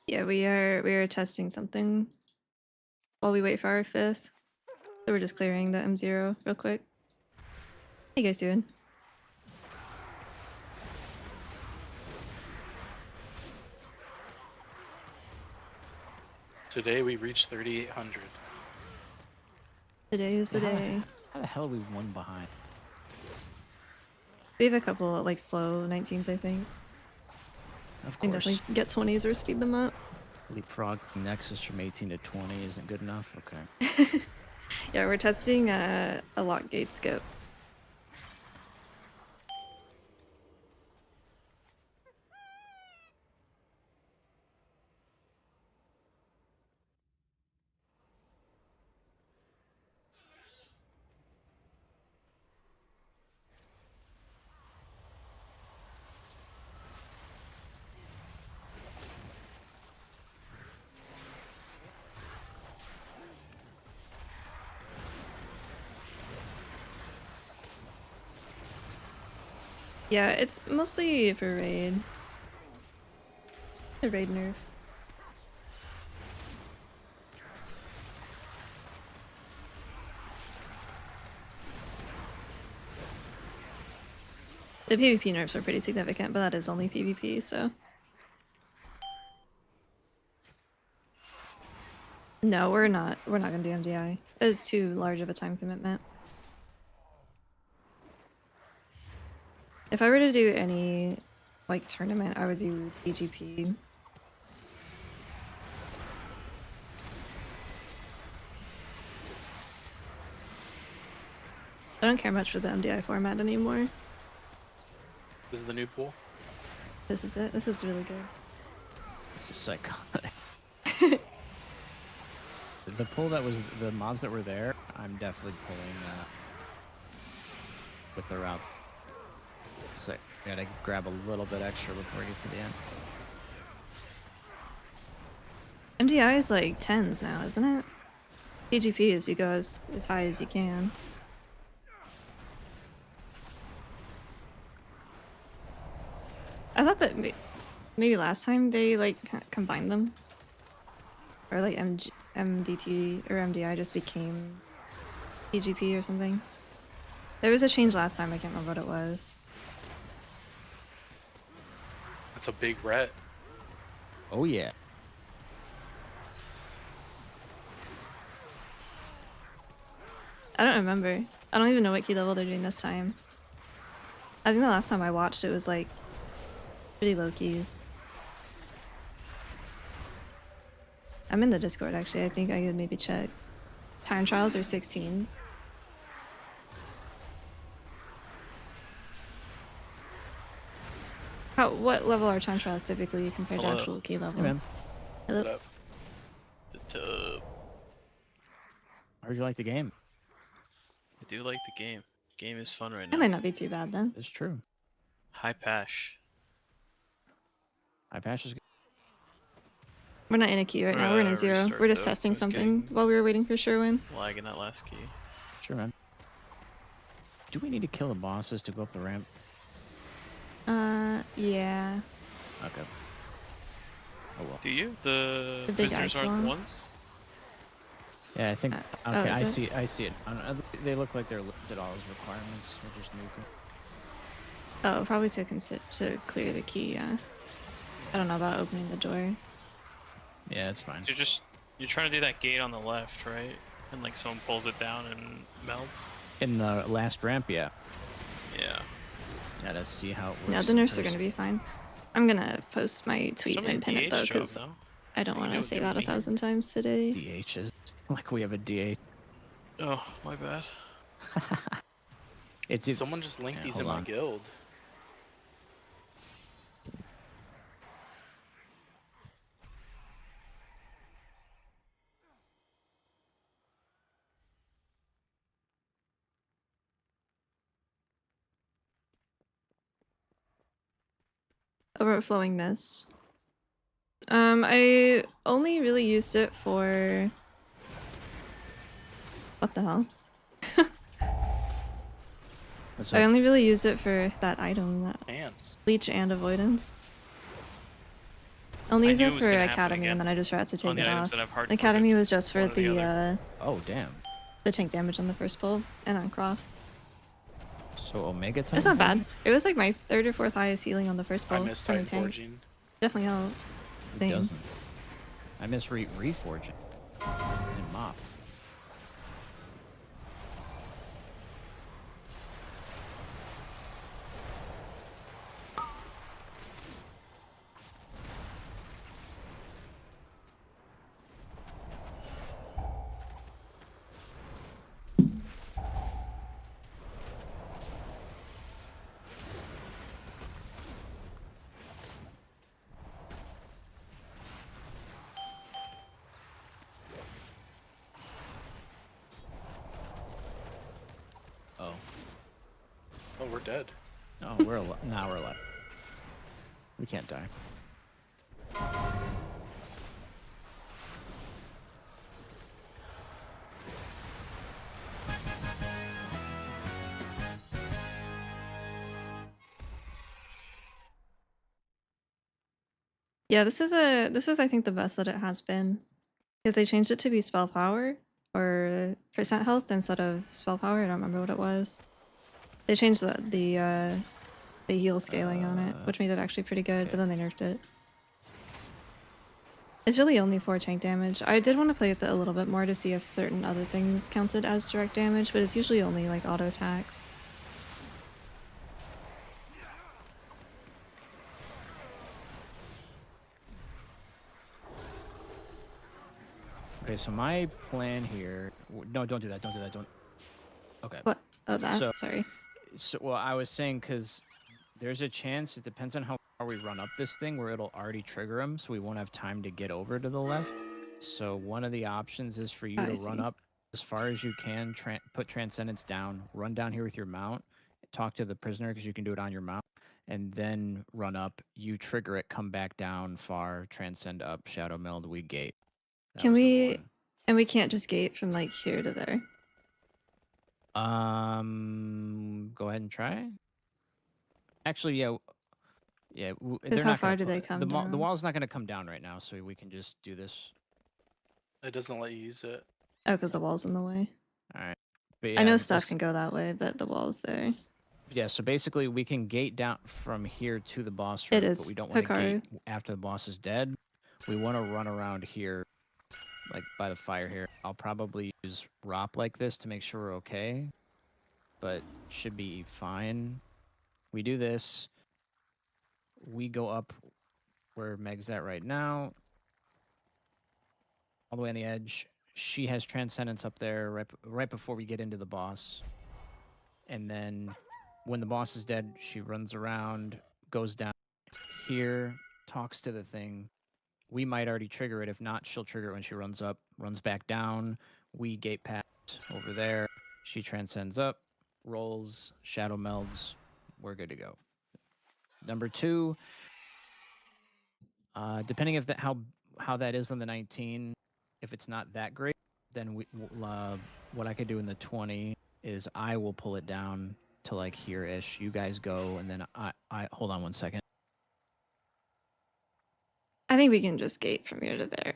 Yeah, we are testing something while we wait for our fifth. So we're just clearing the M0 real quick. How you guys doing? Today we reached 3,800. Today is the day. How the hell are we one behind? We have a couple like slow 19s, I think. Of We can course. definitely get 20s or speed them up. Leapfrog Nexus from 18 to 20 isn't good enough? Okay. Yeah, we're testing a lock gate skip. Yeah, it's mostly for raid. A raid nerf. The PvP nerfs are pretty significant, but that is only PvP, so. No, we're not. We're not gonna do MDI. It's too large of a time commitment. If I were to do any, like, tournament, I would do TGP. I don't care much for the MDI format anymore. This is the new pool. This is it. This is really good. This is psychotic. The pull that was the mobs that were there, I'm definitely pulling with the route. So I gotta grab a little bit extra before I get to the end. MDI is like 10s now, isn't it? TGP is you go as high as you can. I thought that maybe last time they like combined them, or like MDT or MDI just became TGP or something. There was a change last time. I can't remember what it was. That's a big ret. Oh yeah. I don't remember. I don't even know what key level they're doing this time. I think the last time I watched it was like pretty low keys. I'm in the Discord actually. I think I could maybe check. Time trials are 16s. What level are time trials typically compared to actual key level? Hey, man. Hello? What up? The tub. How'd you like the game? I do like the game. Game is fun right That now. might not be too bad then. It's true. High pash. iPash is good. We're not in a queue right now. We're in a zero. Restart We're just though. testing I was something getting while we were waiting for Sherwin. Lagging that last key. Sure, man. Do we need to kill the bosses to go up the ramp? Yeah. Okay. Oh well. Do you? The big visitors ice aren't one? the ones? Yeah, I think. oh, Okay, is I it? see it. They look like they're listed all as requirements. We're just nuking. Oh, probably to clear the key, yeah. I don't know about opening the door. Yeah, it's fine. You're trying to do that gate on the left, right? And like someone pulls it down and melts. In the last ramp, yeah. Yeah. Gotta see how it works. No, the nerfs are gonna be fine. I'm gonna post my tweet So many and pin it though, DH job because now. I don't You want know to say what that you 1,000 times today. DHs. Like we have a DH. Oh, my bad. It's Someone just linked Yeah, these hold in my on. guild. Overflowing mist. I only really used it for... What the hell? What's I up? only really used it for that item, that Hands. leech and avoidance. Only I use knew it it was for gonna happen Academy, again and then I just forgot to on take the it items off. that have hard Academy target, was just for one or the other. Oh, damn. the tank damage on the first pull, and on Croft. So Omega It's Titan not bad. forging? It was like my 3rd or 4th highest healing on the first I pull missed from the Titan tank. Forging. Definitely helps. Who Same. doesn't? I miss reforging. And mop. Oh. Oh, we're dead. Oh, we're alive. Now we're alive. We can't die. Yeah, this is I think the best that it has been, because they changed it to be spell power or percent health instead of spell power. I don't remember what it was. They changed the heal scaling on it, which made it actually pretty good. Okay. But then they nerfed it. It's really only 4 tank damage. I did want to play with it a little bit more to see if certain other things counted as direct damage, but it's usually only like auto attacks. Okay, so my plan here. No, don't do that. Don't do that. Don't. Okay. What? Oh, that. So- Sorry. So, well, I was saying because there's a chance. It depends on how far we run up this thing, where it'll already trigger him, so we won't have time to get over to the left. So one of the options is for you I to run see. up as far as you can. Put Transcendence down. Run down here with your mount. Talk to the prisoner because you can do it on your mount, and then run up. You trigger it. Come back down far. Transcend up. Shadow meld. We gate. That Can was number we? one. And we can't just gate from like here to there. Go ahead and try. Actually, yeah, yeah. Because They're how not far gonna. do they come The down? wall's not gonna come down right now, so we can just do this. It doesn't let you use it. Oh, because the wall's in the way. All right. But I yeah, know stuff can go that way, but the wall's there. yeah. So basically, we can gate down from here to the boss room, It is. but we don't want to Hikaru. gate after the boss is dead. We want to run around here, like by the fire here. I'll probably use ROP like this to make sure we're okay, but should be fine. We do this. We go up where Meg's at right now, all the way on the edge. She has Transcendence up there right before we get into the boss. And then when the boss is dead, she runs around, goes down here, talks to the thing. We might already trigger it. If not, she'll trigger it when she runs up, runs back down. We gate pass over there. She transcends up, rolls, shadow melds. We're good to go. Number 2, depending if how that is on the 19, if it's not that great, then what I could do in the 20 is I will pull it down to like here-ish. You guys go, and then I hold on one second. I think we can just gate from here to there.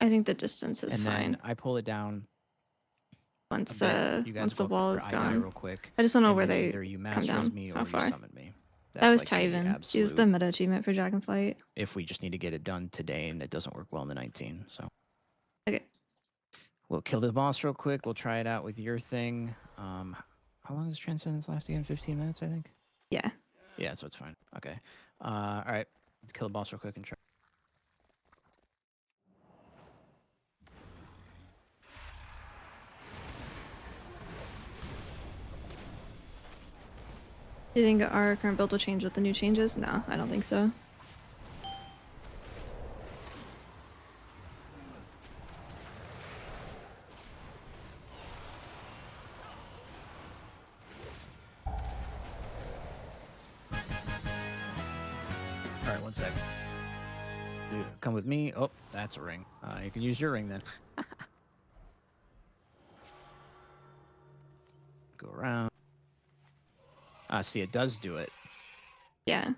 I think the distance is And fine. then I pull it down Once a bit. You guys once the go up wall where is I die gone. real quick. I just don't know and where then they either you come masters down. me How or far? you summon me. That was like the Tyven. She's absolute- the meta achievement for Dragonflight. If we just need to get it done today and it doesn't work well in the 19, so Okay. we'll kill the boss real quick. We'll try it out with your thing. How long does Transcendence last again? 15 minutes, I think. Yeah. Yeah, so it's fine. Okay. All right. Let's kill the boss real quick and try. Do you think our current build will change with the new changes? No, I don't think so. All right, one sec. Dude, come with me. Oh, that's a ring. You can use your ring then. Go around. See, it does do it. Yeah.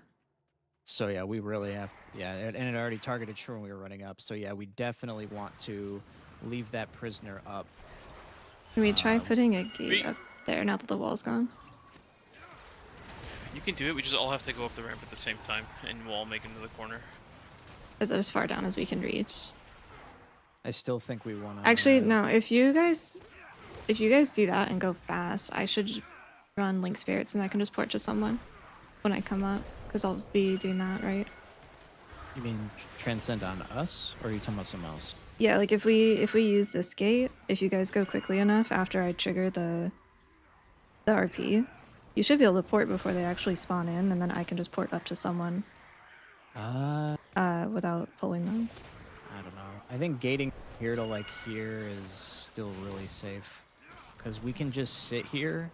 So yeah, we really have and it already targeted Shore when we were running up. So yeah, we definitely want to leave that prisoner up. Can we try putting a gate we- up there now that the wall's gone? You can do it. We just all have to go up the ramp at the same time, and we'll all make it into the corner. Is it as far down as we can reach? I still think we want to. Actually, no. If you guys do that and go fast, I should run Link Spirits and I can just port to someone when I come up, because I'll be doing that, right? You mean transcend on us, or are you talking about something else? Yeah, like if we use this gate, if you guys go quickly enough after I trigger the RP, you should be able to port before they actually spawn in, and then I can just port up to someone without pulling them. I don't know. I think gating here to like here is still really safe, because we can just sit here.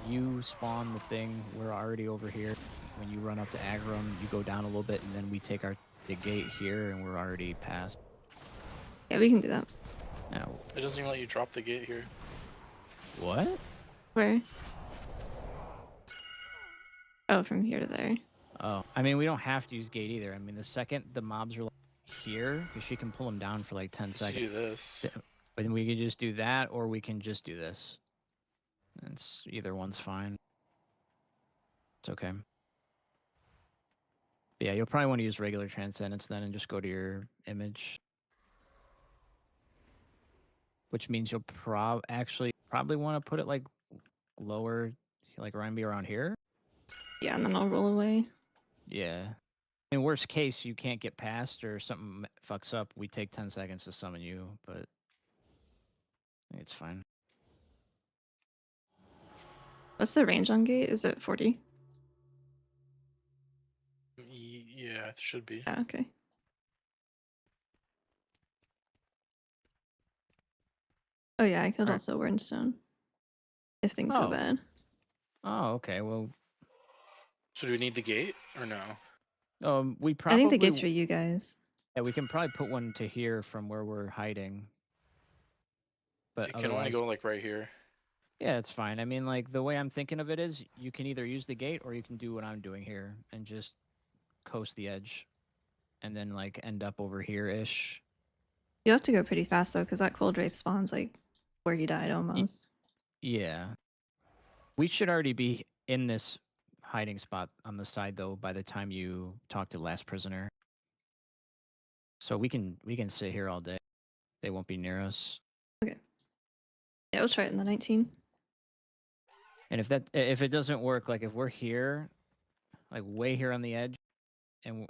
You spawn the thing. We're already over here. When you run up to aggro 'em, you go down a little bit, and then we take the gate here, and we're already past. Yeah, we can do that. Now, It doesn't even let you drop the gate here. what? Where? Oh, from here to there. Oh, I mean, we don't have to use gate either. I mean, the second the mobs are like here, because she can pull them down for like 10 Let's seconds. do this. But then we can just do that, or we can just do this. It's either one's fine. It's okay. But yeah, you'll probably want to use regular transcendence then, and just go to your image. Which means you'll probably want to put it like lower, like around here. Yeah, and then I'll roll away. Yeah. In worst case, you can't get past or something fucks up. We take 10 seconds to summon you, but I think it's fine. What's the range on gate? Is it 40? Yeah, it should be. Yeah, okay. Oh yeah, I could Alright. also Word Stone. If things go Oh. bad. Oh, okay. Well, So do we need the gate or no? we I probably. think the gate's for you guys. Yeah, we can probably put one to here from where we're hiding. But It can only otherwise, go like right here. yeah, it's fine. I mean, like the way I'm thinking of it is, you can either use the gate or you can do what I'm doing here and just coast the edge, and then like end up over here ish. You have to go pretty fast though, because that cold wraith spawns like where he died almost. Yeah, we should already be in this hiding spot on the side though by the time you talk to the last prisoner. So we can sit here all day. They won't be near us. Okay. Yeah, we'll try it in the 19. And if it doesn't work, like if we're here, like way here on the edge, and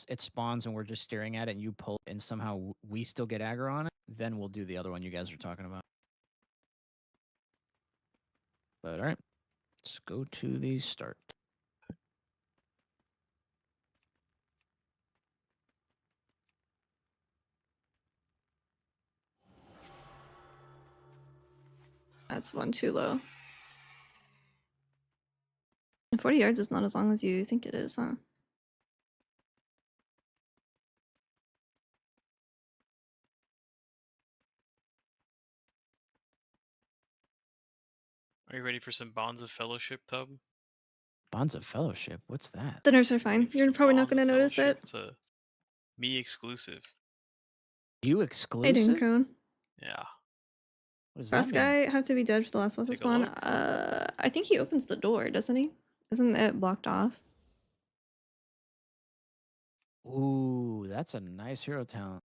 it spawns and we're just staring at it, and you pull it and somehow we still get aggro on it, then we'll do the other one you guys are talking about. But all right, let's go to the start. That's one too low. And 40 yards is not as long as you think it is, huh? Are you ready for some Bonds of Fellowship, Tub? Bonds of Fellowship, what's that? The nerfs are Ready fine. for You're some probably not Bonds going to of notice Fellowship? it. It's a me exclusive. You I exclusive? didn't, Crone. Yeah. What does Frost that mean? guy have to be dead for the last boss to Take a spawn? look. I think he opens the door, doesn't he? Isn't it blocked off? Ooh, that's a nice hero talent.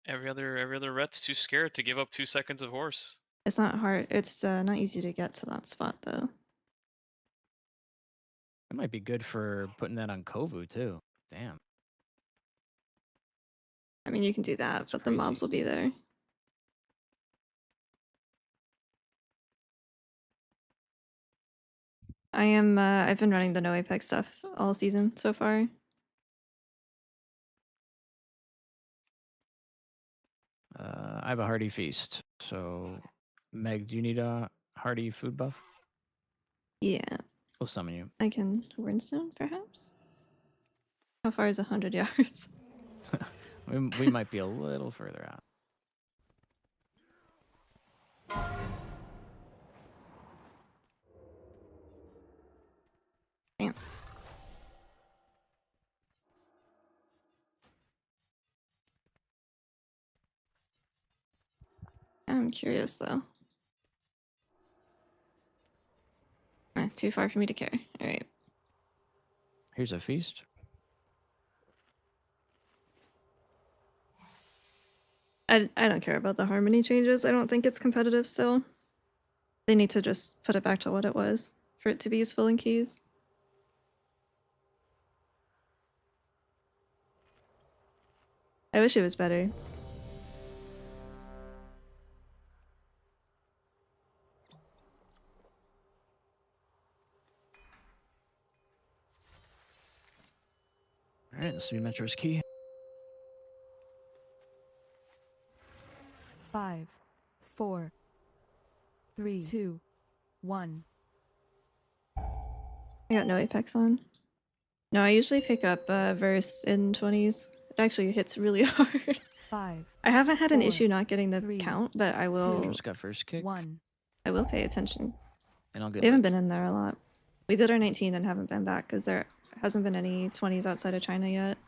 Every other ret's too scared to give up 2 seconds of horse. It's not hard. It's not easy to get to that spot though. That might be good for putting that on Kovu too. Damn. I mean, you can do that, That's but the mobs crazy. will be there. I've been running the no apex stuff all season so far. I have a hearty feast. So, Meg, do you need a hearty food buff? Yeah, We'll summon you. I can Wordstone perhaps. How far is 100 yards? We might be a little further out. Damn. I'm curious though. Too far for me to care. All right. Here's a feast. I don't care about the harmony changes. I don't think it's competitive still. They need to just put it back to what it was for it to be useful in keys. I wish it was better. All right, this will be Metro's key. 5, 4, 3, 2, 1. I got no Apex on. No, I usually pick up verse in 20s. It actually hits really hard. 5, I haven't had an 4, issue not getting the 3, count, but I will. Just got first kick, 1. I will pay attention. and I'll get. We haven't like, been in there a lot. We did our 19 and haven't been back because there hasn't been any 20s outside of China yet.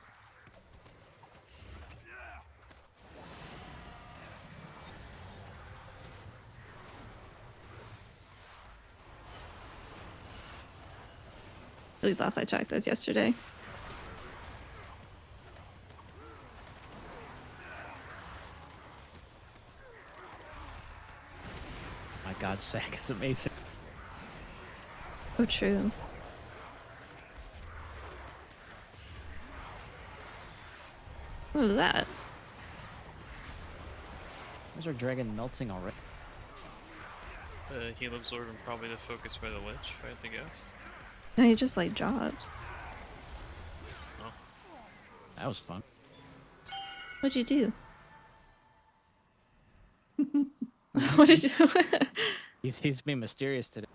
At least last I checked, that was yesterday. My God, Sack, it's amazing. Oh, true. What was that? Where's our dragon melting already? The heal absorb and probably the focus by the lich, if I had to guess. No, he just like jobs. That was fun. What'd you do? What did you do? He's being mysterious today.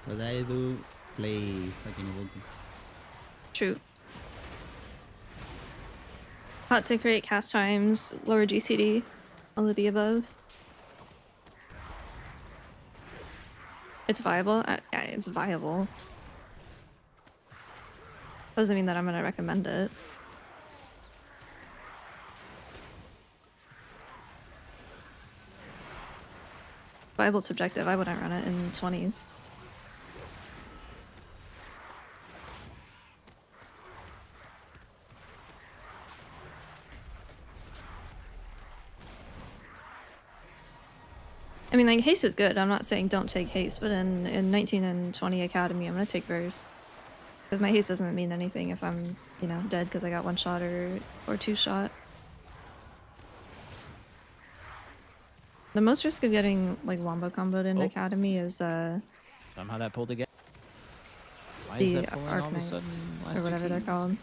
What I do, play fucking Ubuntu. True. Hot tick rate, cast times, lower GCD, all of the above. It's viable? Yeah, it's viable. Doesn't mean that I'm gonna recommend it. Viable subjective, I wouldn't run it in 20s. I mean, like, haste is good. I'm not saying don't take haste, but in 19 and 20 academy, I'm gonna take verse. Because my haste doesn't mean anything if I'm, you know, dead because I got one shot or two shot. The most risk of getting, like, wombo comboed in academy is, Somehow that pulled again. Why is the that pulling all Arc of a Knights, sudden? Last or two whatever they're keys? called.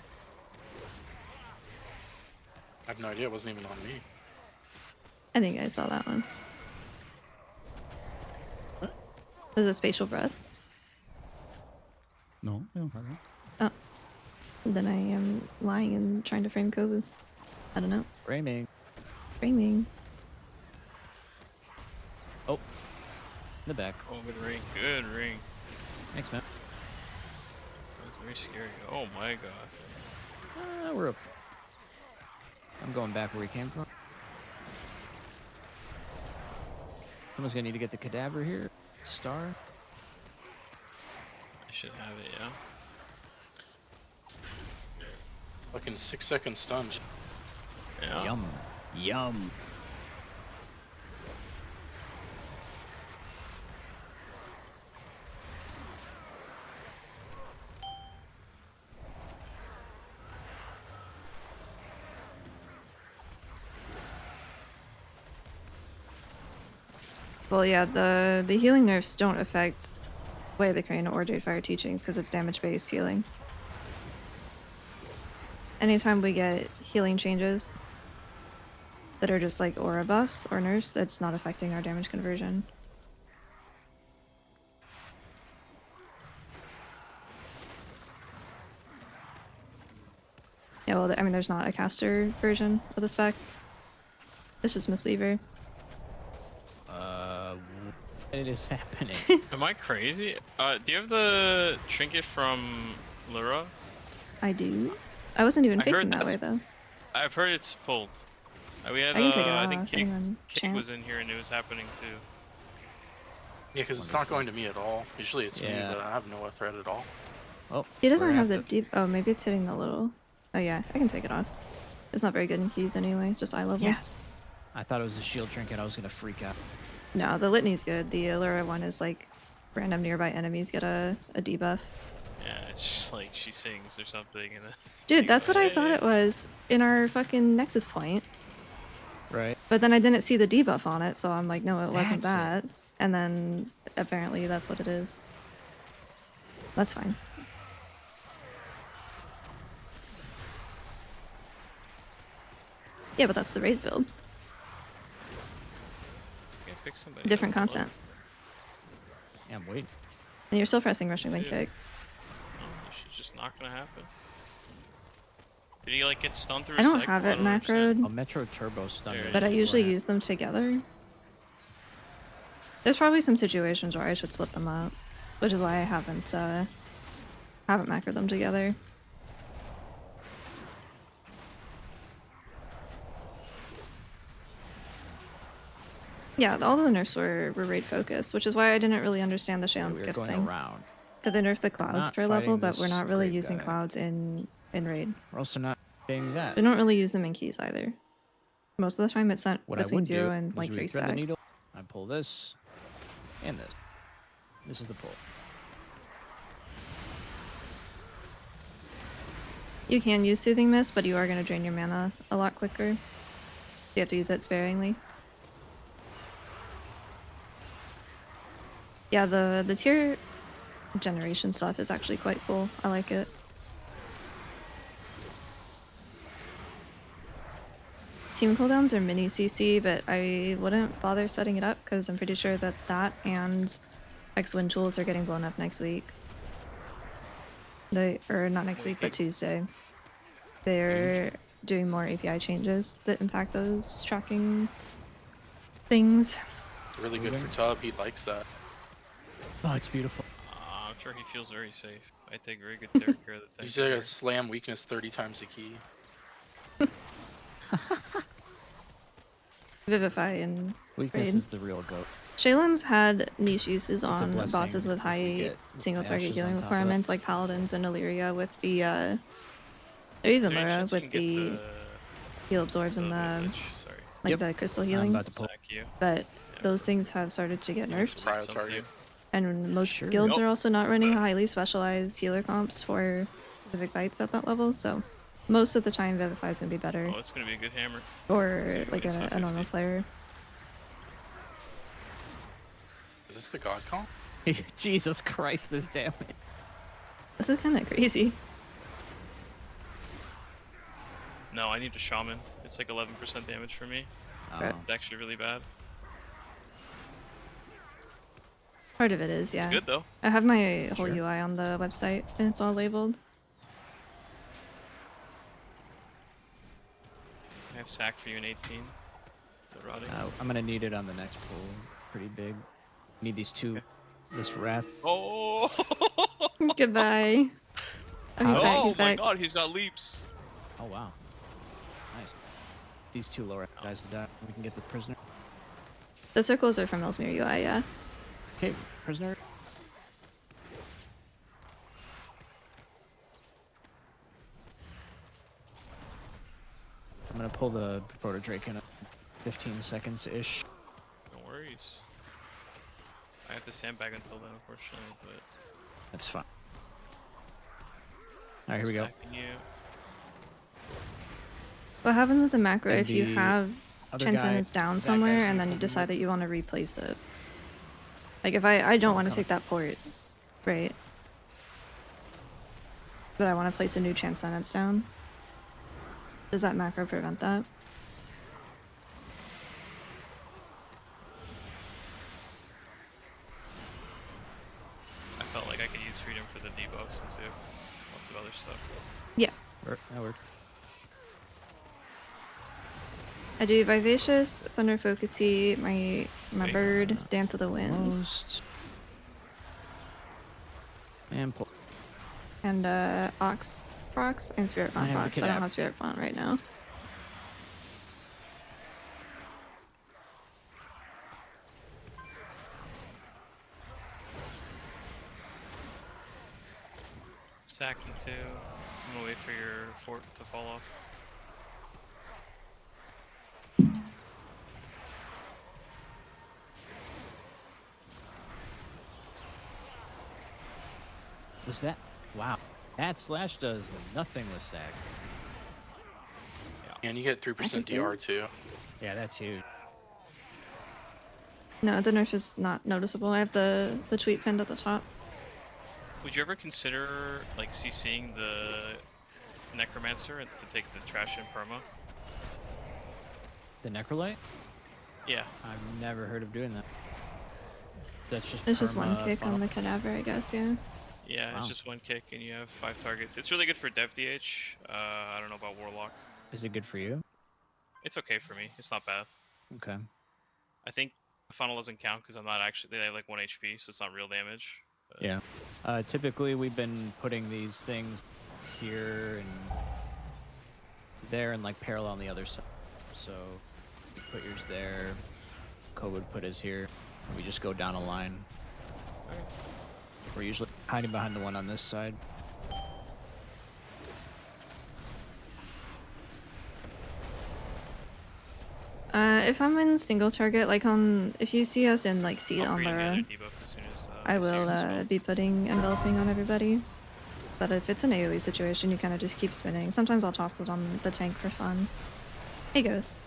I have no idea. It wasn't even on me. I think I saw that one. Is it spatial breath? No, I don't have that. Oh. Then I am lying and trying to frame Kovu. I don't know. Framing. Framing. Oh. In the back. Oh, good ring. Good ring. Thanks, man. That was very scary. Oh my god. We're up. I'm going back where we came from. Someone's gonna need to get the cadaver here. Star. I should have it, yeah. Fucking 6-second stun. Yeah. Yum. Yum. Well, yeah, the healing nerfs don't affect Way of the Crane or Jade Fire teachings because it's damage-based healing. Anytime we get healing changes that are just like aura buffs or nerfs, that's not affecting our damage conversion. Yeah, well, I mean, there's not a caster version of the spec. It's just mistweaver. What is happening? Am I crazy? Do you have the trinket from Lyra? I do. I wasn't even I heard facing that way that's- though. I've heard it's pulled. We had, I can take it I off. think I Cake, can run Cake champ. was in here and it was happening too. Yeah, because it's not Wonderful. going to me at all. Usually it's me, Yeah. but I have no threat at all. Oh, He doesn't we're have the active. deep. Oh, maybe it's hitting the little. Oh yeah, I can take it off. It's not very good in keys anyway. It's just eye level. Yes. I thought it was a shield trinket. I was gonna freak out. No, the litany's good. The Allura one is like random nearby enemies get a debuff. Yeah, it's just like she sings or something and then Dude, that's what I thought Hey. it was in our fucking Nexus point. Right. But then I didn't see the debuff on it, so I'm like, no, it wasn't That's that. And then apparently that's what it is. That's fine. Yeah, but that's the raid build. can't pick somebody. Different up. content. Yeah, I'm waiting. And you're still pressing rushing wing Dude. kick. No, she's just not gonna happen. Did he like get stunned through I a don't cycle? have it don't understand. macroed, Oh, Metro Turbo stun. There it is but I is. usually beforehand. use them together. There's probably some situations where I should split them up, which is why I haven't macroed them together. Yeah, all the nerfs were raid focused, which is why I didn't really understand the Shailen's We're gift going thing. around. Because they nerfed the clouds not per level, fighting but we're this not really great using guy. clouds in raid. We're also not doing that. We don't really use them in keys either. Most of the time it's sent What I between would 0 do and is like we 3 thread the stacks. needle. I pull this and this. This is the pull. You can use Soothing Mist, but you are going to drain your mana a lot quicker. You have to use it sparingly. Yeah, the tier generation stuff is actually quite cool. I like it. Team cooldowns are mini CC, but I wouldn't bother setting it up because I'm pretty sure that that and X Wind tools are getting blown up next week. Or not next week, but Tuesday. They're doing more API changes that impact those tracking things. It's really good for Tub. He likes that. Oh, it's beautiful. I'm sure he feels very safe. I take very good care of the thing. He's got a slam weakness 30 times a key. Vivify and Weakness Raid. is the real goat. Shaylin's had niche uses a on blessing bosses with if you high get single target ashes healing on top of it. requirements like Paladins and Illyria with the or even There's a Lyra chance you with can the get heal absorbs and the glitch, sorry. like Yep. the crystal I'm healing. about to pull. Sack you. But those things have started to get nerfed. Cryo Something. target. And most Sure. guilds Yep. are also not running highly specialized healer comps for specific fights at that level, so most of the time Vivify is going to be better. Oh, it's gonna be a good hammer. Or so like it's a normal 50. player. Is this the God comp? Jesus Christ, this damage. This is kind of crazy. No, I need a shaman. It's like 11% damage for me. Right. Oh. It's actually really bad. Part of it is, yeah. It's good though. I have my whole Sure. UI on the website and it's all labeled. I have sack for you in 18. The rotting. I'm gonna need it on the next pull. It's pretty big. Need these two. Okay. This wrath. Oh! Goodbye. Oh, he's back, oh he's my back. god, he's got leaps. Oh wow. Nice. These two lower guys to die. We can get the prisoner. The circles are from Ellesmere UI, yeah. Okay, prisoner. I'm gonna pull the Proto Drake in 15 seconds ish. No worries. I have to sandbag until then, unfortunately, but. That's fine. Alright, here we go. Stacking you. What happens with the macro And if you the have other 10 guy- seconds down that somewhere guy's and gonna then you pull decide me. that you want to replace it? Like if I don't want to come. take that port, right? But I want to place a new chance sentence down. Does that macro prevent that? I felt like I could use freedom for the debuff since we have lots of other stuff. Yeah. That worked. I do Vivacious, Thunder Focusy, my Okay. bird, Dance of the Winds, Most. And pull. and Ox procs and Spirit Font I have the procs, but I don't Kidap. have Spirit Font right now. Sacking 2. I'm gonna wait for your fort to fall off. Was that? Wow. That slash does nothing with sack. And you get 3% DR too. Yeah, that's huge. No, the nerf is not noticeable. I have the tweet pinned at the top. Would you ever consider like CCing the Necromancer to take the trash in perma? The Necrolite? Yeah. I've never heard of doing that. So that's just It's just one perma kick funnel? on the cadaver, I guess, yeah. Yeah, Wow. it's just one kick and you have 5 targets. It's really good for Dev DH. I don't know about Warlock. Is it good for you? It's okay for me. It's not bad. Okay. I think the funnel doesn't count because I'm not actually, they have like 1 HP, so it's not real damage. But Yeah. Typically, we've been putting these things here and there and like parallel on the other side. So you put yours there. Ko would put his here. We just go down a line. Okay. We're usually hiding behind the one on this side. If I'm in single target, like if you see us in like seat I'll on create another the, debuff as soon as I this will unit is full. be putting enveloping on everybody. But if it's an AoE situation, you kind of just keep spinning. Sometimes I'll toss it on the tank for fun. Hey, Ghost.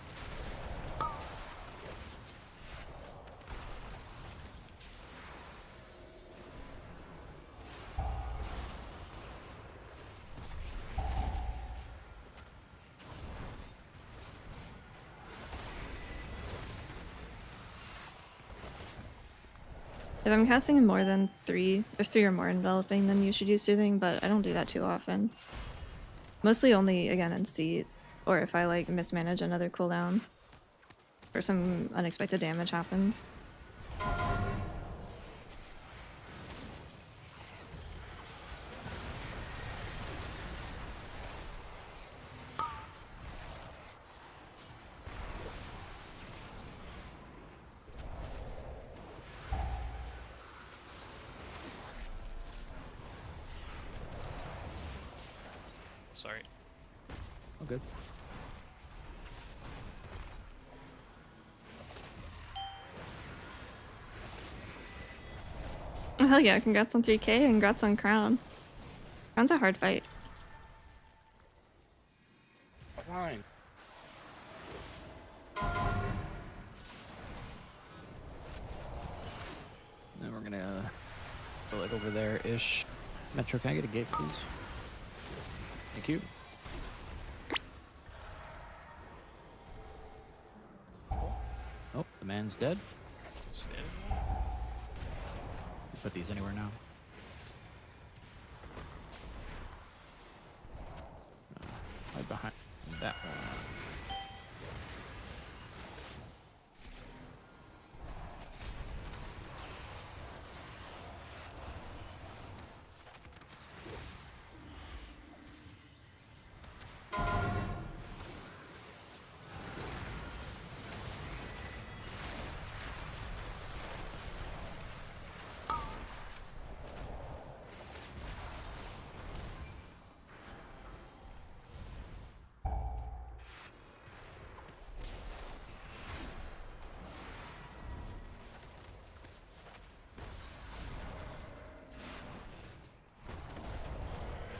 If I'm casting more than 3, if 3 or more enveloping, then you should use soothing, but I don't do that too often. Mostly only, again, in seat, or if I like mismanage another cooldown, or some unexpected damage happens. Sorry. Oh, good. Oh, hell yeah, congrats on 3k and congrats on Crown. Crown's a hard fight. Fine. Then we're gonna go like over there-ish. Metro, can I get a gate, please? Thank you. Oh, the man's dead. Standing. Put these anywhere now. Right behind that one.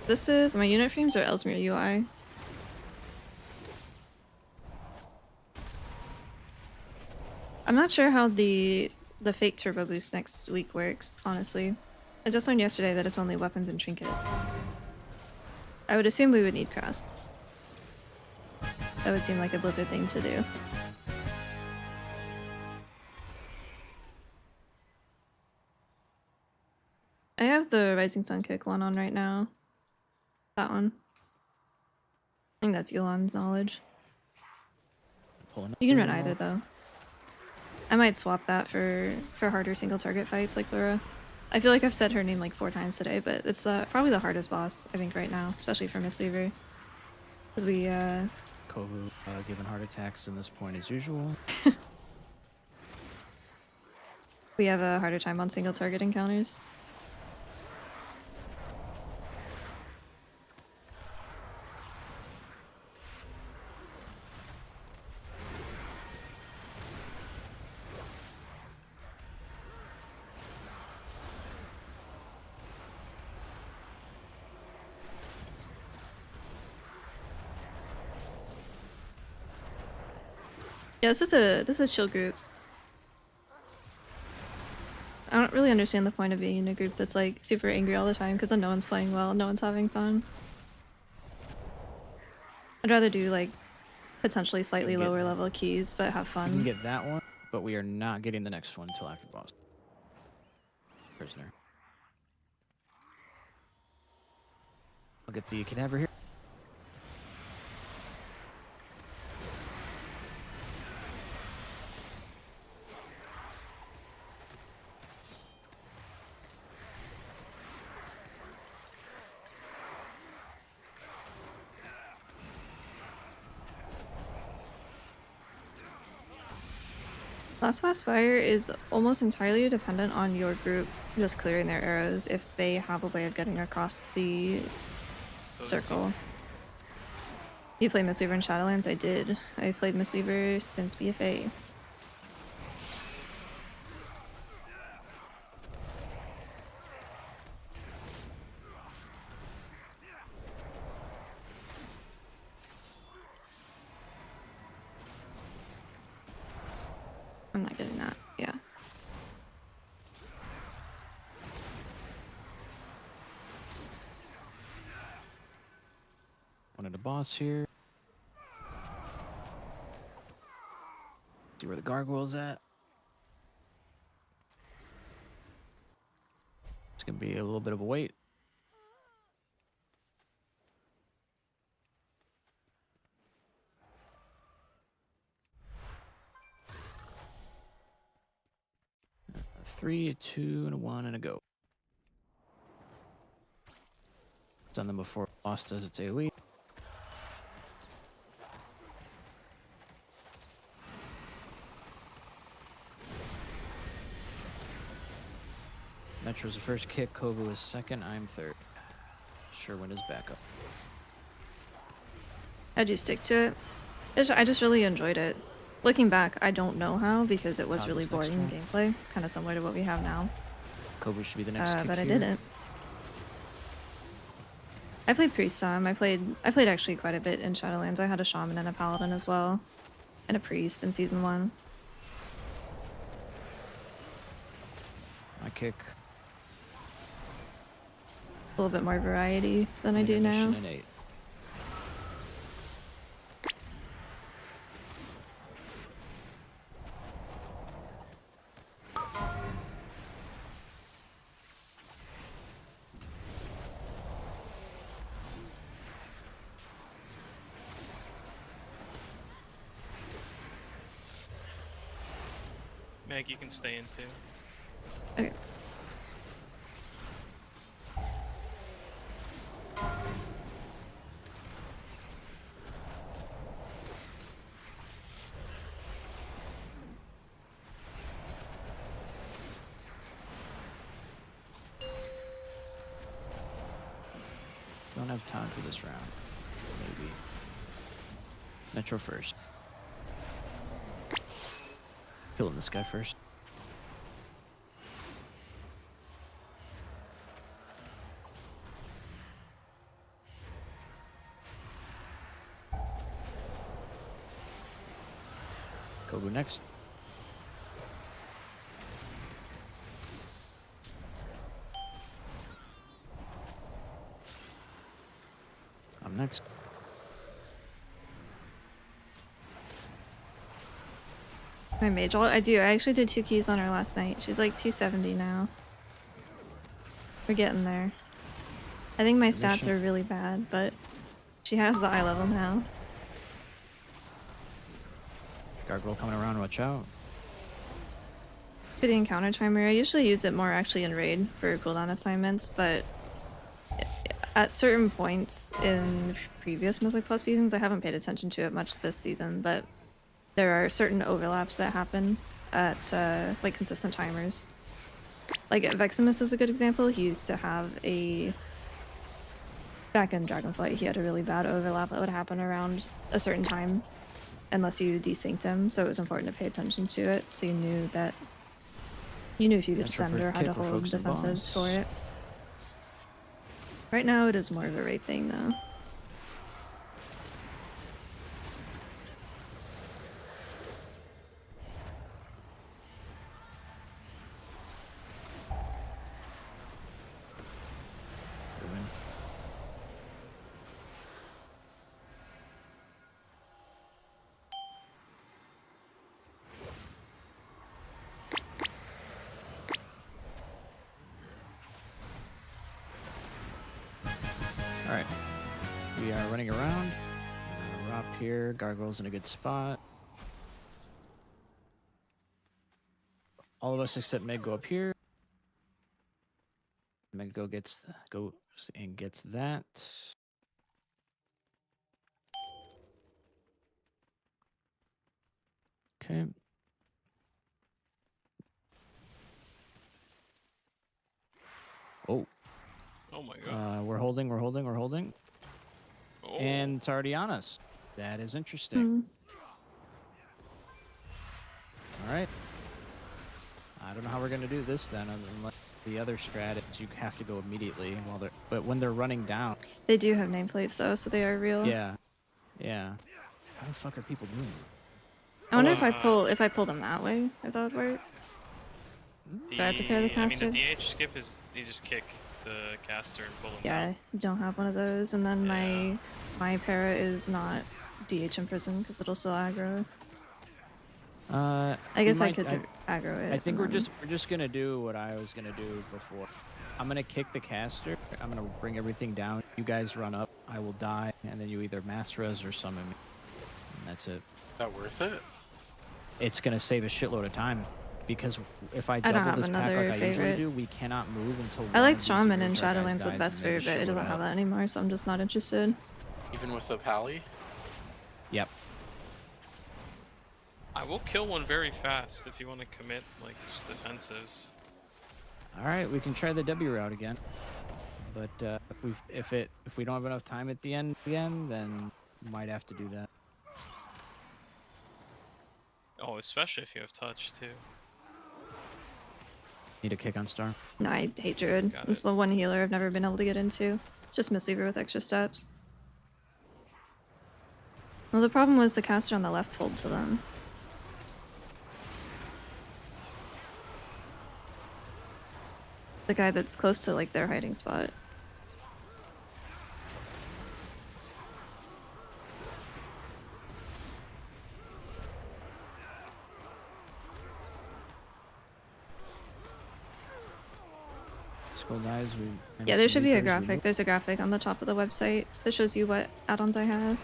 This is my unit frames or Ellesmere UI. I'm not sure how the fake turbo boost next week works, honestly. I just learned yesterday that it's only weapons and trinkets. I would assume we would need cross. That would seem like a Blizzard thing to do. I have the Rising Sun Kick one on right now. That one. I think that's Yulan's knowledge. Pulling up You can run here. either though. I might swap that for harder single target fights like Laura. I feel like I've said her name like 4 times today, but it's probably the hardest boss, I think, right now, especially for mistweaver. Because we, Kovu giving heart attacks in this point as usual. we have a harder time on single target encounters. Yeah, this is a chill group. I don't really understand the point of being in a group that's like super angry all the time because then no one's playing well, no one's having fun. I'd rather do like potentially slightly get- lower level keys but have We fun. can get that one, but we are not getting the next one until after boss. Prisoner. I'll get the cadaver here. Last Fast Fire is almost entirely dependent on your group just clearing their arrows if they have a way of getting across the circle. You play Mistweaver in Shadowlands? I did. I played Mistweaver since BFA. I'm not getting that. Yeah. One at a boss here. See where the gargoyle's at. It's gonna be a little bit of a wait. A 3, a 2, and a 1, and a go. Done them before boss does its AoE. Metro's the first kick, Kovu is second, I'm third. Sherwin is backup. How'd you stick to it? I just really enjoyed it. Looking back, I don't know how because it was How really this next boring one? gameplay, kind of similar to what we have now. Kovu should be the next kick But I here. didn't. I played Priest some. I played actually quite a bit in Shadowlands. I had a Shaman and a Paladin as well, and a Priest in Season 1. My kick. A little bit more variety than I do intermission, now. and 8. Meg, you can stay in too. Okay. Don't have time for this round. Maybe. Metro first. Killing this guy first. Kobu next. I'm next. My mage ult? I do. I actually did 2 keys on her last night. She's like 270 now. We're getting there. I think my stats Submission. are really bad, but she has the eye level now. Gargoyle coming around, watch out. For the encounter timer, I usually use it more actually in raid for cooldown assignments, but at certain points in previous Mythic Plus seasons, I haven't paid attention to it much this season, but there are certain overlaps that happen at like consistent timers. Like Veximus is a good example. He used to have a back in Dragonflight, he had a really bad overlap that would happen around a certain time unless you desynced him, so it was important to pay attention to it so you knew that if you could That's your send or first how to kit for hold folks in defensives boss. for it. Right now it is more of a raid thing though. Moving. All right, we are running around. Rop here, Gargoyle's in a good spot. All of us except Meg go up here. Meg goes and gets that. Okay. Oh, Oh my god. we're holding. Oh. And it's already on us. That is interesting. Hmm. All right. I don't know how we're gonna do this then, unless the other strat is you have to go immediately while they're. But when they're running down. They do have nameplates though, so they are real. Yeah. Yeah. How the fuck are people doing? I wonder if I pull them that way, if that would work. Do I have to carry the caster? I mean, the DH skip is you just kick the caster and pull them Yeah, down. I don't have one of those, and then Yeah. my para is not DH in prison because it'll still aggro. I I guess I could aggro it. I think and we're then- just gonna do what I was gonna do before. I'm gonna kick the caster. I'm gonna bring everything down. You guys run up. I will die, and then you either mass res or summon me. And that's it. Is that worth it? It's gonna save a shitload of time because if I don't double have this pack another like I usually favorite. do, we cannot move until. I one like of these Shaman in Graveyard guys Shadowlands with dies, and Vesper, they but just it show doesn't have up. that anymore, so I'm just not interested. Even with the pally? Yep. I will kill one very fast if you want to commit like just defensives. All right, we can try the W route again. But if we don't have enough time at the end again, then we might have to do that. Oh, especially if you have touch too. Need a kick on Star. No, I hate Druid. Got It's it. the one healer I've never been able to get into. It's just mistweaver with extra steps. Well, the problem was the caster on the left pulled to them. The guy that's close to like their hiding spot. Skull dies. Yeah, there should be a graphic. There's a graphic on the top of the website that shows you what add-ons I have.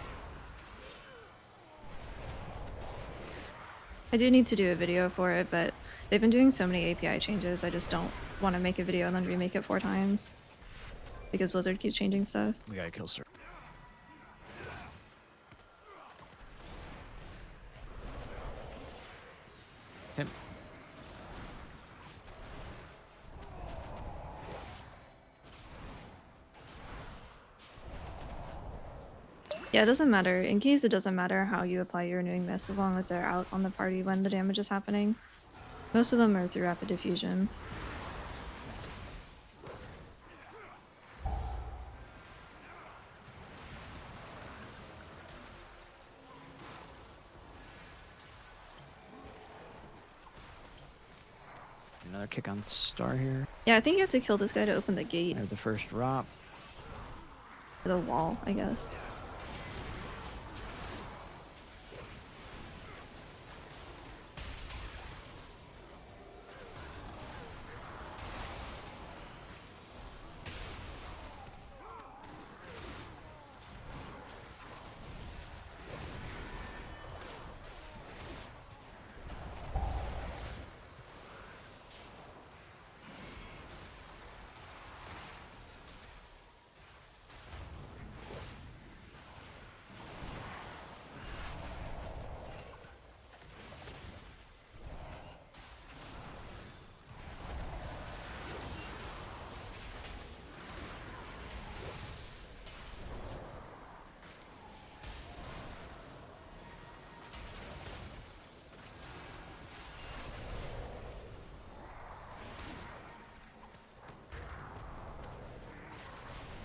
I do need to do a video for it, but they've been doing so many API changes, I just don't want to make a video and then remake it 4 times. Because Blizzard keeps changing stuff. We gotta kill Star. Okay. Yeah, it doesn't matter. In keys, it doesn't matter how you apply your renewing mist as long as they're out on the party when the damage is happening. Most of them are through rapid diffusion. Another kick on Star here. Yeah, I think you have to kill this guy to open the gate. I have the first drop. The wall, I guess.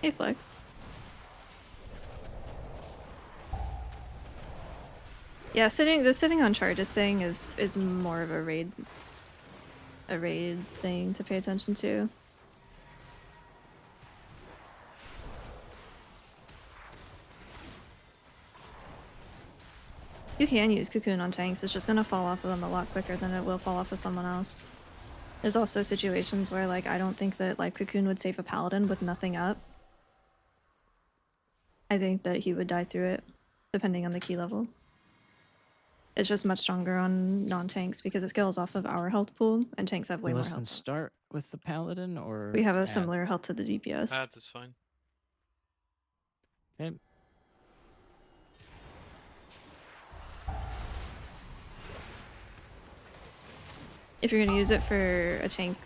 Hey, Flex. Yeah, sitting on charges thing is more of a raid thing to pay attention to. You can use Cocoon on tanks, it's just gonna fall off of them a lot quicker than it will fall off of someone else. There's also situations where, like, I don't think that, like, Cocoon would save a paladin with nothing up. I think that he would die through it, depending on the key level. It's just much stronger on non-tanks because it scales off of our health pool, and tanks have way more Less than health. start with the paladin, or We have a add? similar health to the DPS. That's fine. Okay. If you're gonna use it for a tank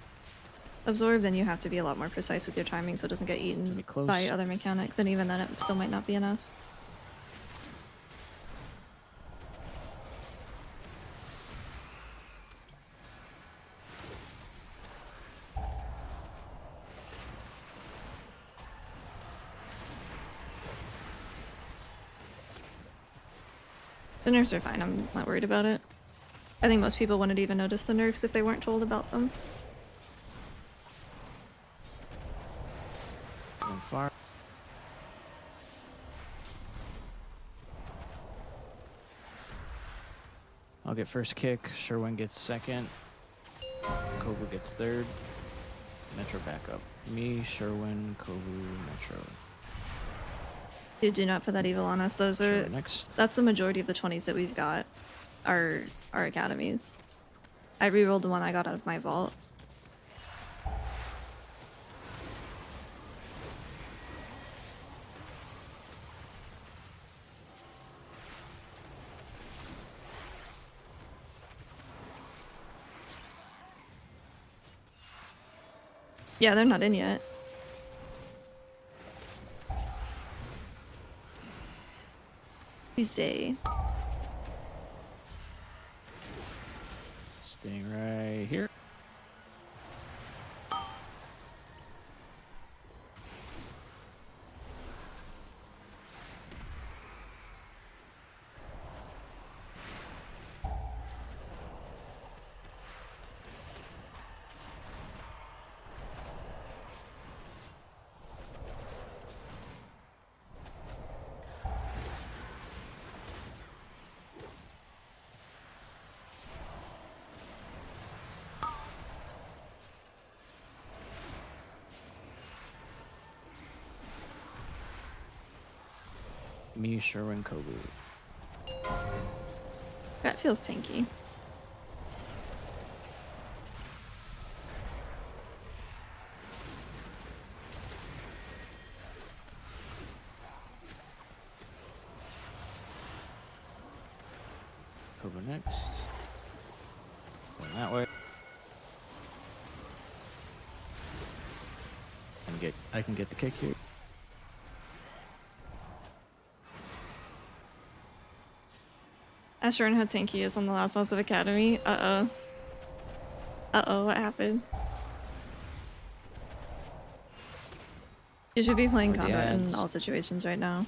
absorb, then you have to be a lot more precise with your timing so it doesn't get eaten Be close. by other mechanics, and even then it still might not be enough. The nerfs are fine, I'm not worried about it. I think most people wouldn't even notice the nerfs if they weren't told about them. Going far. I'll get first kick. Sherwin gets second. Kovu gets third. Metro backup. Me, Sherwin, Kovu, Metro. Dude, do not put that evil on us. Those are Sherwin next. that's the majority of the 20s that we've got are academies. I rerolled the one I got out of my vault. Yeah, they're not in yet. Tuesday. Staying right here. Me, Sherwin, Kovu. That feels tanky. Kovu next. Going that way. I can get the kick here. Ask Sharon how tanky he is on the last ones of Academy. Uh-oh. Uh-oh, what happened? You should be playing Or the combat in ads. all situations right now.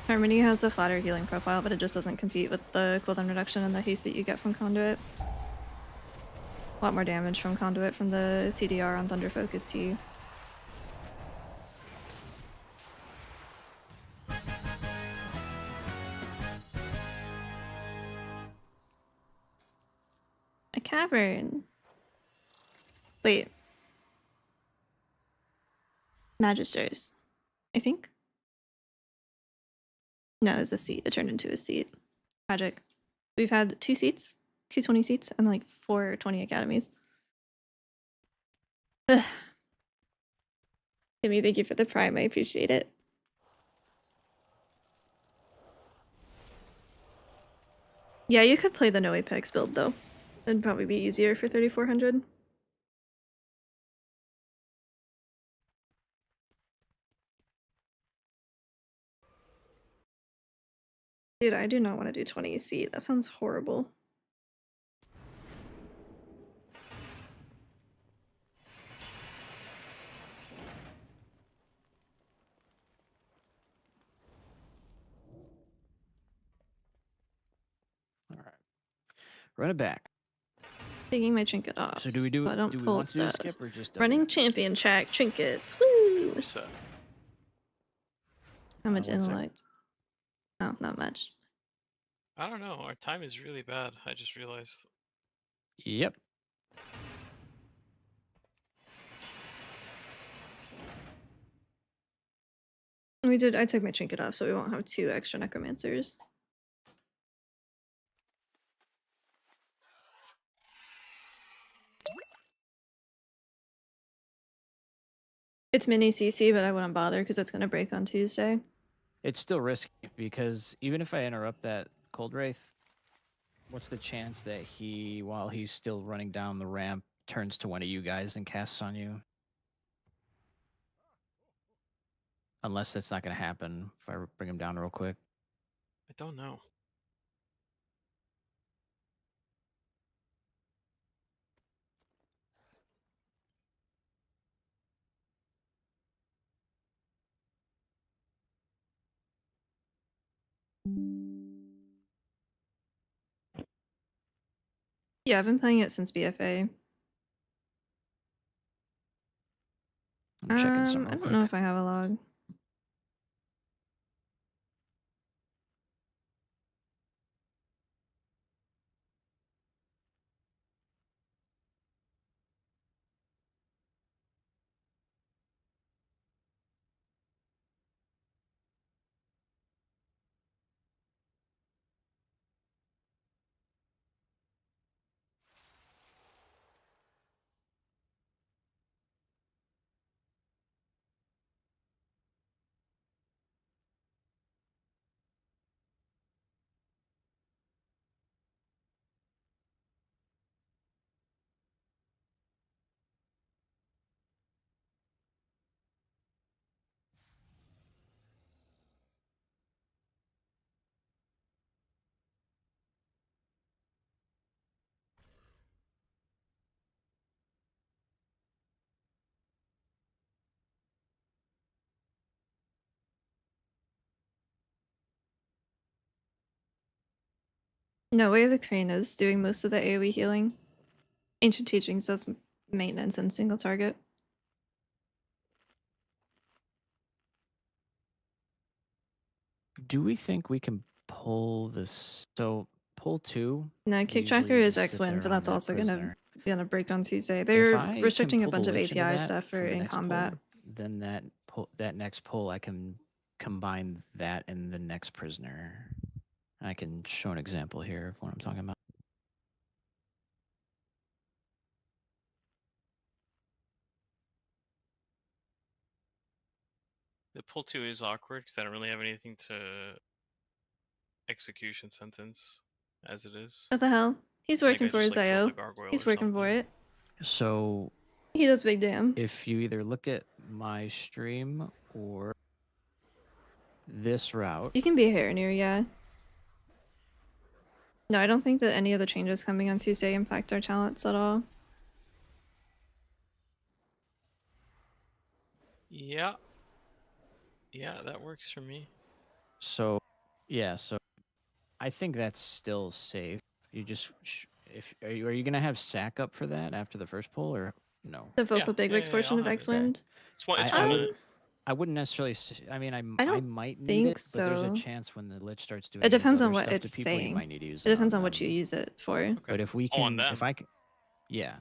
Harmony has a flatter healing profile, but it just doesn't compete with the cooldown reduction and the haste that you get from Conduit. A lot more damage from Conduit from the CDR on Thunder Focus T. A cavern. Wait. Magisters. I think? No, it was a seat. It turned into a seat. Magic. We've had 2 seats, 220 seats, and like 420 academies. Ugh. Timmy, thank you for the prime. I appreciate it. Yeah, you could play the no apex build though. It'd probably be easier for 3400. Dude, I do not want to do 20 EC. That sounds horrible. All right. Run it back. Taking my trinket off. So do we do? So I don't Do we pull want to do stuff. skip or just Running champion track trinkets. Woo! Reset. How much 1 sec. intellect? Oh, not much. I don't know. Our time is really bad. I just realized. Yep. I took my trinket off, so we won't have 2 extra necromancers. It's mini CC, but I wouldn't bother because it's gonna break on Tuesday. It's still risky because even if I interrupt that cold wraith, what's the chance that he, while he's still running down the ramp, turns to one of you guys and casts on you? Unless that's not going to happen. If I bring him down real quick. I don't know. Yeah, I've been playing it since BFA. I'm checking some I real don't know quick. if I have a log. No, Way of the Crane is doing most of the AoE healing. Ancient Teachings does maintenance and single target. Do we think we can pull this? So pull 2. No, we Kick usually Tracker is just X sit Win, there but on that's that also prisoner. gonna break on Tuesday. If They're I can restricting a pull the bunch of Lich into API that stuff for the in next combat. pull, then that next pull I can combine that in the next prisoner. I can show an example here of what I'm talking about. The pull 2 is awkward because I don't really have anything to execution sentence as it is. What the hell? He's Like, working I for just, his like, killed IO. the gargoyle He's or working for something. it. So He does big damn. if you either look at my stream or this route, You can be a hair near, yeah. No, I don't think that any of the changes coming on Tuesday impact our talents at all. Yeah. Yeah, that works for me. so yeah, so I think that's still safe. You just if are you gonna have sack up for that after the first pull or no? The vocal Yeah, bigwigs portion I'll of have it. X-Wind? It's one. It's I 1 would- minute. I wouldn't necessarily. I mean, I I don't might need think it, but there's a so. chance when the Lich starts doing. It depends his on other what stuff it's to people, you saying. might need to use It depends on what them. you use it for. Okay. But if we Oh, on can, them. if I can, yeah.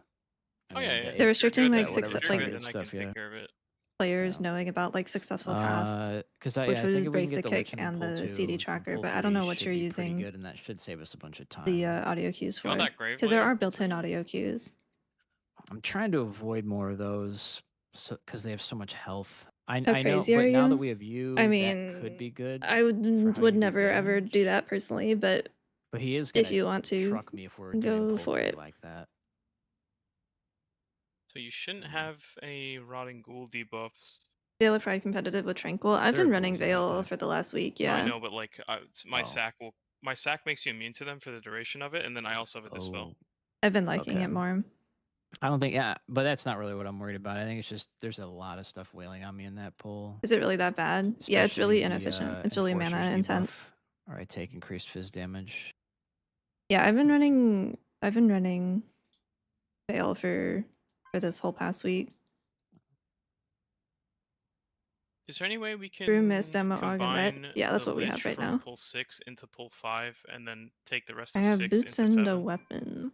Oh yeah, yeah. if- They're restricting, like, whatever success- You're like, good, then stuff, I can yeah. take care of it. Players Yeah. knowing about like successful casts, Because which I would think if we break can the get the Lich kick in and pull the 2, CD tracker, pull but I don't know 3 what should you're be pretty using good, and that should save us a bunch of time. the audio cues You want for. that grave Because there blade? are built-in audio cues. I'm trying to avoid more of those because they have so much health. I How know, crazy but are now you? that we have you, I that could mean, be good. I for would how you would do never ever do damage. that personally, but But he is if gonna you want to, truck me if we're go getting pull for 3 it. like that. So you shouldn't have any rotting ghoul debuffs Veil of Pride competitive with Tranquil. I've been Third running was a Veil weekend. for the last week. No, I Yeah, know, but like my Oh. sack makes you immune to them for the duration of it, and then I also have a dispel. Oh, I've been liking okay. it more. I don't think, yeah, but that's not really what I'm worried about. I think it's just there's a lot of stuff wailing on me in that pull. Is it really that bad? Yeah, it's Especially really the, inefficient. It's really mana Enforcer's intense. debuff, or I take increased fizz damage. Yeah, I've been running Veil for this whole past week. Is there any way we can Brew, Mist, Demo, Og, and Ret. combine Yeah, that's the what we Lich have right from now. pull 6 into pull 5, and then take the rest I of have 6 Boots into and a 7? weapon.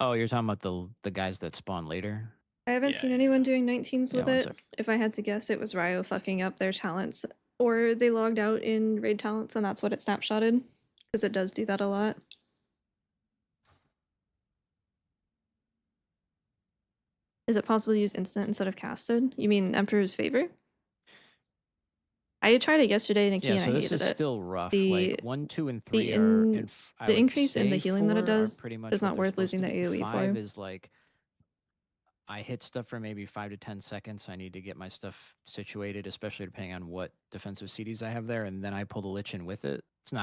Oh, you're talking about the guys that spawn later? I haven't Yeah, seen yeah. anyone doing 19s Yeah, with one it. sec. If I had to guess, it was Ryo fucking up their talents, or they logged out in raid talents, and that's what it snapshotted, because it does do that a lot. Is it possible to use instant instead of casted? You mean Emperor's Favor? I tried it yesterday in a key Yeah, and so I this hated is it. still rough. The- Like 1, 2, and the 3 in- are, I the would increase in the say healing that it 4 are does pretty much is what not they're worth supposed losing to the be. AoE 5 for. is like I hit stuff for maybe 5 to 10 seconds. I need to get my stuff situated, especially depending on what defensive CDs I have there, and then I pull the Lich in with it.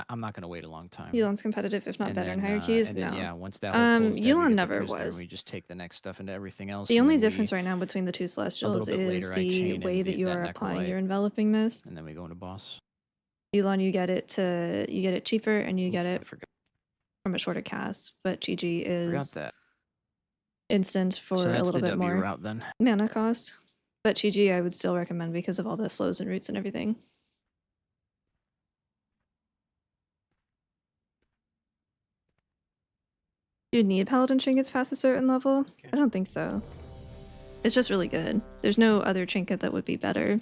I'm not going to wait a long time. Yulon's competitive, if not And better in then, hierarchies. and then No. yeah, once that whole pull is dead, we Yulon get the never prisoner, and was. we just take the next stuff into everything else. The and only then difference right now between the two a Celestials little bit is later, I the chain way in that you that are applying Necrolite, your enveloping mist. and then we go into boss. Yulon, you get it cheaper, and you Ooh, get I it forgot from a shorter cast. But GG is that. instant for So a that's little the bit W more route then. mana cost. But GG I would still recommend because of all the slows and roots and everything. Do you need Paladin trinkets past a certain level? Okay. I don't think so. It's just really good. There's no other trinket that would be better.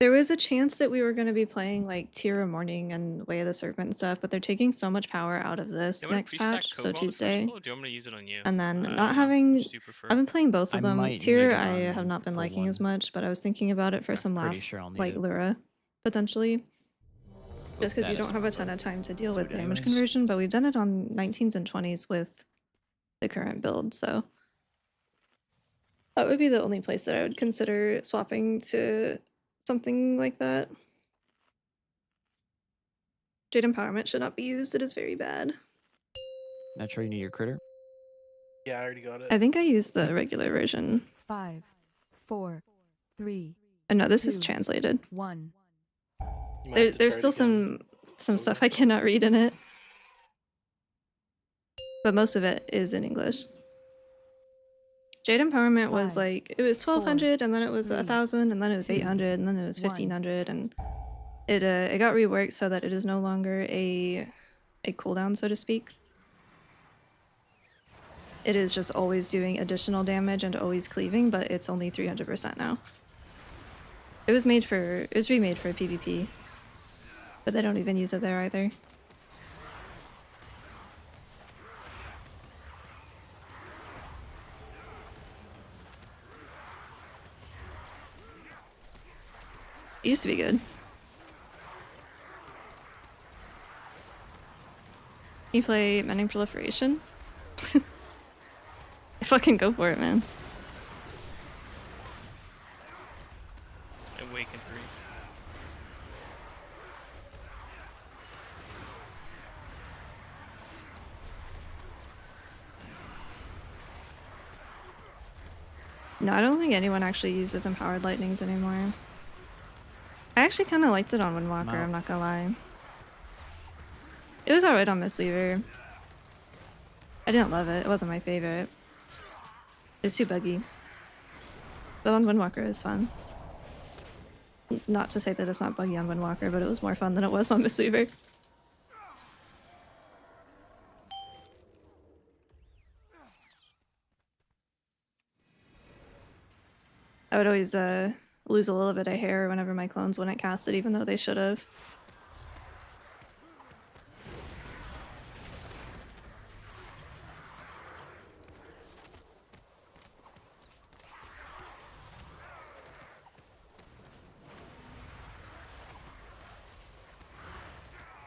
There was a chance that we were going to be playing like Tira Morning and Way of the Serpent and stuff, but they're taking so much power out of this You want next to pre-stack patch, so Cobalt Tuesday. Crucible, or do you want me to use it on you? And then I not don't know. having... Which do you prefer? I've been playing both I of them. might need Tyr it I have on not been pull liking as 1. much, but I was thinking about it for I'm some pretty last, sure I'll need like, it. Lura, potentially. Just because That you is don't have a smart, ton but of time to deal do with it damage anyways. conversion, but we've done it on 19s and 20s with the current build, so... That would be the only place that I would consider swapping to something like that. Jade Empowerment should not be used, it is very bad. Not sure you need your critter. Yeah, I already got it. I think I used the regular version. 5, 4, 3, Oh no, this is 2, translated. 1. You might have to There's try it still again. some stuff I cannot read in it. But most of it is in English. Jade Empowerment was 5, like, it was 1200 and then it was 3, 1000 and then it was 2, 800 and then it was 1. 1500 and it got reworked so that it is no longer a cooldown, so to speak. It is just always doing additional damage and always cleaving, but it's only 300% now. It was remade for PvP, but they don't even use it there either. It used to be good. You play Mending Proliferation? Fucking go for it, man. Awaken 3. No, I don't think anyone actually uses Empowered Lightnings anymore. I actually kind of liked it on Windwalker, I'm not gonna lie. It was alright on Mistweaver. I didn't love it, it wasn't my favorite. It was too buggy. But on Windwalker it was fun. Not to say that it's not buggy on Windwalker, but it was more fun than it was on Mistweaver. I would always lose a little bit of hair whenever my clones wouldn't cast it, even though they should have.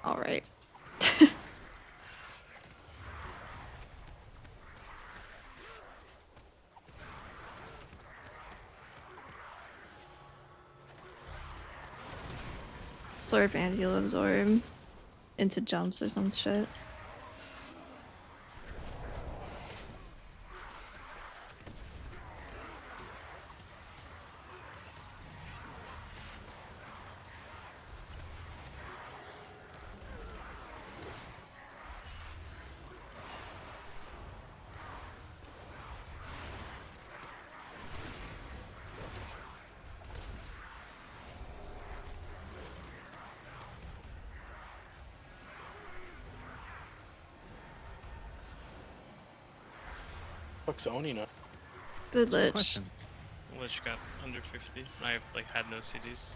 All right. slurp and heal absorb into jumps or some shit. Fuck's owning it. The Lich. Question. Lich got under 50. I like had no CDs.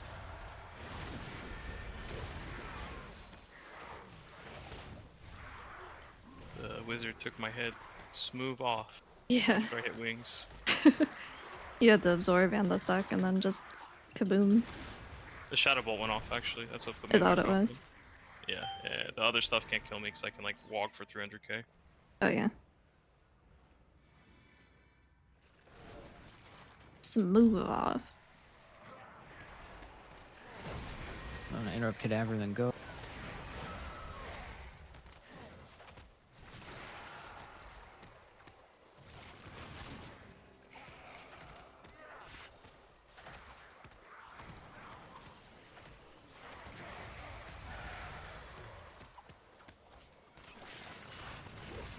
The wizard took my head smooth off Yeah. after I hit wings. You had the absorb and the suck, and then just kaboom. The shadow bolt went off actually. That's what put me. Is that what back it off was? Yeah, yeah. The other stuff can't kill me because I can like walk for 300k. Oh yeah. Smooth off. I'm gonna interrupt Cadaver, then go.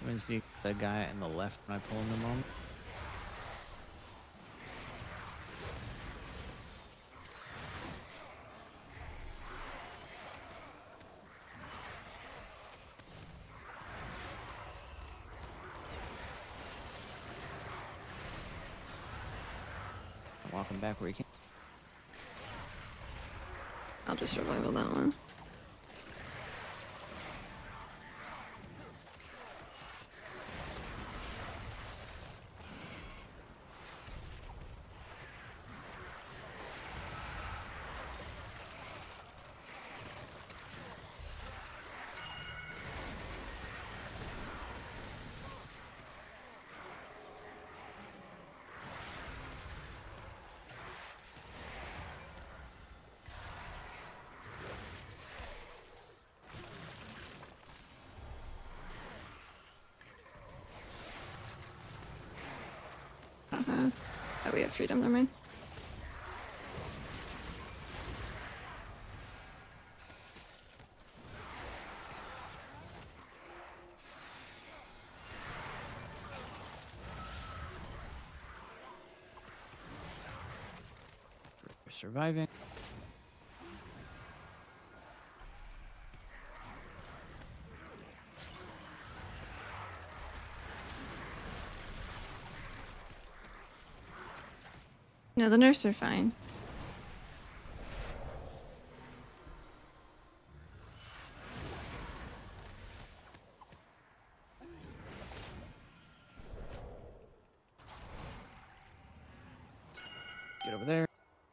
I'm gonna see the guy on the left when I pull him in a moment. Walk him back where he can. I'll just revival that one. Oh, we have freedom, never mind. We're surviving. No, the nerfs are fine. Get over there.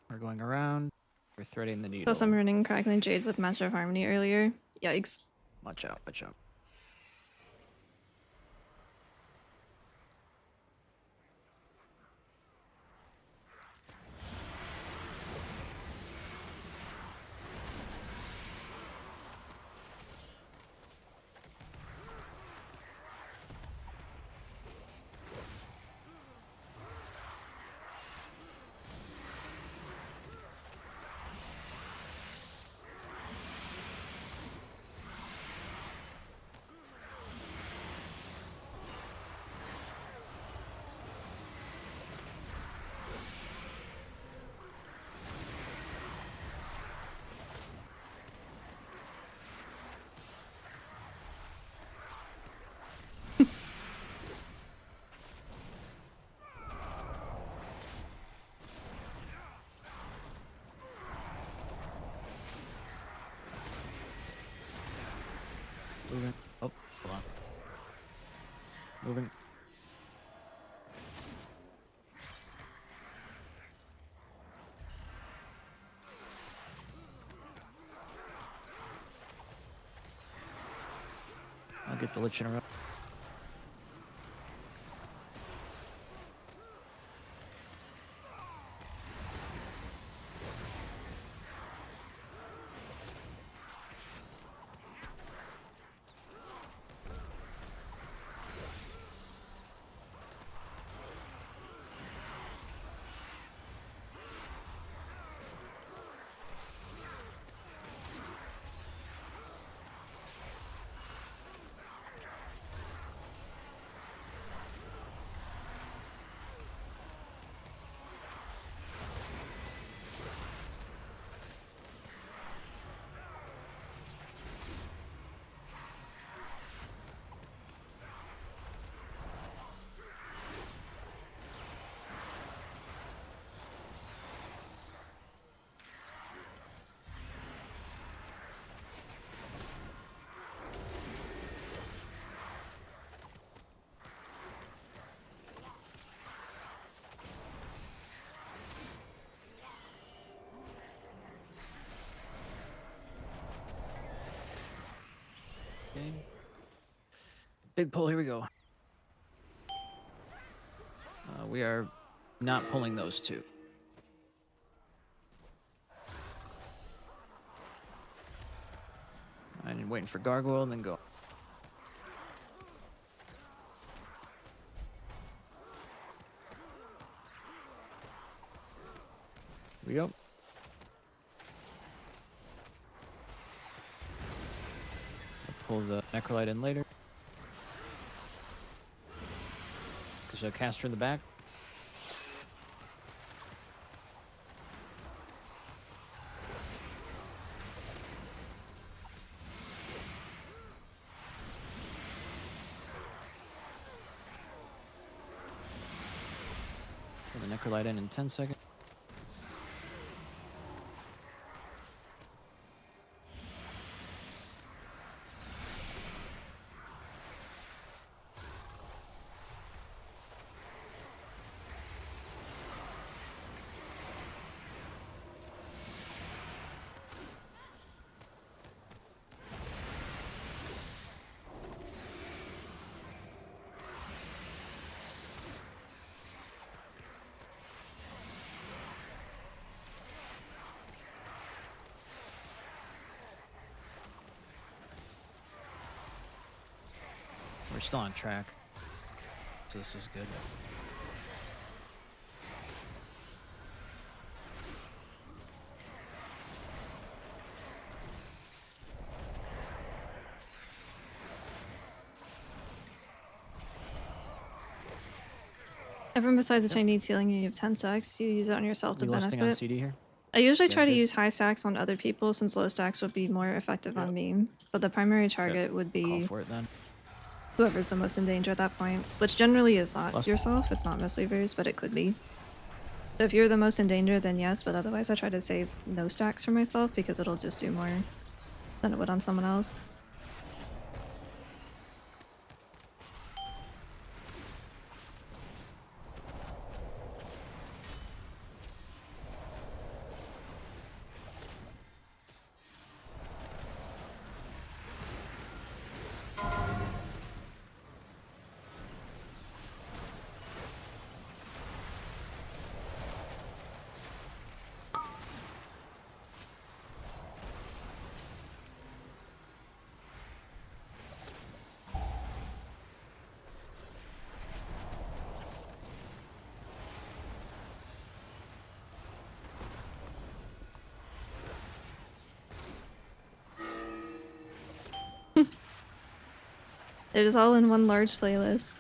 We're going around. We're threading the needle. Plus, I'm running Crackling Jade with Master of Harmony earlier. Yikes. Watch out, watch out. Moving. Oh, hold on. Moving. I'll get the Lich in a row. Big pull, here we go. We are not pulling those two. I'm waiting for gargoyle and then go. Here we go. I'll pull the necrolyte in later. There's a caster in the back. Pull the necrolyte in 10 seconds. We're still on track, so this is good. Everyone besides the Chinese healing, you have 10 stacks. You use it on yourself to We listing on benefit. CD here? I usually Yeah, try to good. use high stacks on other people since low stacks would be more effective on me. But the primary target would Call be for it then. whoever's the most in danger at that point, which generally is not Plus- yourself. It's not mistweavers, but it could be. So if you're the most in danger, then yes, but otherwise I try to save no stacks for myself because it'll just do more than it would on someone else. It is all in one large playlist.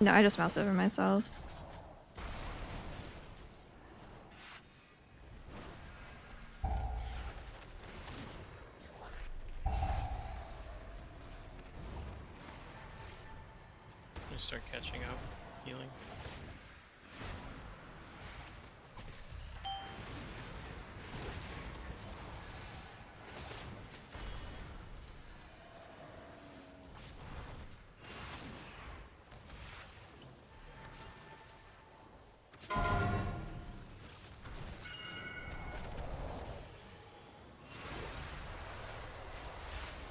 No, I just mouse over myself. You start catching up, healing.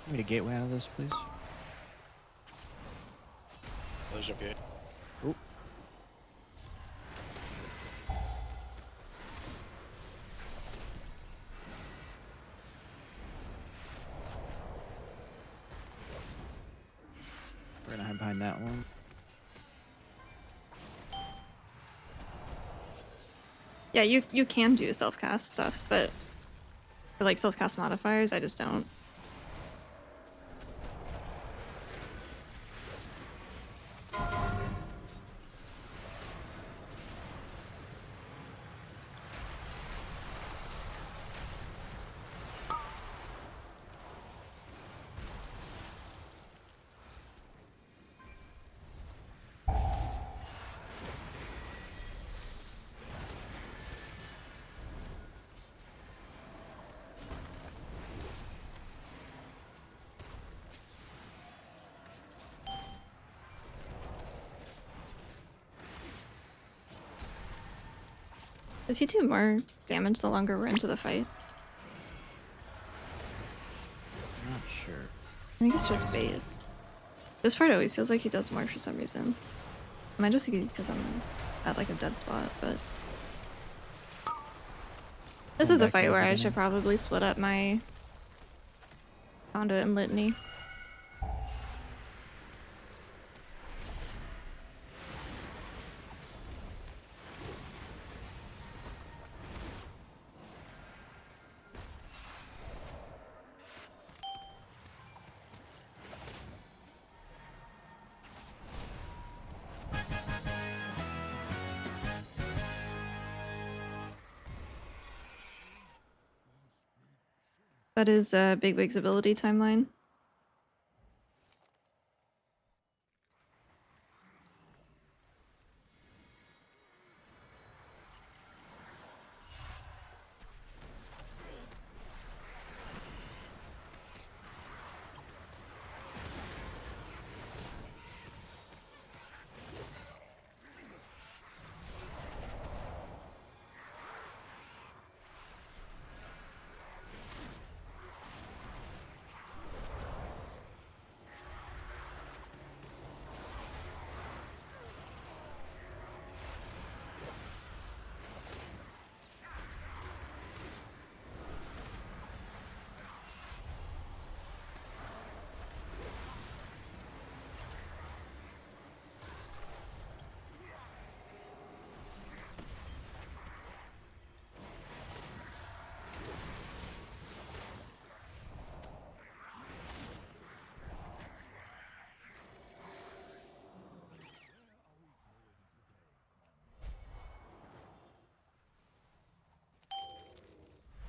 Give me a gateway out of this, please. Those are good. Oop. We're gonna hide behind that one. Yeah, you can do self-cast stuff, but for like self-cast modifiers, I just don't. Does he do more damage the longer we're into the fight? Not sure. I think it's just base. This part always feels like he does more for some reason. I might just be because I'm at like a dead spot, but this Going is a back to fight the where I beginning. should probably split up my conduit and litany. That is Big Wig's ability timeline.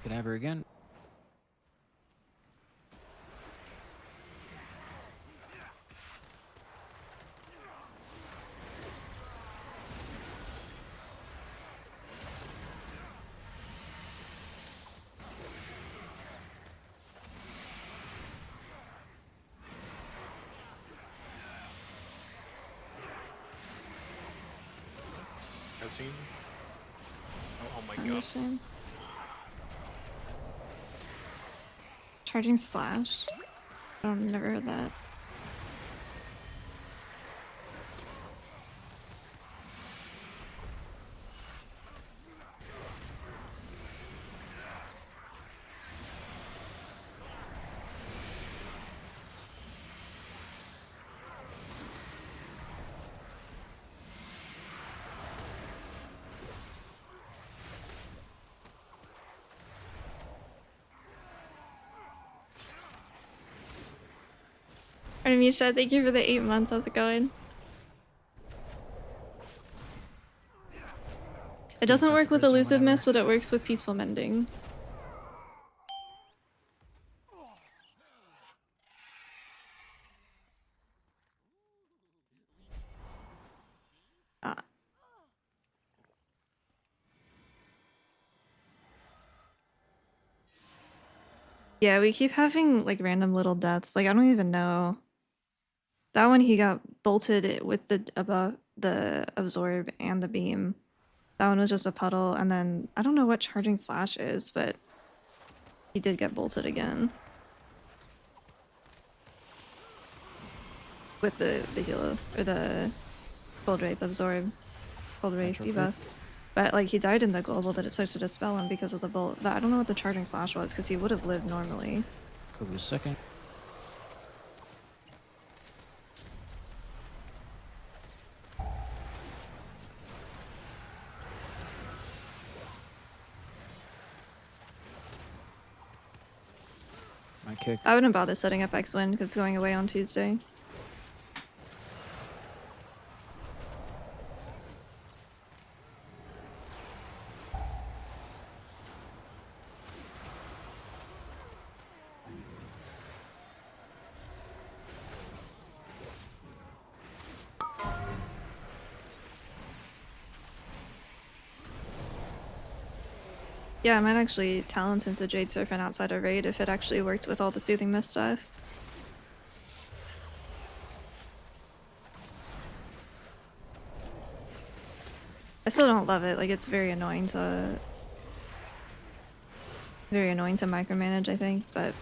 Can I have her again? Cutscene? Oh my I god. understand. Charging slash? I've never heard that. Artemisha, thank you for the 8 months. How's it going? It doesn't work with elusiveness, but it works with peaceful mending. Ah. Yeah, we keep having like random little deaths. Like I don't even know. That one he got bolted with the above the absorb and the beam. That one was just a puddle, and then I don't know what charging slash is, but he did get bolted again. With the heal or the cold wraith absorb. Cold wraith Natural debuff. But like he died in the global that it took to dispel him because of the bolt. But I don't know what the charging slash was because he would have lived normally. Give it a second. My kick. I wouldn't bother setting up X-Wind because it's going away on Tuesday. Yeah, I might actually talent into Jade Serpent outside of raid if it actually worked with all the Soothing Mist stuff. still don't love it. Like, it's very annoying to micromanage, I think, but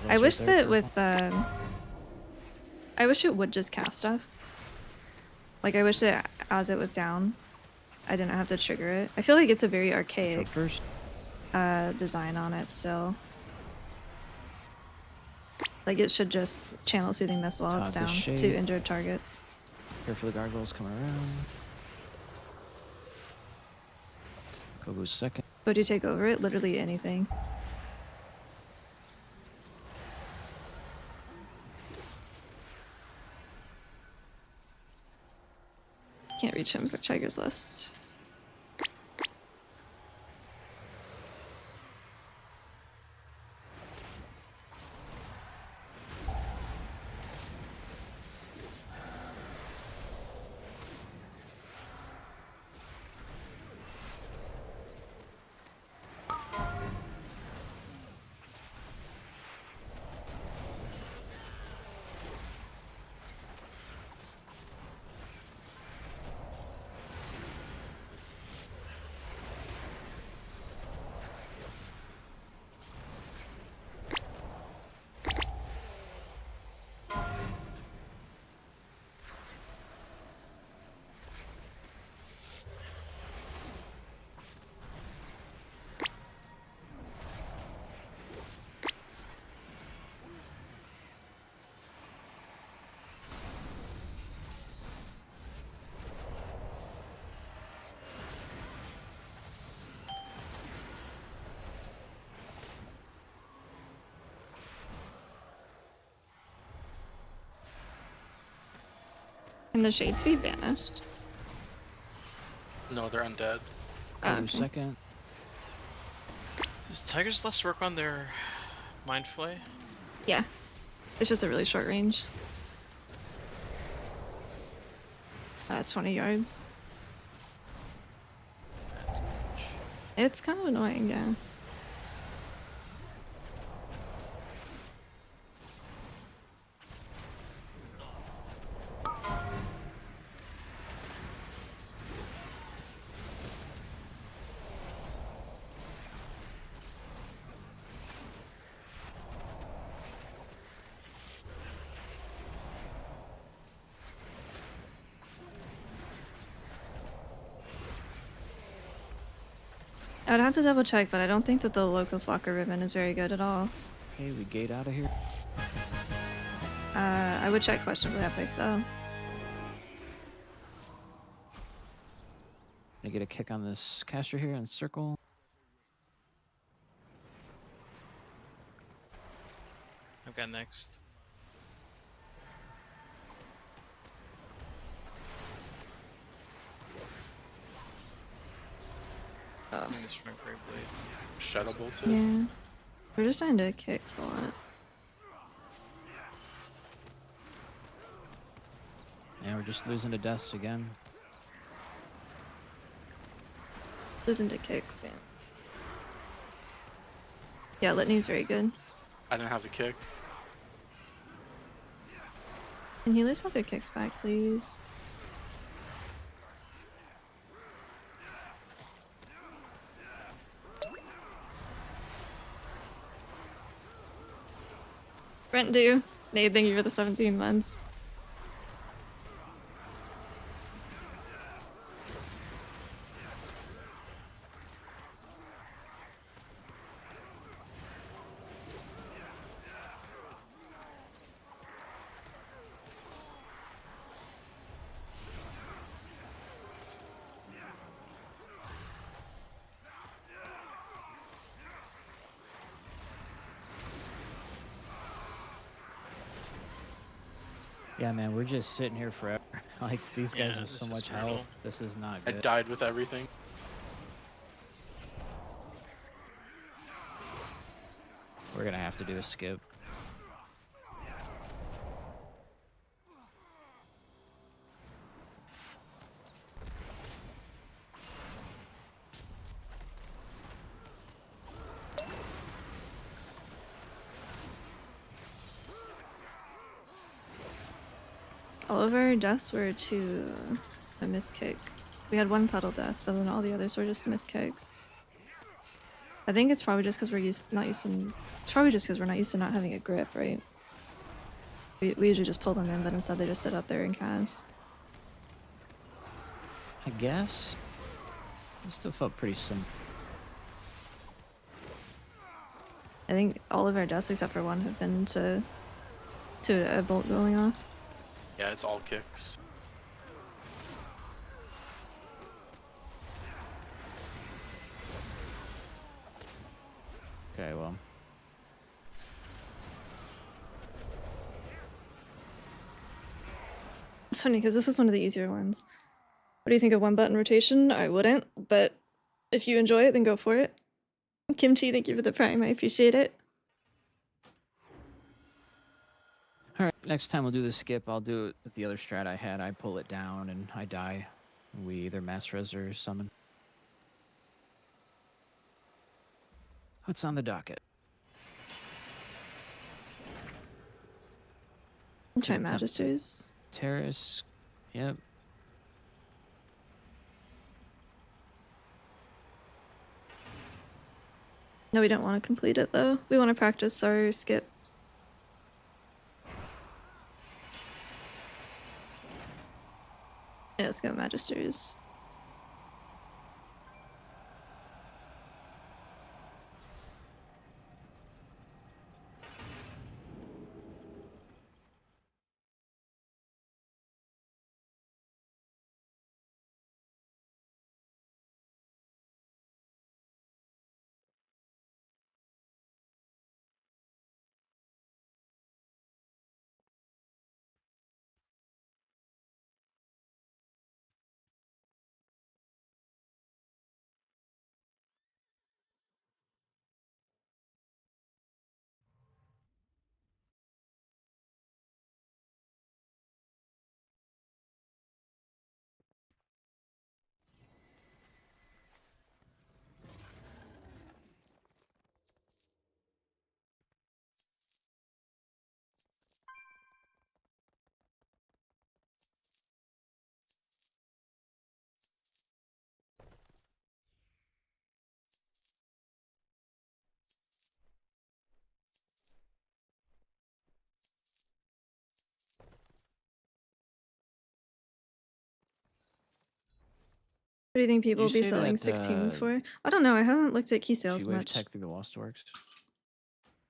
I wish that with I wish it would just cast stuff. Like, I wish that as it was down, I didn't have to trigger it. I feel like it's a very archaic First. design on it still. Like, it should just channel Soothing Mist while it's Top down is to shade. injured targets. Here for the gargoyles coming around. Kobu's second. Would you take over it? Literally anything. Can't reach him for Tiger's List. Can the shades be banished? No, they're undead. Oh, Kobu's okay. second. Does Tiger's Lust work on their Mind Flay? Yeah. It's just a really short range. 20 yards. That's much. It's kind of annoying, yeah. I'd have to double check, but I don't think that the Locust Walker ribbon is very good at all. Okay, we gate out of here. I would check questionably epic though. Gonna get a kick on this caster here in circle. I've got next. Oh. I think this from Great Blade. Shadow bolted. Yeah. We're just trying to kick a lot. Yeah, we're just losing to deaths again. Losing to kicks, yeah. Yeah, Litany's very good. I didn't have the kick. Can healers have their kicks back, please? Brent do. Nate, thank you for the 17 months. Yeah, man, we're just sitting here forever. Like, these guys Yeah, have so this is much brutal. health. This is not I good. died with everything. We're gonna have to do a skip. All of our deaths were to a miss kick. We had one puddle death, but then all the others were just miss kicks. I think it's probably just because we're not used to. It's probably just because we're not used to not having a grip, right? We usually just pull them in, but instead they just sit out there and cast. I guess. It still felt pretty simple. I think all of our deaths except for one have been to a bolt going off. Yeah, it's all kicks. Okay, well. It's funny because this is one of the easier ones. What do you think of one button rotation? I wouldn't, but if you enjoy it, then go for it. Kimchi, thank you for the prime. I appreciate it. Alright, next time we'll do the skip. I'll do it with the other strat I had. I pull it down and I die. We either mass res or summon. What's on the docket? I'll try Attempt Magisters. Terrace. Yep. No, we don't want to complete it though. We want to practice our skip. Yeah, let's go Magisters. What do you think people will You be say selling that, 16s for? I don't know. I haven't looked at key sales G-Wave much. Tech through the Lost Works.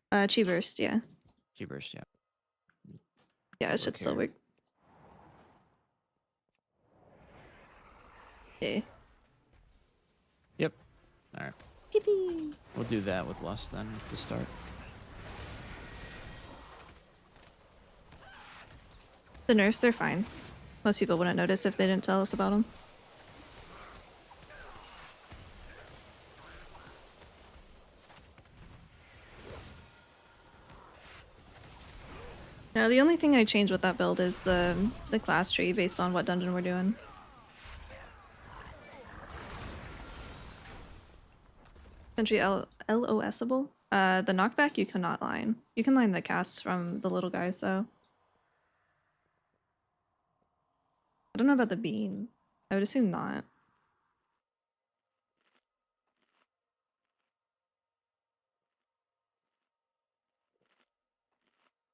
Chi Burst, yeah. G-Burst, yeah. Yeah, it Look should still here. work. Okay. Yep. Alright. Yippee! We'll do that with Lust then at the start. The nerfs, they're fine. Most people wouldn't notice if they didn't tell us about them. Now, the only thing I changed with that build is the class tree based on what dungeon we're doing. Country LOSable? The knockback you cannot line. You can line the casts from the little guys though. I don't know about the beam. I would assume not.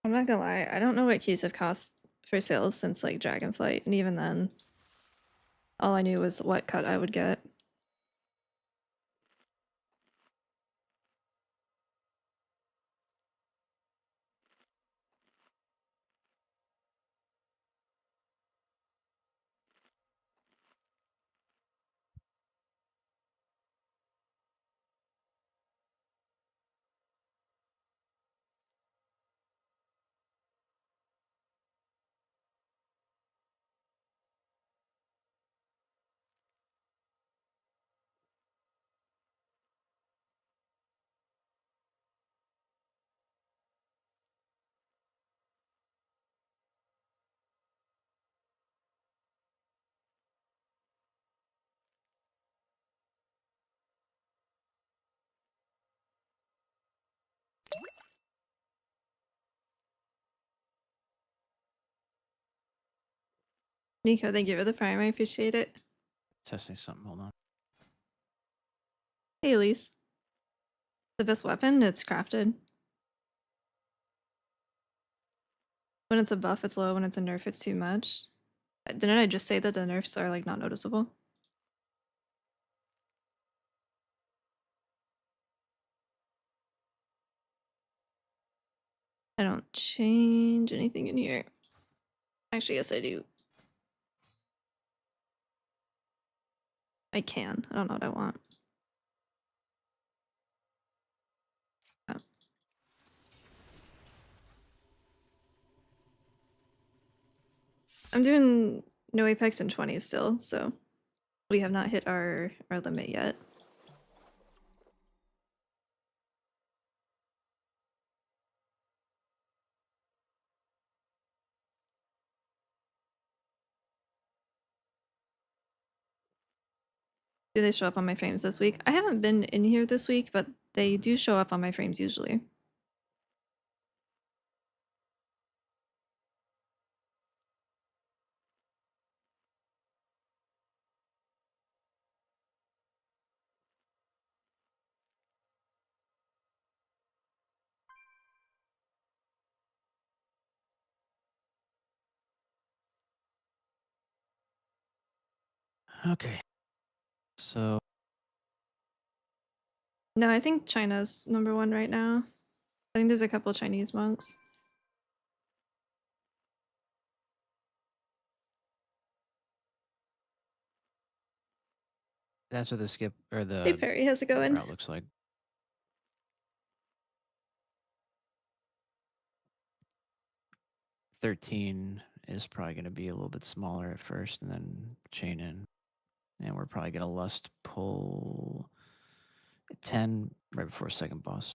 I'm not gonna lie, I don't know what keys have cost for sales since like Dragonflight, and even then, all I knew was what cut I would get. Nico, thank you for the prime. I appreciate it. Testing something. Hold on. Hey, Elise. The best weapon? It's crafted. When it's a buff, it's low. When it's a nerf, it's too much. Didn't I just say that the nerfs are like not noticeable? I don't change anything in here. Actually, yes, I do. I can. I don't know what I want. Oh. I'm doing no Apex in 20 still, so we have not hit our limit yet. Do they show up on my frames this week? I haven't been in here this week, but they do show up on my frames usually. Okay. So No, I think China's #1 right now. I think there's a couple Chinese monks. that's what the skip or Hey the Perry, how's it going? route looks like. 13 is probably going to be a little bit smaller at first and then chain in. And we're probably going to lust pull 10 right before second boss.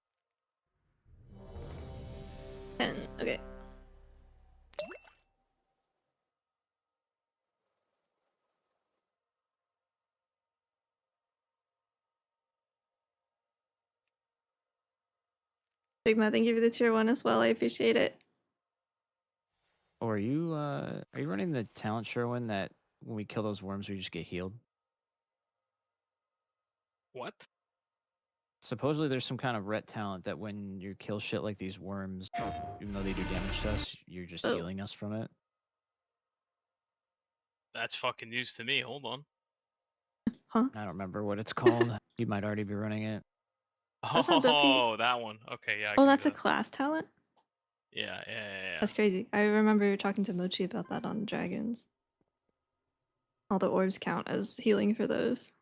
10, okay. Sigma, thank you for the tier 1 as well. I appreciate it. Or are you running the talent Sherwin that when we kill those worms we just get healed? What? Supposedly there's some kind of ret talent that when you kill shit like these worms, even though they do damage to us, you're just Oh. healing us from it. That's fucking news to me. Hold on. Huh? I don't remember what it's called. You might already be running it. That sounds OP. Oh, that one. Okay, yeah. I Oh, can that's do a that. class talent? Yeah. That's crazy. I remember talking to Mochi about that on Dragons. All the orbs count as healing for those.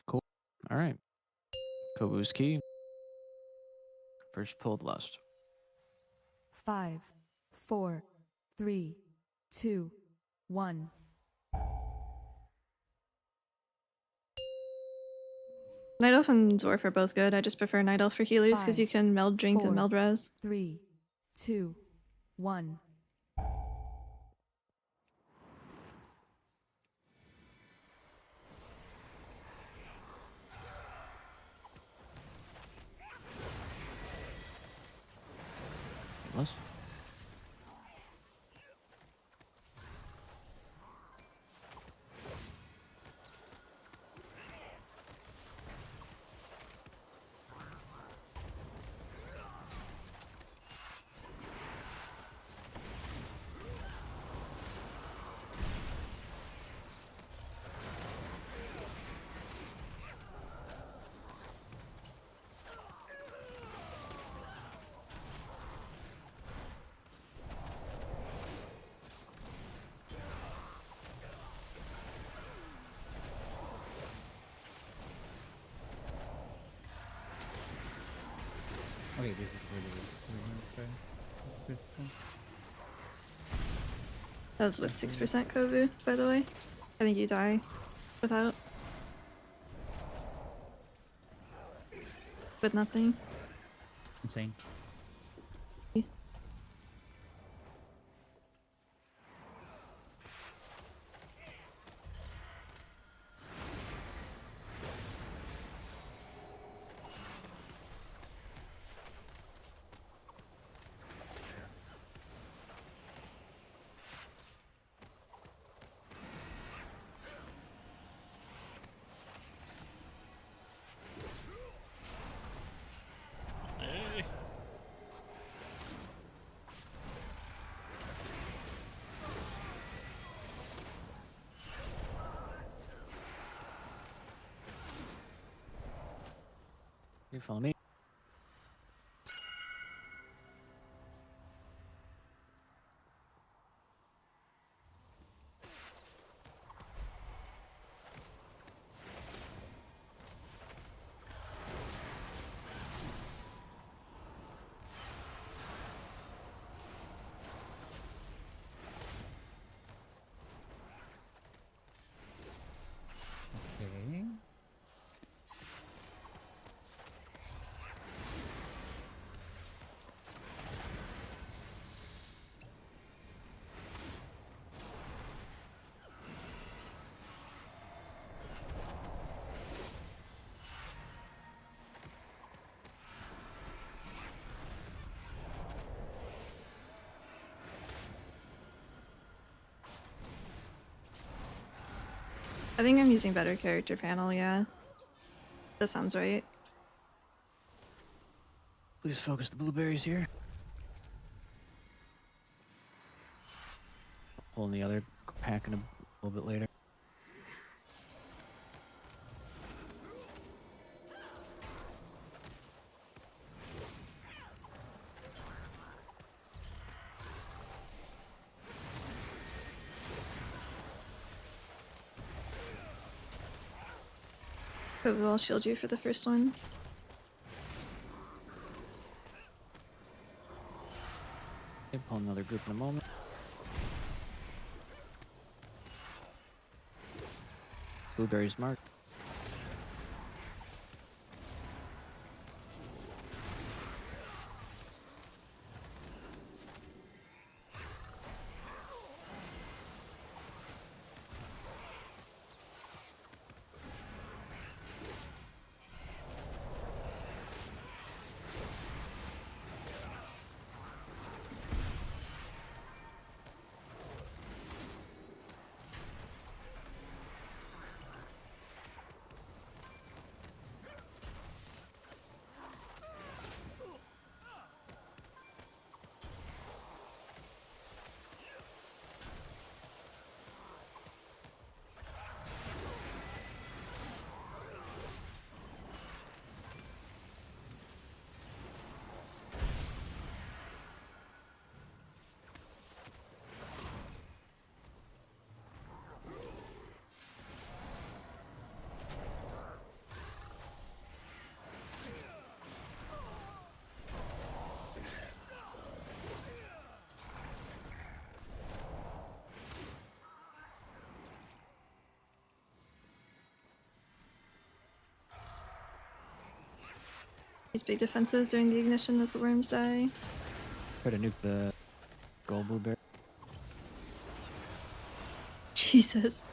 Cool. All right. Kobu's key. First pulled lust. 5, 4, 3, 2, 1. Night Elf and Dwarf are both good. I just prefer Night Elf for healers because you can meld drink and 4, meld res. 3, 2, 1. Lust. Okay, this is really good. That was with 6% Kovu, by the way. I think you die without. With nothing. Insane. You follow me? Okay. I think I'm using better character panel, yeah. That sounds right. Please focus the blueberries here. Pulling the other pack in a little bit later. But we'll shield you for the first one. Okay, pull another group in a moment. Blueberries marked. These big defenses during the ignition as the worms die. Try to nuke the gold blueberry. Jesus.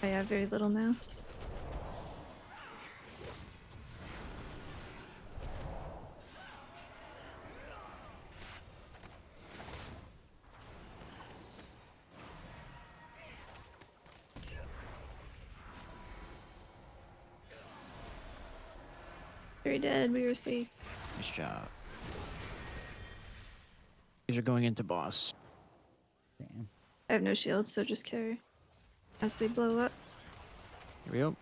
I have very little now. Very dead, we were safe. Nice job. These are going into boss. Damn. I have no shield, so just care as they blow up. Here we go.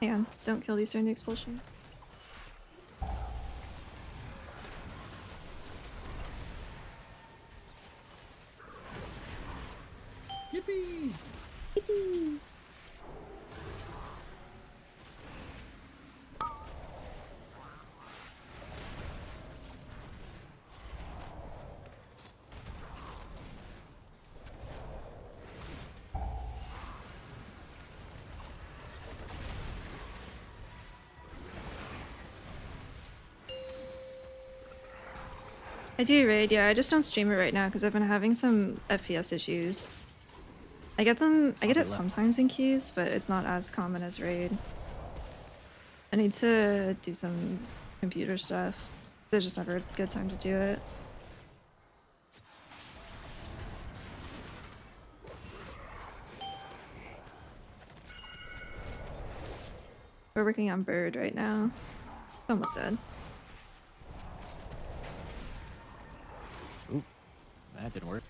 Hang on, don't kill these during the expulsion. Yippee! I do raid, yeah, I just don't stream it right now because I've been having some FPS issues. I get it sometimes in queues, but it's not as common as raid. I need to do some computer stuff. There's just never a good time to do it. We're working on bird right now. Almost dead. Oop, that didn't work.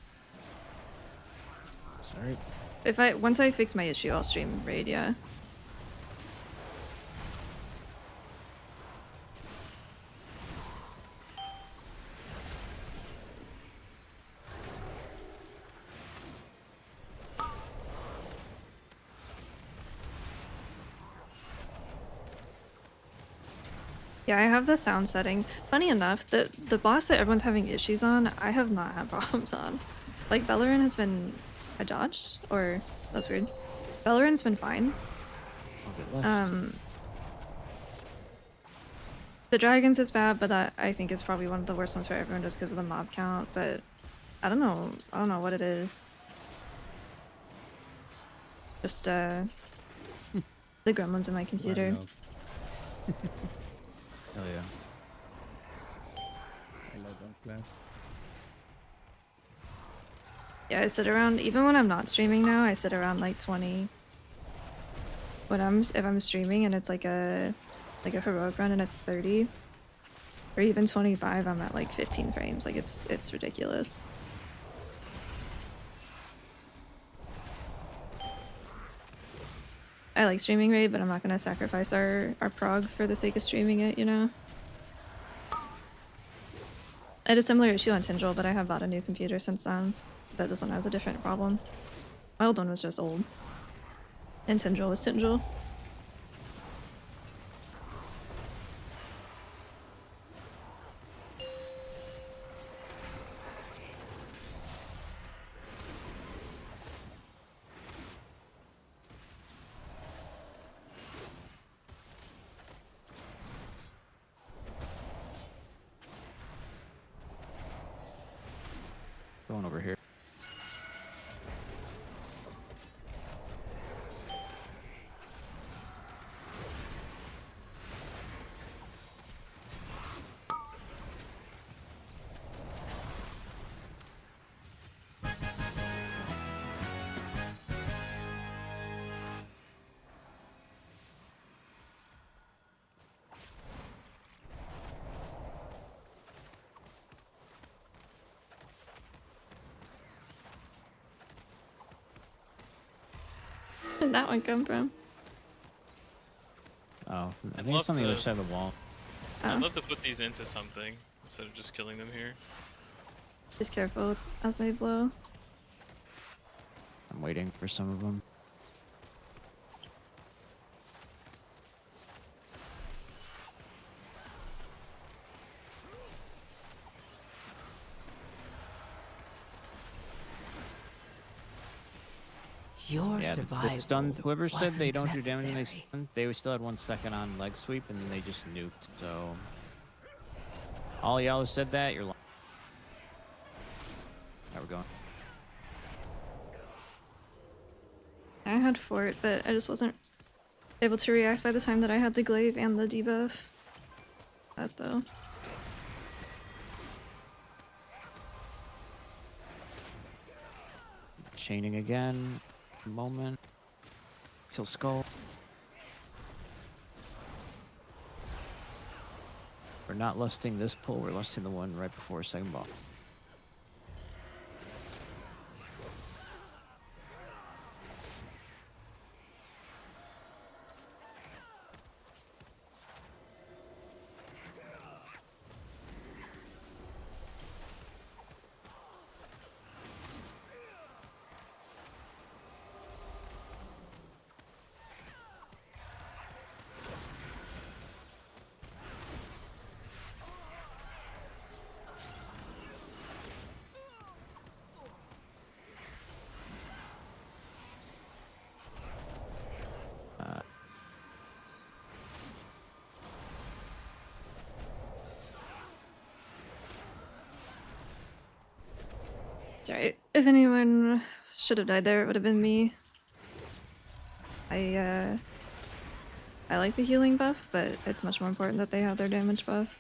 Sorry. Once I fix my issue, I'll stream raid. Yeah. Yeah, I have the sound setting. Funny enough, the boss that everyone's having issues on, I have not had problems on. Like, Bellerin has been... I dodged? Or... That's weird. Bellerin's been fine. I'll get left. The dragons is bad, but that I think is probably one of the worst ones for everyone just because of the mob count, but... I don't know what it is. Just, the gremlins in my computer. Warlocks. Hell yeah. I love that class. Yeah, I sit around, even when I'm not streaming now, I sit around like 20. If I'm streaming and it's like a heroic run and it's 30, or even 25, I'm at like 15 frames. Like it's ridiculous. I like streaming raid, but I'm not gonna sacrifice our prog for the sake of streaming it, you know? I had a similar issue on Tindril, but I have bought a new computer since then. But this one has a different problem. My old one was just old. And Tindril was Tindril. Going over here. Where'd that one come from? Oh, I I'd think it's on the love other to- side of the wall. I'd Oh, love to put these into something instead of just killing them here. just careful as they blow. I'm waiting for some of them. Your Yeah, survival. the stun. Whoever said they wasn't don't do damage when they necessary. stun, they still had 1 second on leg sweep, and then they just nuked. So, all y'all who said that, you're lying. Now we're going. I had fort, but I just wasn't able to react by the time that I had the glaive and the debuff. That though. Chaining again. Moment. Kill skull. We're not lusting this pull, we're lusting the one right before second ball. It's alright. If anyone should have died there, it would have been me. I like the healing buff, but it's much more important that they have their damage buff.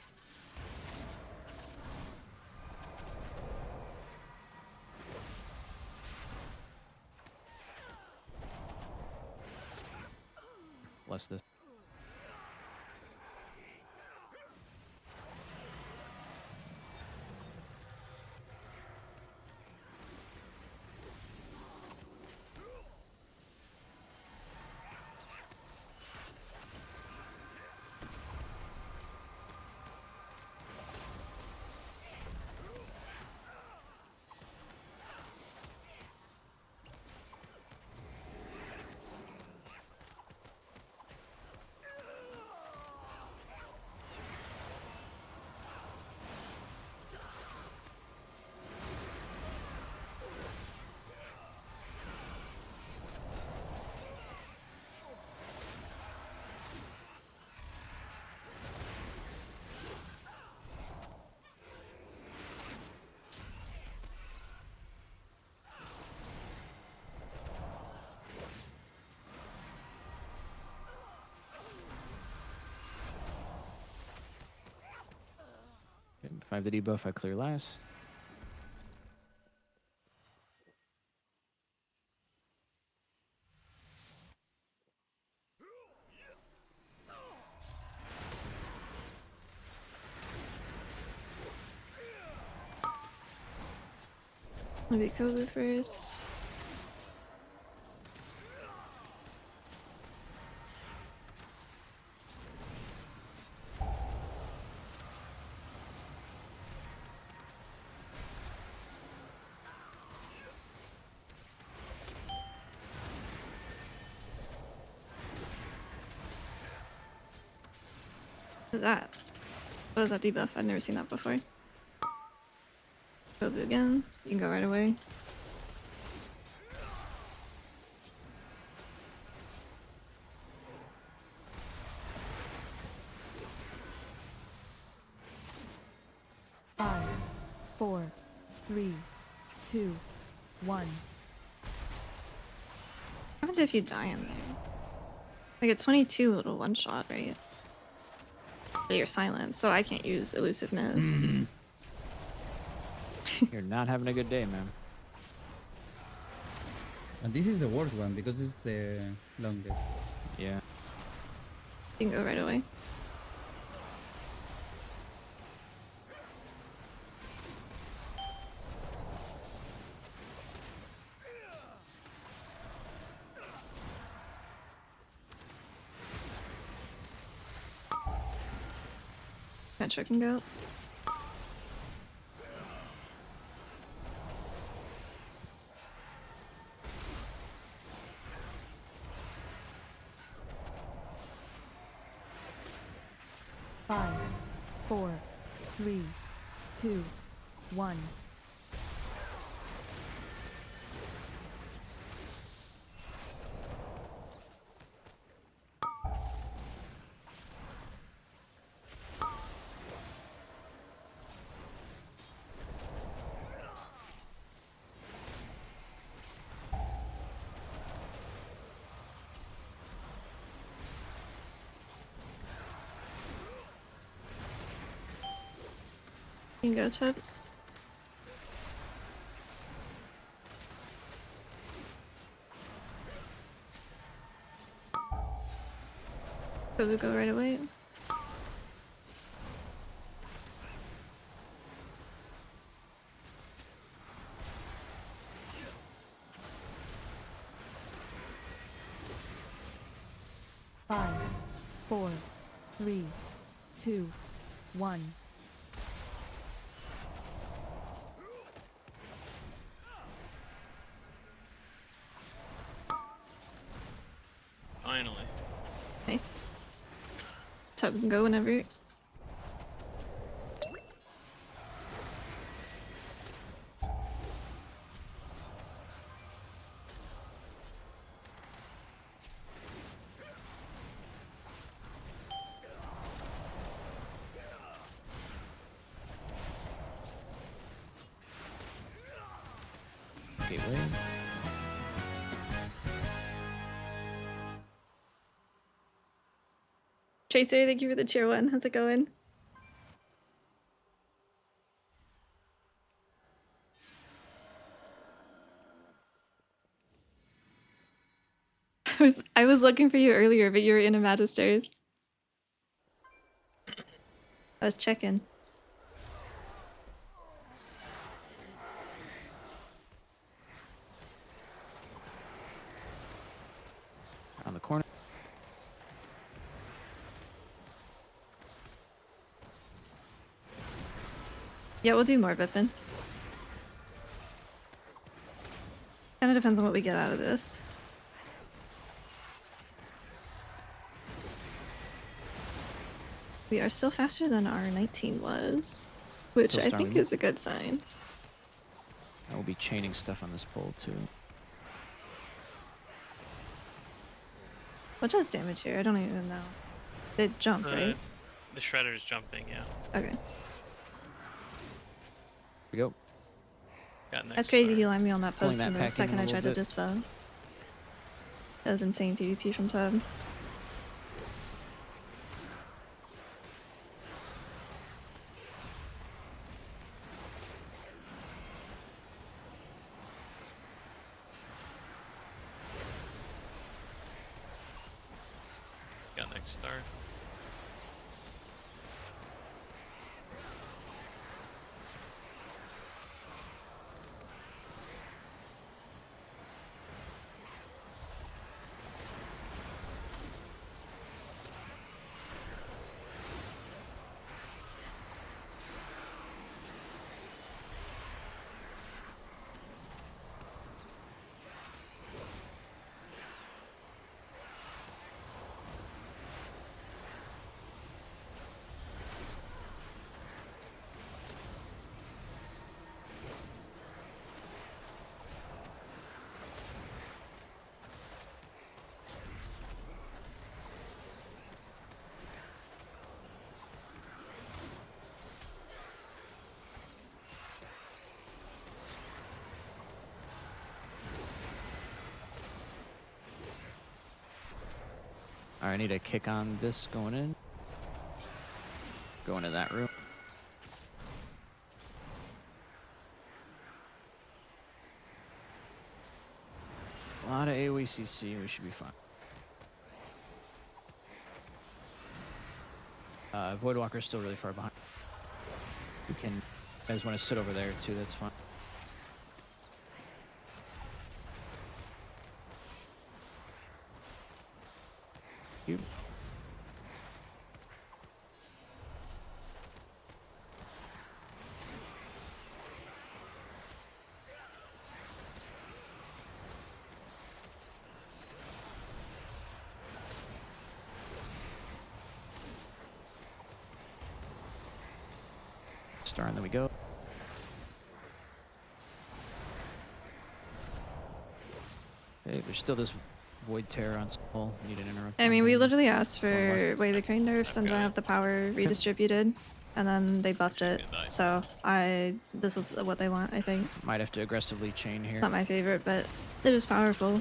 Bless this. I have the debuff, I clear last. Maybe Kobu first. What is that? What is that debuff? I've never seen that before. Kobu again. You can go right away. Five, 4, 3, 2, 1. What happens if you die in there? Like a 22 little one shot, right? But you're silenced, so I can't use elusive mist. You're not having a good day, man. And this is the worst one because it's the longest. Yeah. You can go right away. Metro can go. Five, 4, 3, 2, 1. You can go, Tub. Kobu go right away. Five, 4, 3, 2, 1. Finally. Nice. Tub can go whenever. Gateway. Tracer, thank you for the tier 1. How's it going? I was looking for you earlier, but you were in a Magisters. I was checking. Around the corner. Yeah, we'll do more Bippin. Kind of depends on what we get out of this. We are still faster than our 19 was, which Still I starting. think is a good sign. I will be chaining stuff on this pole too. What does damage here? I don't even know. They jump, right? The shredder's jumping, yeah. Okay. Here we go. Got next That's crazy turn. he lined me on that Pulling post that in the pack in a second I little tried to bit. dispel. That was insane PvP from Tub. Got next star. All right, I need a kick on this going in. Go into that room. A lot of AOECC, we should be fine. Voidwalker's still really far behind. You can, you guys want to sit over there too, that's fine. You. Star, and then we go. Okay, there's still this Void Terror on Skull. Need an interrupt. I on mean, we him. literally asked One for left. Way the Crane nerfs and don't have the power redistributed, and then they buffed it. So this is what they want, I think. Might have to aggressively chain here. Not my favorite, but it is powerful.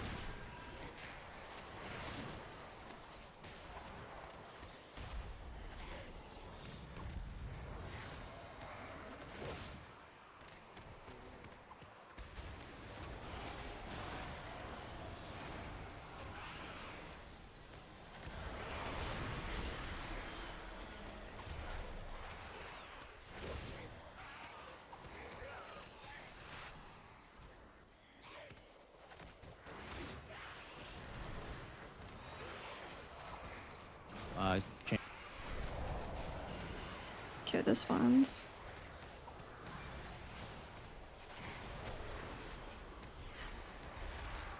Chain. Okay, this spawns.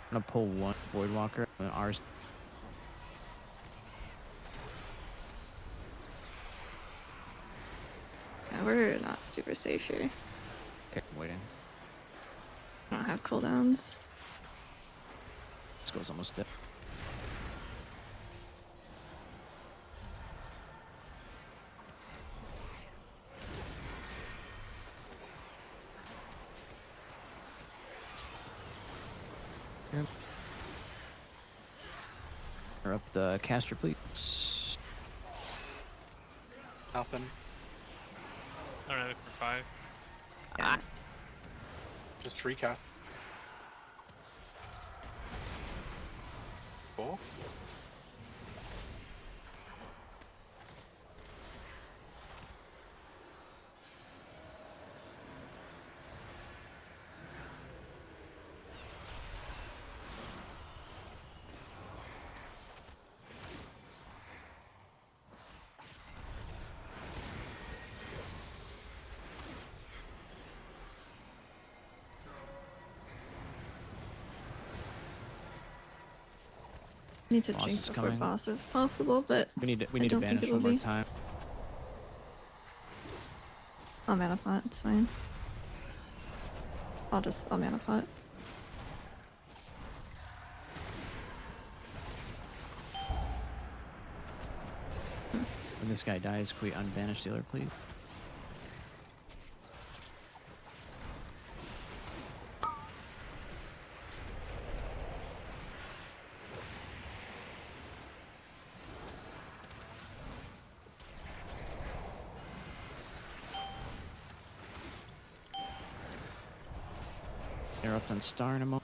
I'm gonna pull one Voidwalker. Ours. Yeah, we're not super safe here. Okay, waiting. I don't have cooldowns. This goes almost dead. Yep. Or up the caster, please. Nothing. I don't have it for 5. Yeah. Just recast. Cool. Need to Boss drink is before coming. boss if possible, but We need to I don't think banish it one will more be. time. I'll mana pot, it's fine. I'll mana pot. When this guy dies, can we unbanish the other, please? Interrupt on Star in a moment.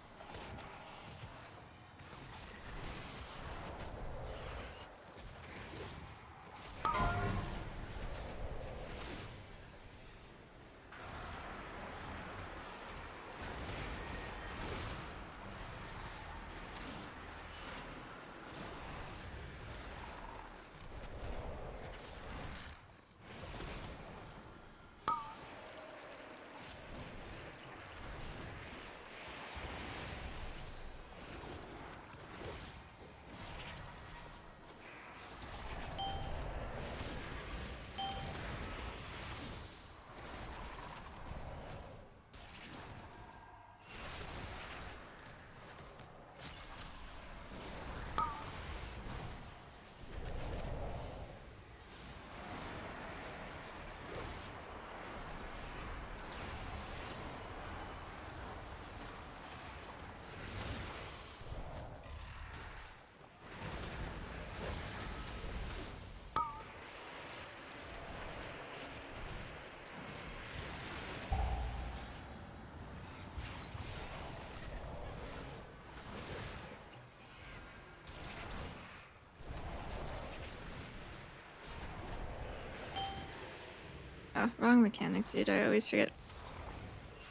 Oh, wrong mechanic, dude. I always forget.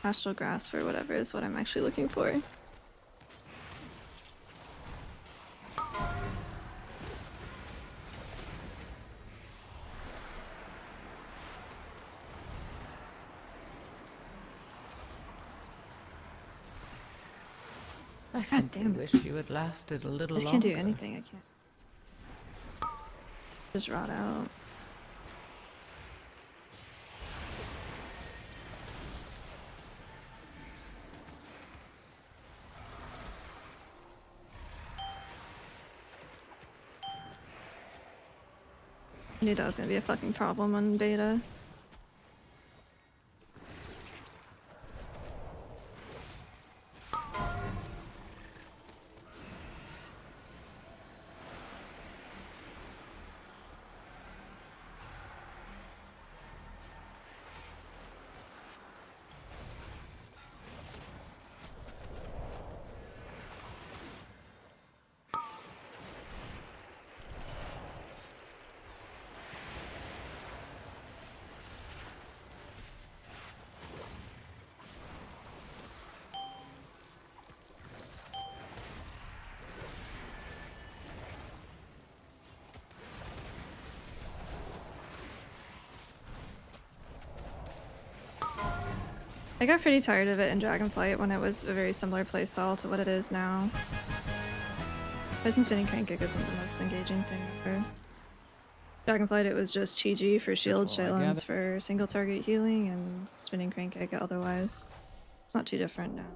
Astral grasp or whatever is what I'm actually looking for. I God simply damn it. wish you had lasted a little I just longer. can't do anything. I can't. Just rot out. I knew that was gonna be a fucking problem on beta. I got pretty tired of it in Dragonflight when it was a very similar playstyle to what it is now. Press and spinning crank kick isn't the most engaging thing ever. Dragonflight, it was just Chi-Ji for shield, Careful, I Shaylins for single target healing, and spinning crank kick otherwise. It's not too different now.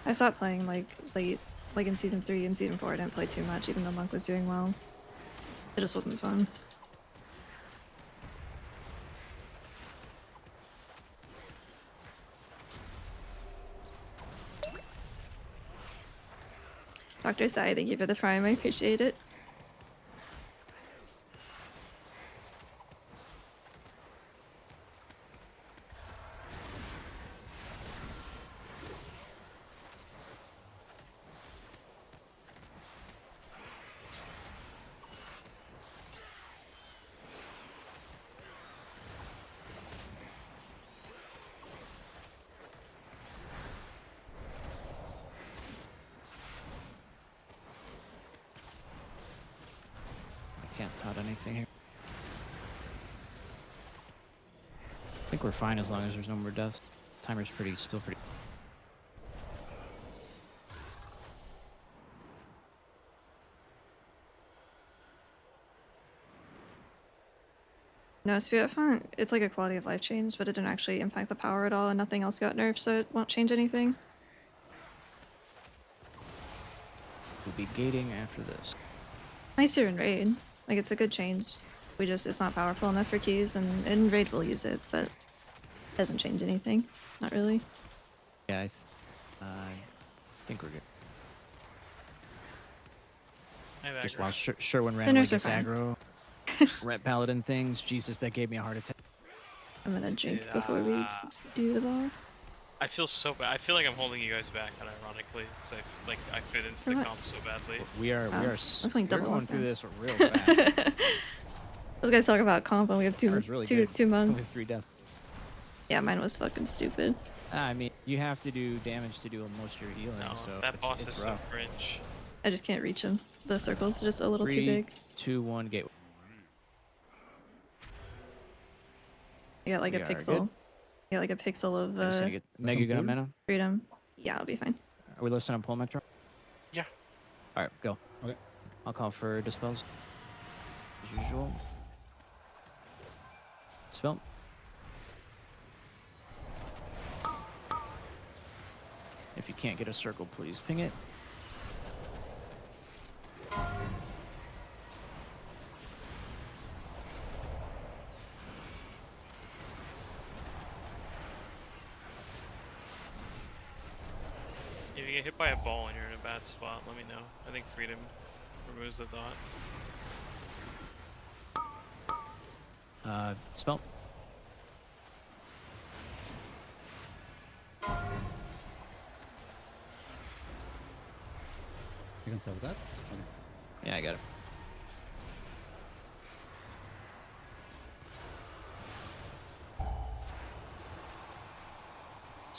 I stopped playing like late, like in season 3 and season 4 I didn't play too much even though Monk was doing well. It just wasn't fun. Dr. Sai, thank you for the prime, I appreciate it. Can't tot anything here. I think we're fine as long as there's no more deaths. Timer's still pretty. No, Spirit Font, it's like a quality of life change, but it didn't actually impact the power at all and nothing else got nerfed, so it won't change anything. We'll be gating after this. Nicer in Raid. Like, it's a good change. It's not powerful enough for keys, and in Raid we'll use it, but it doesn't change anything. Not really. Yeah, I think we're good. I have Just aggro. while Sherwin randomly nerfs are gets fine. aggro. Ret Paladin things. Jesus, that gave me a heart attack. I'm gonna drink Dude, before we do the boss. I feel so bad. I feel like I'm holding you guys back, unironically, because I fit into For the what? comp so badly. We are we're playing we're double going up through then. this real fast. Those guys talk about comp and we have Timer's really good. two Only months. 3 deaths. Yeah, mine was fucking stupid. I mean, you have to do damage to do most of your healing, No, so that boss it's is rough. so cringe. I just can't reach him. The circle's just a little too 3, big. 2, 1, gate. I got like We a are pixel. good. I got like a pixel of I'm just gonna get Mega some Gun blue? mana. freedom. Yeah, I'll be fine. Are we listening on Pull Metro? Yeah. Alright, go. Okay. I'll call for Dispels. As usual. Spell. If you can't get a circle, please ping it. If you get hit by a ball and you're in a bad spot, let me know. I think freedom removes the thought. Spell. You can sell that? Okay. Yeah, I got it.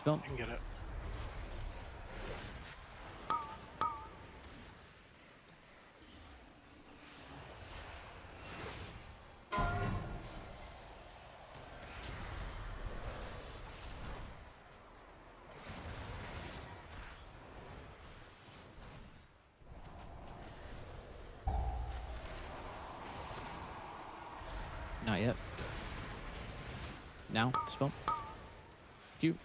Dispel. I can get it. Not yet. Now, dispel. Q.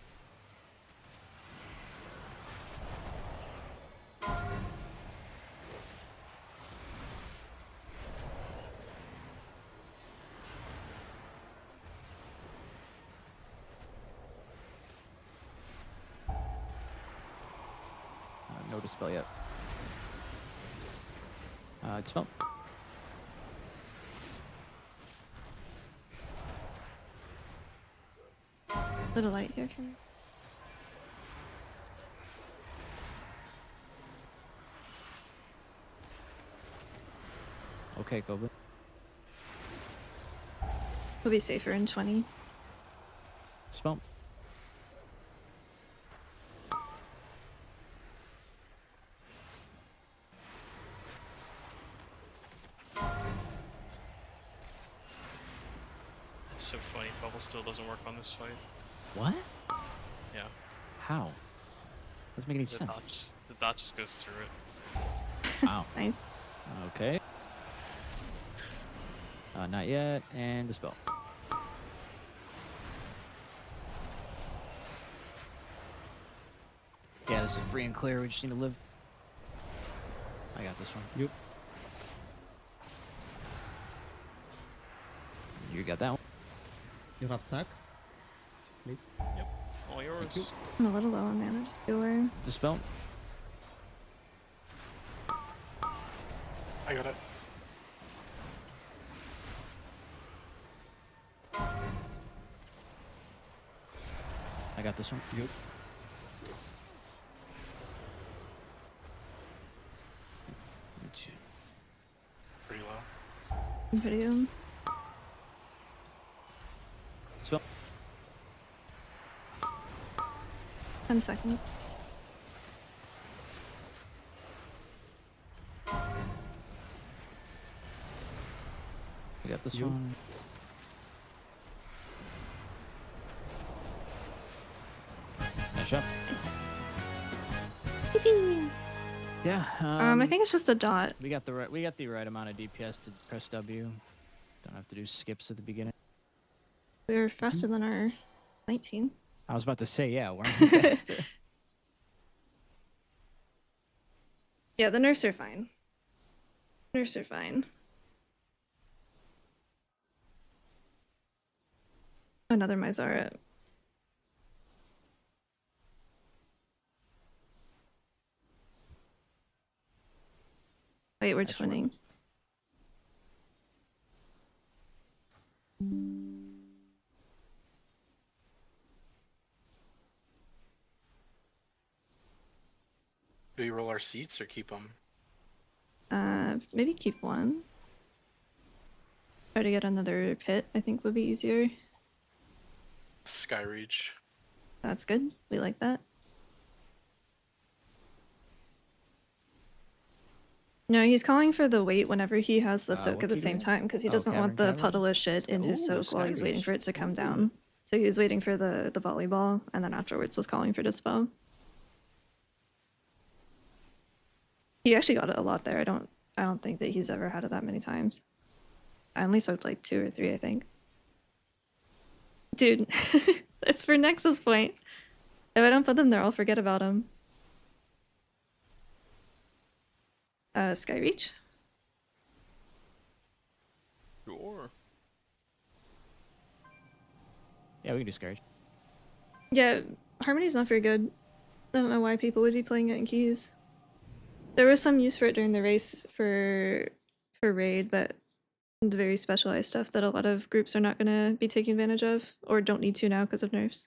No dispel yet. Dispel. Little light here. Can... Okay, Goblin. We'll be safer in 20. Dispel. It's so funny. Bubble still doesn't work on this fight. What? Yeah. How? Doesn't make any The sense. dot just goes through it. Wow. Nice. Okay. Not yet. And dispel. Yeah, this is free and clear. We just need to live. I got this one. Yep. You got that one. You have stack? Please. All yours. I'm a little low on mana, just be aware. Dispel. I got it. I got this one. Yep. Pretty low. I'm pretty good. Dispel. 10 seconds. I got this You. one. Nice shot. Nice. Yeah. I think it's just a dot. we got the right amount of DPS to press W. Don't have to do skips at the beginning. We're faster than our 19. I was about to say, yeah, we're faster. Yeah, the nerfs are fine. Nerfs are fine. Another Myzara. Wait, we're Nice work. twinning. Do we roll our seats or keep them? Maybe keep one. Try to get another pit, I think would be easier. Sky Reach. That's good. We like that. No, he's calling for the wait whenever he has the soak what at the key same do we time because he Oh, doesn't want the cavern. puddle of shit in his Ooh, soak while he's waiting Skyreach. for it to come Ooh. down. So he was waiting for the volleyball and then afterwards was calling for dispel. He actually got it a lot there. I don't think that he's ever had it that many times. I only soaked like 2 or 3, I think. Dude, it's for Nexus Point. If I don't put them there, I'll forget about him. Skyreach? Sure. Yeah, we can do Scourge. Yeah, Harmony's not very good. I don't know why people would be playing it in keys. There was some use for it during the race for raid, but the very specialized stuff that a lot of groups are not going to be taking advantage of, or don't need to now because of nerfs.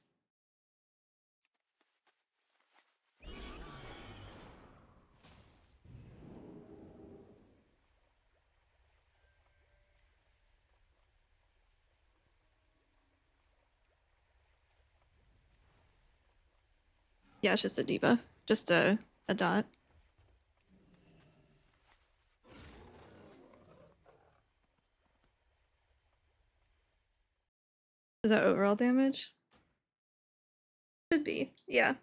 Yeah, it's just a debuff. Just a dot. Is that overall damage? Should be, yeah.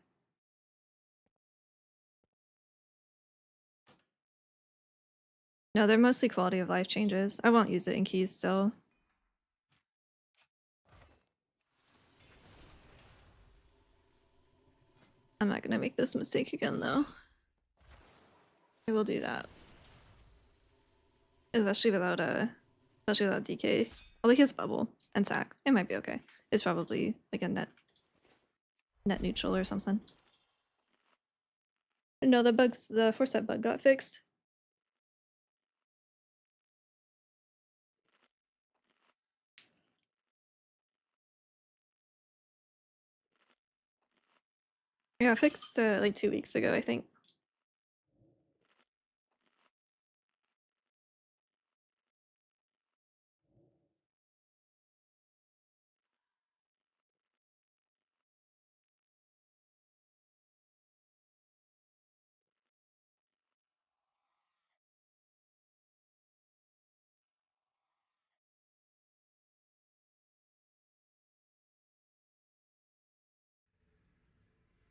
No, they're mostly quality of life changes. I won't use it in keys still. I'm not gonna make this mistake again though. I will do that. Especially without DK. Although he has bubble and sack. It might be okay. It's probably like a net neutral or something. No, the 4-step bug got fixed. It got fixed like 2 weeks ago, I think.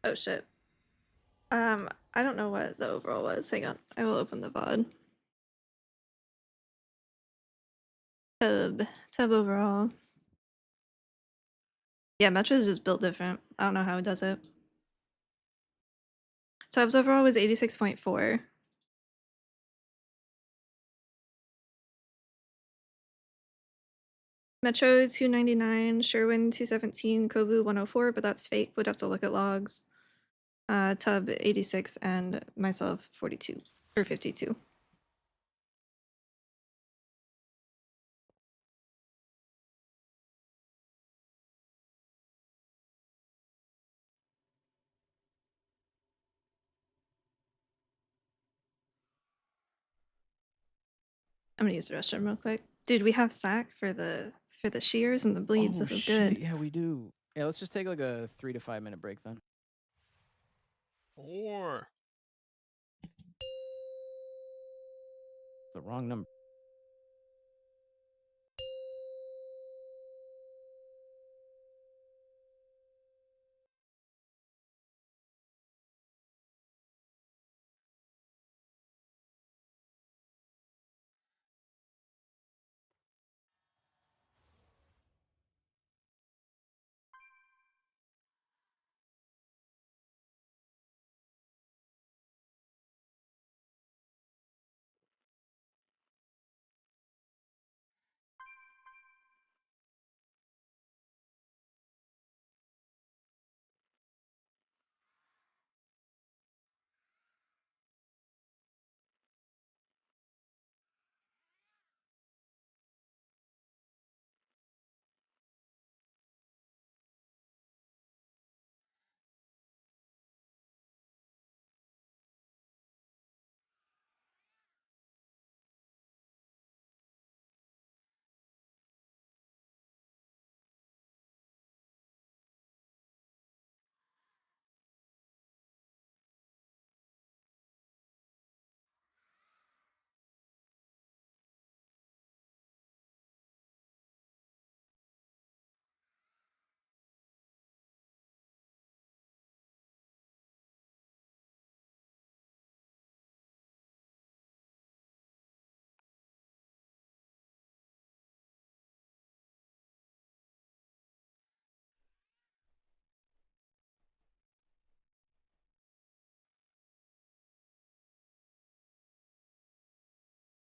Oh shit. I don't know what the overall was. Hang on. I will open the VOD. Tub overall. Yeah, Metro is just built different. I don't know how it does it. Tubs overall was 86.4. Metro 299, Sherwin 217, Kovu 104, but that's fake. Would have to look at logs. Tub 86 and myself 42 or 52. I'm gonna use the restroom real quick. Dude, we have sack for the shears and the bleeds. Oh, This is shit, good. yeah, we do. Yeah, let's just take like a 3 to 5 minute break then. Or The wrong number.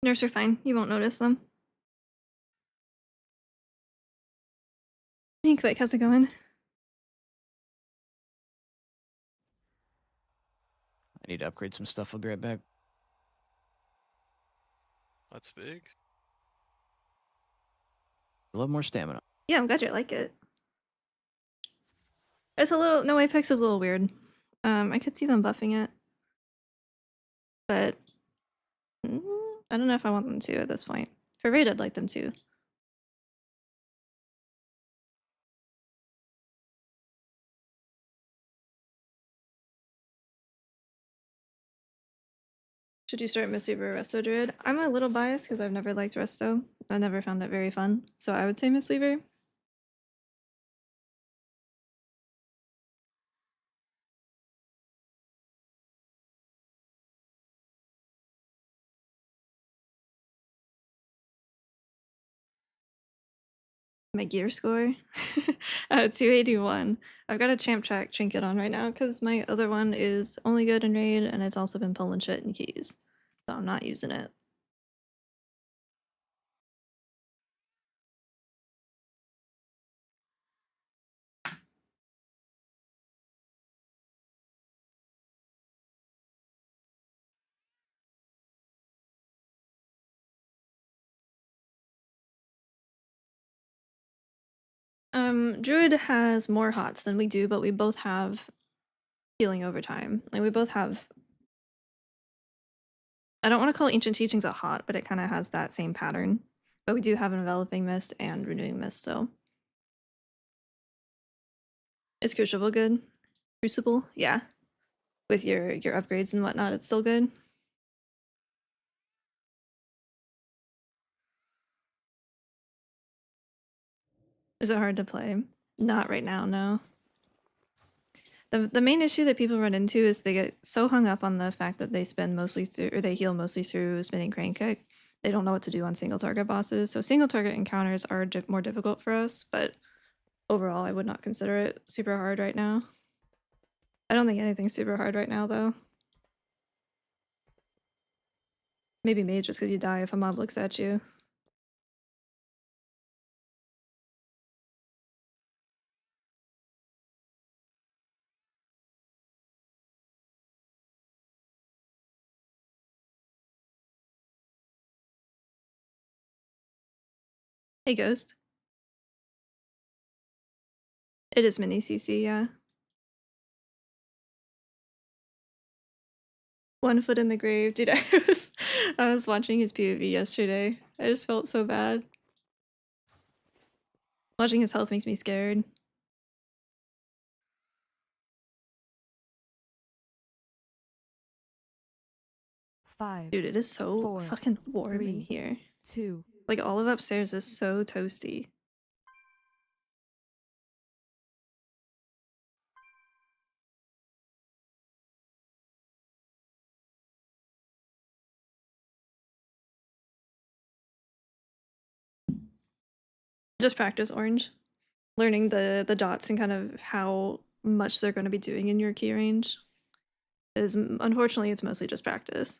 Nerves are fine. You won't notice them. Hey, quick, how's it going? I need to upgrade some stuff. I'll be right back. that's big. I love more stamina. Yeah, I'm glad you like it. It's a little no Apex is a little weird. I could see them buffing it, but I don't know if I want them to at this point. For raid, I'd like them to. Should you start Mistweaver or Resto Druid? I'm a little biased because I've never liked Resto. I never found it very fun, so I would say Mistweaver. My gear score? 281. I've got a champ track trinket on right now because my other one is only good in raid and it's also been pulling shit in keys. So I'm not using it. Druid has more hots than we do, but we both have healing over time. Like we both have. I don't want to call Ancient Teachings a hot, but it kind of has that same pattern. But we do have Enveloping Mist and Renewing Mist, so. Is Crucible good? Crucible? Yeah. With your upgrades and whatnot, it's still good. Is it hard to play? Not right now, no. The main issue that people run into is they get so hung up on the fact that they spend mostly through, or they heal mostly through spinning Crane Kick. They don't know what to do on single target bosses. So single target encounters are more difficult for us, but overall I would not consider it super hard right now. I don't think anything's super hard right now though. Maybe mage just because you die if a mob looks at you. Hey Ghost. It is mini CC, yeah. 1 foot in the grave. Dude, I was watching his POV yesterday. I just felt so bad. Watching his health makes me scared. Five, Dude, it is so 4, fucking warm in 3, here. 2, Like all of upstairs is so toasty. Just practice orange. Learning the dots and kind of how much they're going to be doing in your key range. Is unfortunately it's mostly just practice.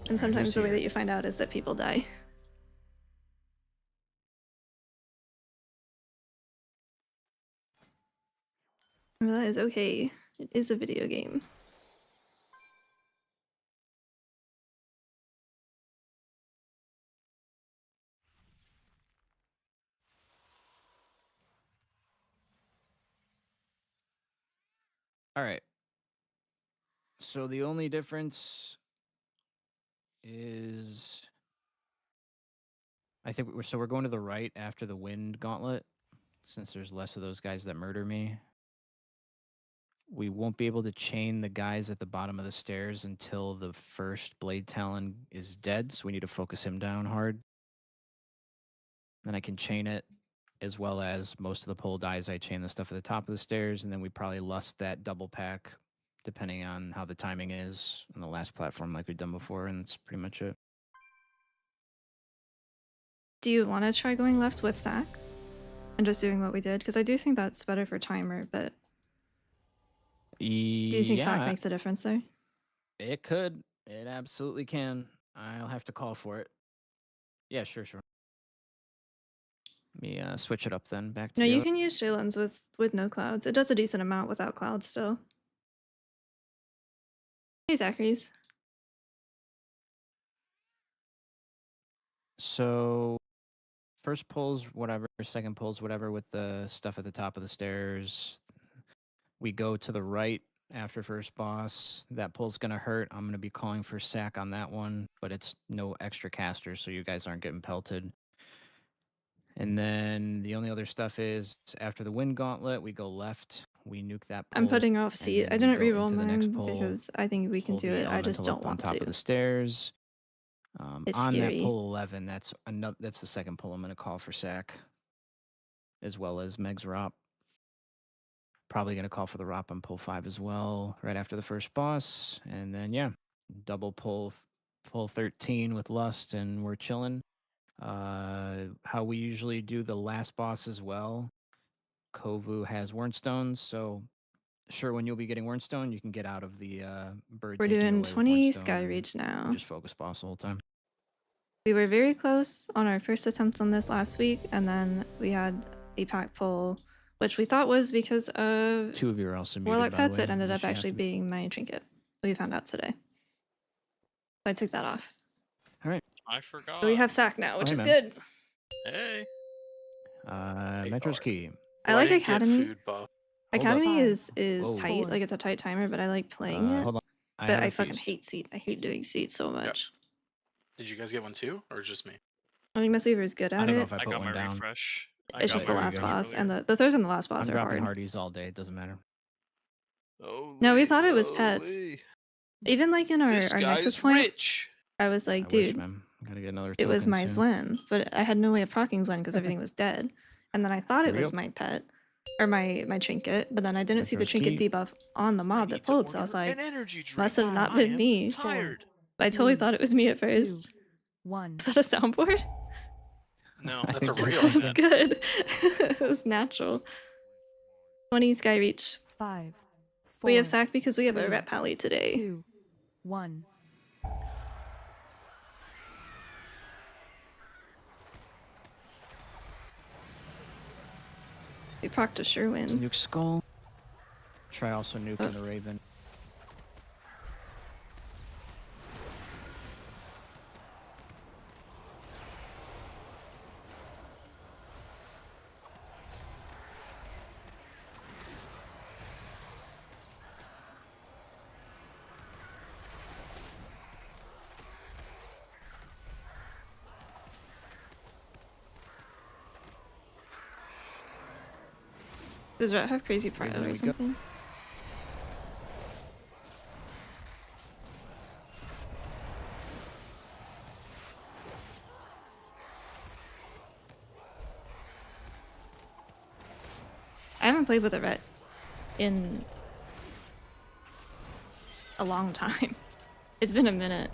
And sometimes the way that you find out is that people die. That is okay. It is a video game. All right. So the only difference is I think we're going to the right after the wind gauntlet, since there's less of those guys that murder me. We won't be able to chain the guys at the bottom of the stairs until the first Blade Talon is dead, so we need to focus him down hard. Then I can chain it, as well as most of the pole dies, I chain the stuff at the top of the stairs, and then we probably lust that double pack, depending on how the timing is on the last platform like we've done before, and that's pretty much it. Do you want to try going left with Sack? And just doing what we did? Because I do think that's better for timer, but do you think Sack makes a difference there? It could. It absolutely can. I'll have to call for it. Yeah, sure. Let me switch it up then. Back to No, the you other. can use Shaylan's with no clouds. It does a decent amount without clouds still. Hey, Zachary's. So, first pulls whatever, second pulls whatever with the stuff at the top of the stairs. We go to the right after first boss. That pull's going to hurt. I'm going to be calling for sack on that one, but it's no extra casters, so you guys aren't getting pelted. And then the only other stuff is after the wind gauntlet, we go left we nuke that I'm pull. putting off and seat. then I we didn't go reroll into the next mine pull, because I think we can pull do the it. I just elemental don't up on want top to. of the stairs. It's On that scary. pull 11, that's the second pull I'm going to call for sack, as well as Meg's Rop. Probably going to call for the Rop on pull 5 as well, right after the first boss. And then, yeah, double pull 13 with Lust, and we're chilling. How we usually do the last boss as well. Kovu has Wernstones, so sure, when you'll be getting Wernstone, you can get out of the bird We're taking doing away with 20 Wernstone Sky and Reach now. just focus boss the whole time. We were very close on our first attempt on this last week, and then we had a pack pull, which we thought was because of 2 of you are also muted, Warlock by the pets. way, It ended unless up you have actually to- being my trinket. We found out today. So I took that off. All right. I forgot. But we have sack now, which hey, is man. good. Hey. Metro's are. Key. I Oh, like didn't get Academy. food buff. Hold Academy up. is Whoa. tight, Four. like it's a tight timer, but I like playing it. Hold on. But have I a fucking feast. hate seat. I hate doing seat so much. Did you guys get one too, or just me? I think Mistweaver is good I at don't know it. if I I put got my one down. refresh. I It's got just my the there you last go. refresh boss, and earlier. the third and the last boss I'm are dropping hard. hardies all day. It doesn't matter. No, we thought it was pets. Even like in our This Nexus guy's point, rich. I was like, I wish, dude, man. Gotta get another it was token my soon. Zwen, but I had no way of proccing Zwen because everything was dead. And then I thought Here it we was go. my pet or my trinket, but then I didn't see the Metro's trinket Key. debuff on the mob that pulled, so I was like, energy drink. must have not I been am me. tired. But I totally Three, thought it was me at 2, first. 1. Is that a soundboard? No, I That's think a so. real That's pet. good. It was natural. 20 Sky Reach. 5. 4. We have sack because we have a 3, rep pally today. 2. 1. We procced a Let's Sherwin. nuke Skull. Try also nuking Oh. the Raven. Does Ret have crazy There prio we or go. something? I haven't played with a Ret in a long time. It's been a minute.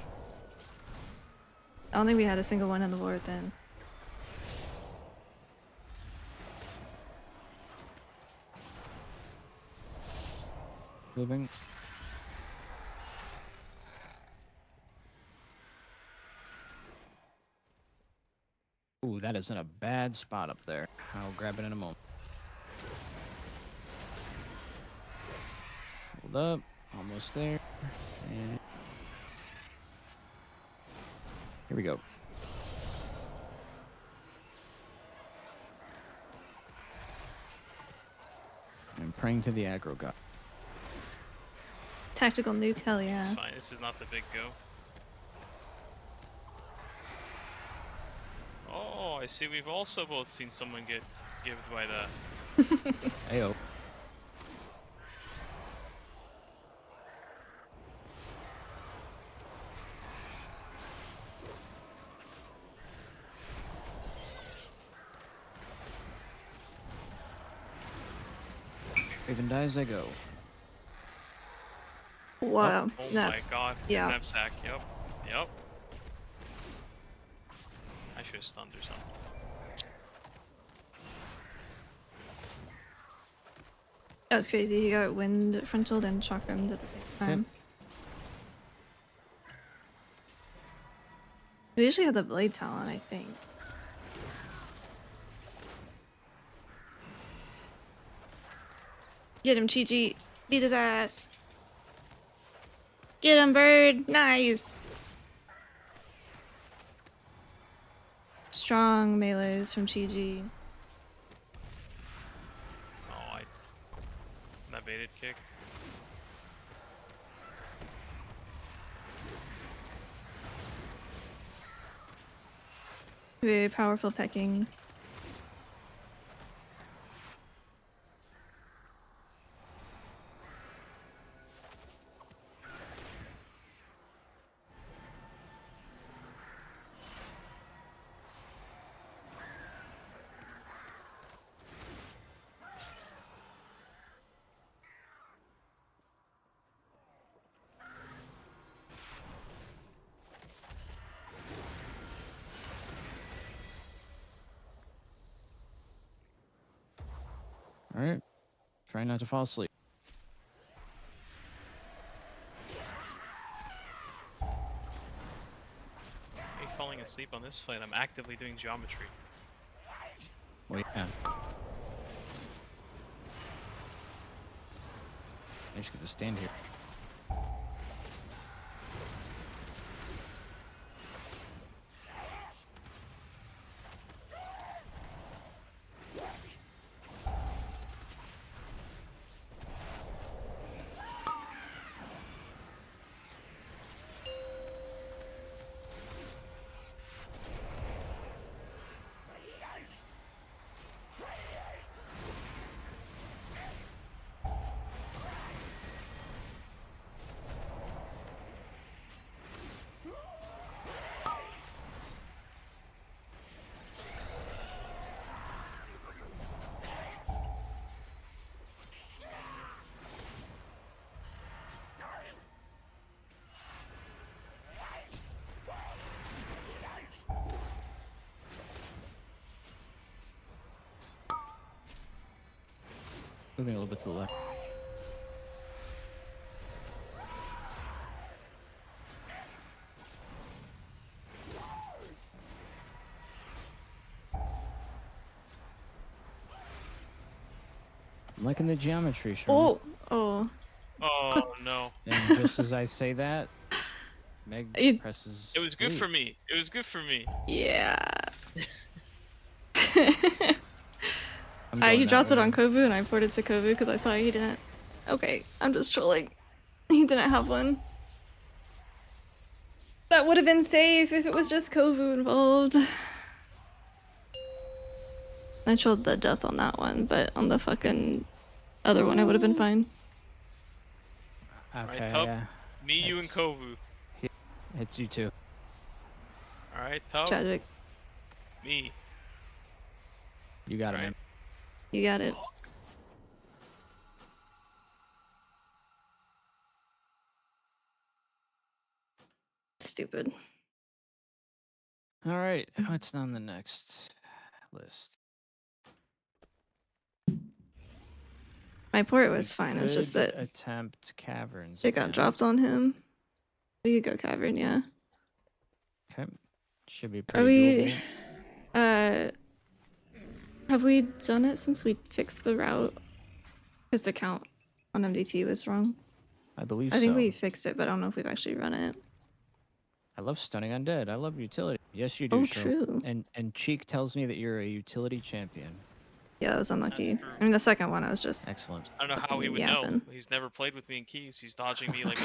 I don't think we had a single one in the war then. Moving. Ooh, that is in a bad spot up there. I'll grab it in a moment. Hold up. Almost there. And here we go. I'm praying to the aggro god. Tactical nuke, hell yeah. It's fine. This is not the big go. Oh, I see. We've also both seen someone get gived by that. Ayo. Raven dies, I go. Wow, Oh that's my god. yeah. Didn't have sack. Yep. Yep. I should have stunned or something. That was crazy. He got wind frontaled and chakrammed at the same time. We usually have the blade talent, I think. Get him, Chi-Chi. Beat his ass. Get him, bird. Nice. Strong melees from Chi-Chi. Oh, that baited kick. Very powerful pecking. Try not to fall asleep. Me falling asleep on this fight, I'm actively doing geometry. Well, yeah. I just get to stand here. Moving a little bit to the left. I'm liking the geometry, Sherman. Oh. Oh no. And just as I say that, Meg You- presses. It was good delete. for me. It was good for me. Yeah. I'm He going that dropped it way. on Kovu and I ported to Kovu because I saw he didn't. Okay, I'm just trolling. He didn't have one. That would have been safe if it was just Kovu involved. I trolled the death on that one, but on the fucking other one I would have been fine. Okay, Right, Tub? yeah. Me, you, and It's- Kovu. It's you two. Alright, Tub? Tragic. Me. You got it, Right. man. You got it. Stupid. All right, what's on the next list? My port was fine, it's just Could that attempt caverns. it got again. dropped on him. We could go cavern, yeah. Okay, should be Are pretty we doable. have we done it since we fixed the route? Because the count on MDT was wrong. I believe I think so. we fixed it, but I don't know if we've actually run it. I love stunning undead. I love utility. Yes, you do. Oh, Cheryl. true. And Cheek tells me that you're a utility champion. Yeah, that was unlucky. That's true. I mean, the second one I was just Excellent. I don't know how he would Yapping. know. He's never played with me in keys. He's dodging me like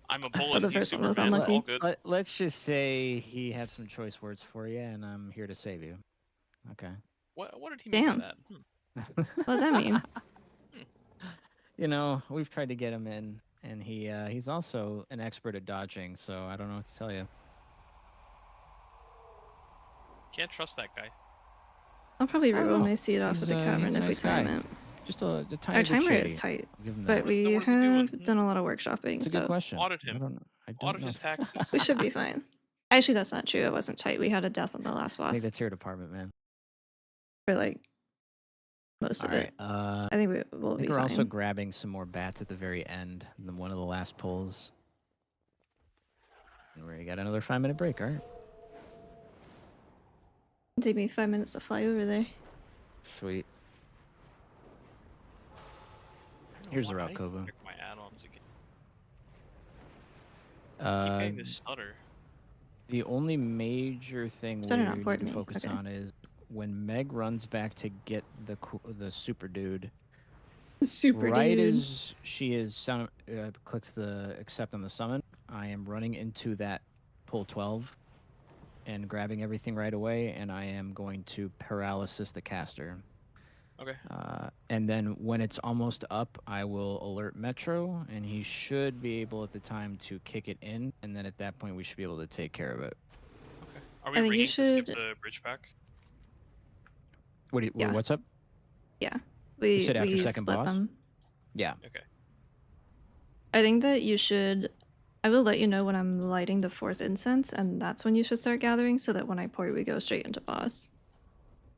I'm a bullet. Well, the and he's first one was Superman. unlucky. All good. Let's just say he had some choice words for you, and I'm here to save you. Okay. What did he mean Damn. by that? What does that mean? You know, we've tried to get him in, and he's also an expert at dodging, so I don't know what to tell you. Can't trust that guy. I'll probably I don't reroll know. my seed off He's with the a- he's cavern a if we nice time guy. it. Just a tiny Our bit timer shady. is tight, I'll give him but that. we What is he doing? have done a lot of workshopping, It's a good so question. Audit I him. don't know. I don't Audit know. his taxes. we should be fine. Actually, that's not true. It wasn't tight. We had a death on the last I boss think that's your department, man. for like most All of right. it. I think we will I be think we're fine. also grabbing some more bats at the very end, and one of the last pulls. And we got another 5-minute break, all right? It'll take me 5 minutes to fly over there. Sweet. I don't know Here's the why route, I Kovu. check my add-ons again. I keep getting this stutter. The only major thing we Better not need port to me, focus okay. on is when Meg runs back to get the super dude. Super Right dude. as she is clicks the accept on the summon, I am running into that pull 12 and grabbing everything right away, and I am going to paralysis the caster. Okay. And then when it's almost up, I will alert Metro, and he should be able at the time to kick it in, and then at that point we should be able to take care of it. Okay. Are we I think you bringing to skip should- the bridge back? Yeah. What's up? Yeah. We, said after we second split boss? them. Yeah. Okay. I think that you should. I will let you know when I'm lighting the 4th incense, and that's when you should start gathering, so that when I pour, we go straight into boss.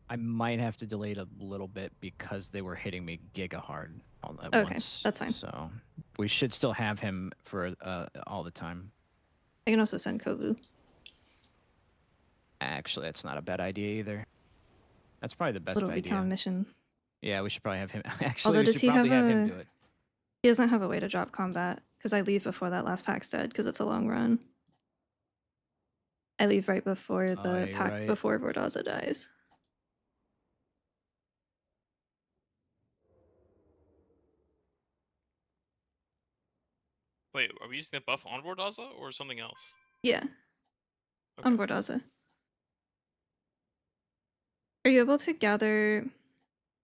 I might have to delay it a little bit because they were hitting me giga hard all at Okay, once. that's fine. So we should still have him for all the time. I can also send Kovu. Actually, that's not a bad idea either. That's probably the best Little idea. recon mission. Yeah, we should probably have him. Actually, Although we does should he probably have have him a? do it. He doesn't have a way to drop combat because I leave before that last pack's dead because it's a long run. I leave right before the you're pack right. before Vordaza dies. Wait, are we using the buff on Vordaza or something else? Yeah, Okay. on Vordaza. Are you able to gather?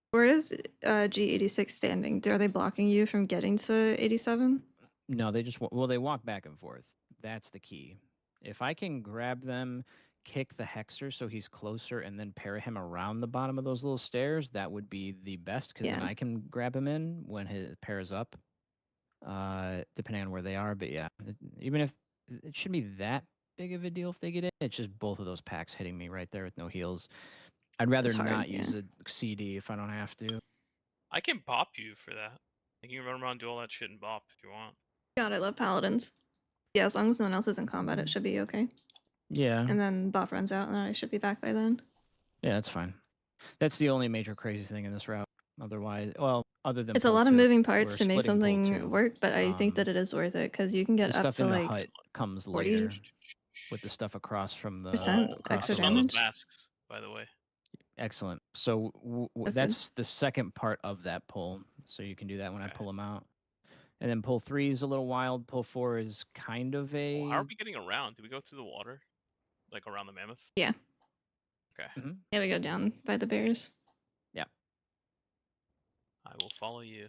Where is G86 standing? Are they blocking you from getting to 87? No, they just they walk back and forth. That's the key. If I can grab them, kick the Hexer so he's closer, and then pair him around the bottom of those little stairs, that would be the best because then Yeah. I can grab him in when his pairs up, depending on where they are. But yeah, even if it shouldn't be that big of a deal if they get in, it's just both of those packs hitting me right there with no heals. I'd rather It's hard, not yeah. use a CD if I don't have to. I can bop you for that. Like, you can run around, do all that shit and bop if you want. God, I love paladins. Yeah, as long as no one else is in combat, it should be okay. Yeah. And then Bop runs out, and I should be back by then. Yeah, that's fine. That's the only major crazy thing in this route. Otherwise, well, other than It's a pull lot of two, moving we're parts to make splitting pull something two. work, but I think that it is worth it because you can The get up stuff to in the like hut comes 40% later with the stuff across from the extra across I the found those damage. masks, by the way. Excellent. So That's good. that's the second part of that pull. So you can do that when I Okay. pull them out. And then pull 3 is a little wild. Pull 4 is kind of Well, how a. are we getting around? Do we go through the water? Like around the mammoth? Yeah. Okay. Yeah, we go down by the bears. Yeah. I will follow you.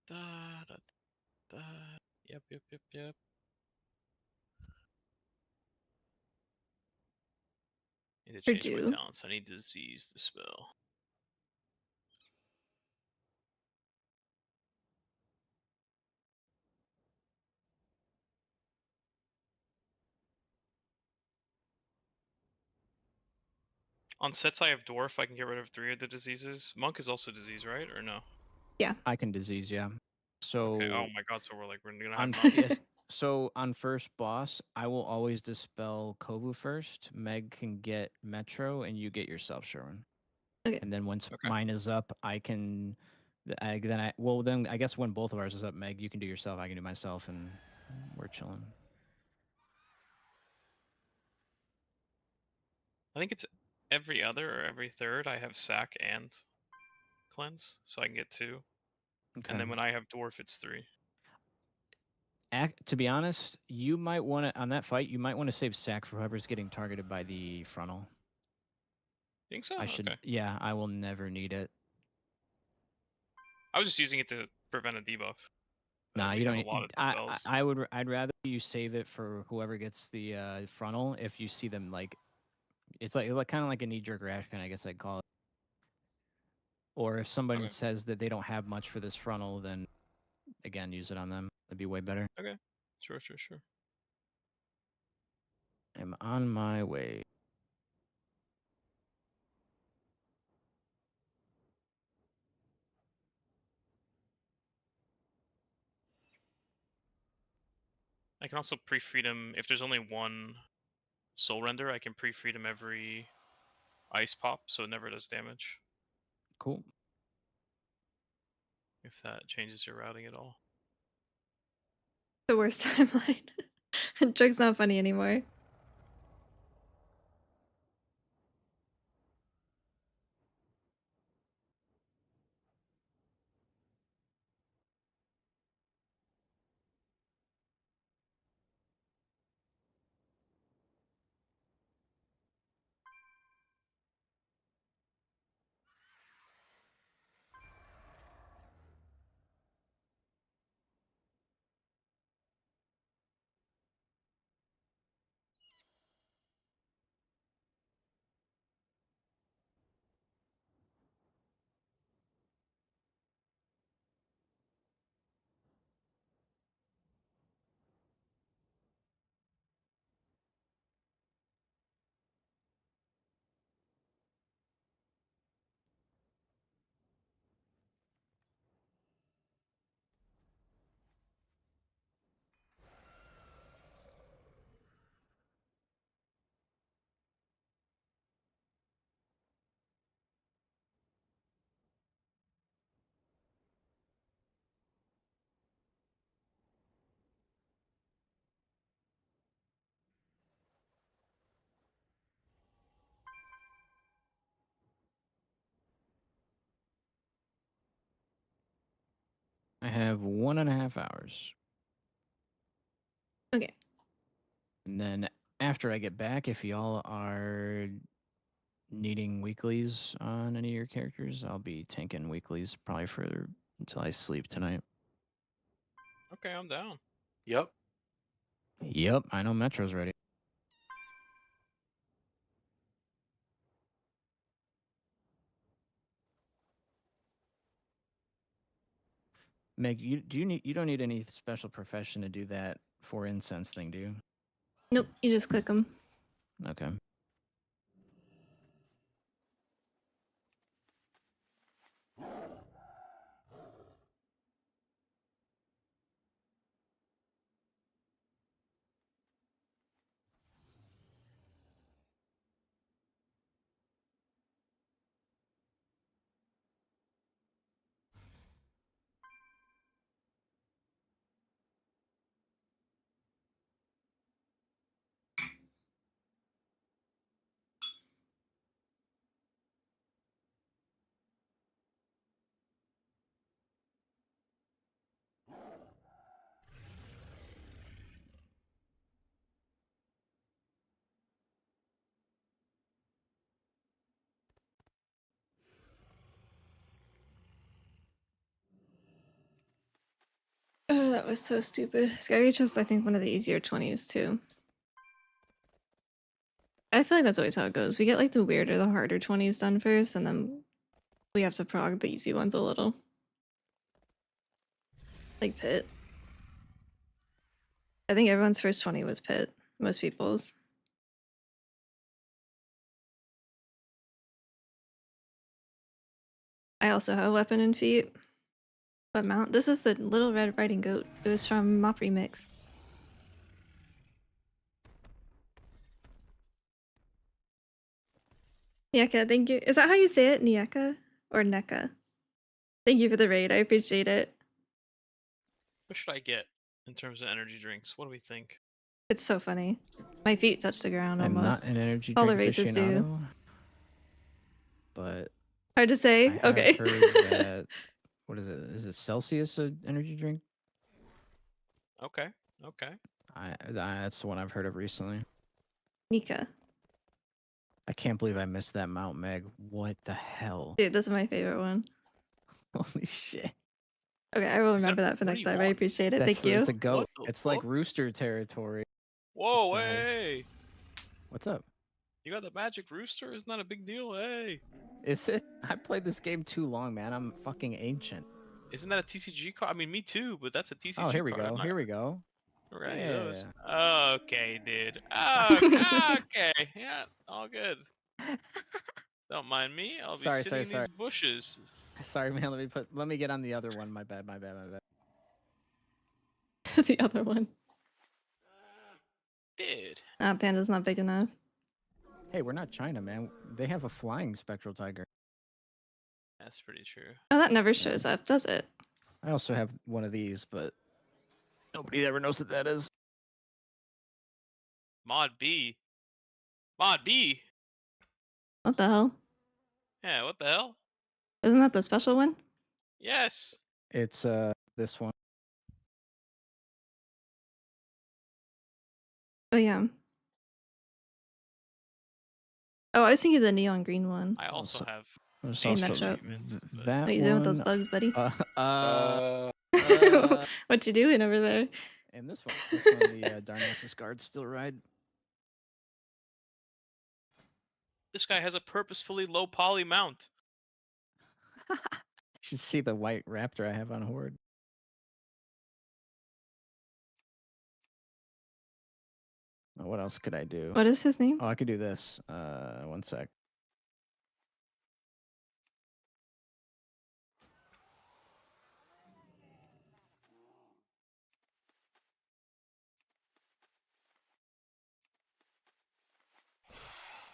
Da, da, da. Yep. Need to Or change my do. talents. I need disease the spell. On sets I have dwarf, I can get rid of 3 of the diseases. Monk is also disease, right? Or no? Yeah. I can disease, yeah. So Okay. Oh my god, so we're gonna have on none. yes, so on first boss, I will always dispel Kovu first. Meg can get Metro, and you get yourself, Sherwin. Okay. And then once Okay. mine is up, I can. I guess when both of ours is up, Meg, you can do yourself. I can do myself, and we're chilling. I think it's every other or every third I have sack and cleanse, so I can get 2. Okay. And then when I have dwarf, it's 3. To be honest, you might want to on that fight. You might want to save sack for whoever's getting targeted by the frontal. Think so? I should. Okay. Yeah, I will never need it. I was just using it to prevent a debuff. Nah, We you have don't. a lot of I spells. I'd rather you save it for whoever gets the frontal. If you see them like, it's like kind of like a knee jerk reaction, I guess I'd call it. Or if somebody Okay. says that they don't have much for this frontal, then again use it on them. That'd be way better. Okay. Sure. I'm on my way. I can also pre-freedom if there's only one soul render. I can pre-freedom every ice pop, so it never does damage. Cool. If that changes your routing at all. The worst timeline. Joke's not funny anymore. I have 1.5 hours. Okay. And then after I get back, if y'all are needing weeklies on any of your characters, I'll be tanking weeklies probably for until I sleep tonight. Okay, I'm down. Yep. Yep, I know Metro's ready. Meg, you don't need any special profession to do that for incense thing, do you? Nope, you just click them. Okay. Oh, that was so stupid. Skyreach was, I think, one of the easier 20s, too. I feel like that's always how it goes. We get, like, the weirder, the harder 20s done first, and then we have to prog the easy ones a little. Like Pit. I think everyone's first 20 was Pit. Most people's. I also have weapon and feet. What mount? This is the Little Red Riding Goat. It was from Mop Remix. Nieka, thank you. Is that how you say it? Nieka? Or Neka? Thank you for the raid. I appreciate it. What should I get in terms of energy drinks? What do we think? It's so funny. My feet touch the ground I'm not almost. an energy All the drink races do. aficionado, but Hard to say? I have Okay. heard that what is it? Is it Celsius an energy drink? Okay, okay. That's the one I've heard of recently. Nika. I can't believe I missed that Mount Meg. What the hell? Dude, this is my favorite one. Holy shit. Okay, I will Is that- remember that for what do next you time. I want? appreciate it. That's Thank you. It's a goat. the It's like fuck? rooster territory. Whoa, size. hey! What's up? You got the magic rooster? It's not a big deal, hey! Is it? I played this game too long, man. I'm fucking ancient. Isn't that a TCG card? I mean, me too, but that's a TCG card. Oh, here we I'm go. not Here we go. gonna do those. Yeah. Okay, dude. Okay, yeah, all good. Don't mind me. I'll be Sorry, sitting in sorry. these bushes. Sorry, man. Let me get on the other one. My bad. The other one. Dude. Panda's not big enough. Hey, we're not China, man. They have a flying spectral tiger. That's pretty true. Oh, that never shows up, does it? I also have one of these, but nobody ever knows what that is. Mod B. Mod B? What the hell? Yeah, what the hell? Isn't that the special one? Yes. It's this one. Oh, yeah. Oh, I was thinking the neon green one. I also Also- have There's Hey, also Metro. that What you doing with those one. bugs, buddy? Uh, What you doing over there? And this one, the Darnassus guards still ride. this guy has a purposefully low poly mount. You should see the white raptor I have on Horde. Oh, what else could I do? What is his name? Oh, I could do this. One sec.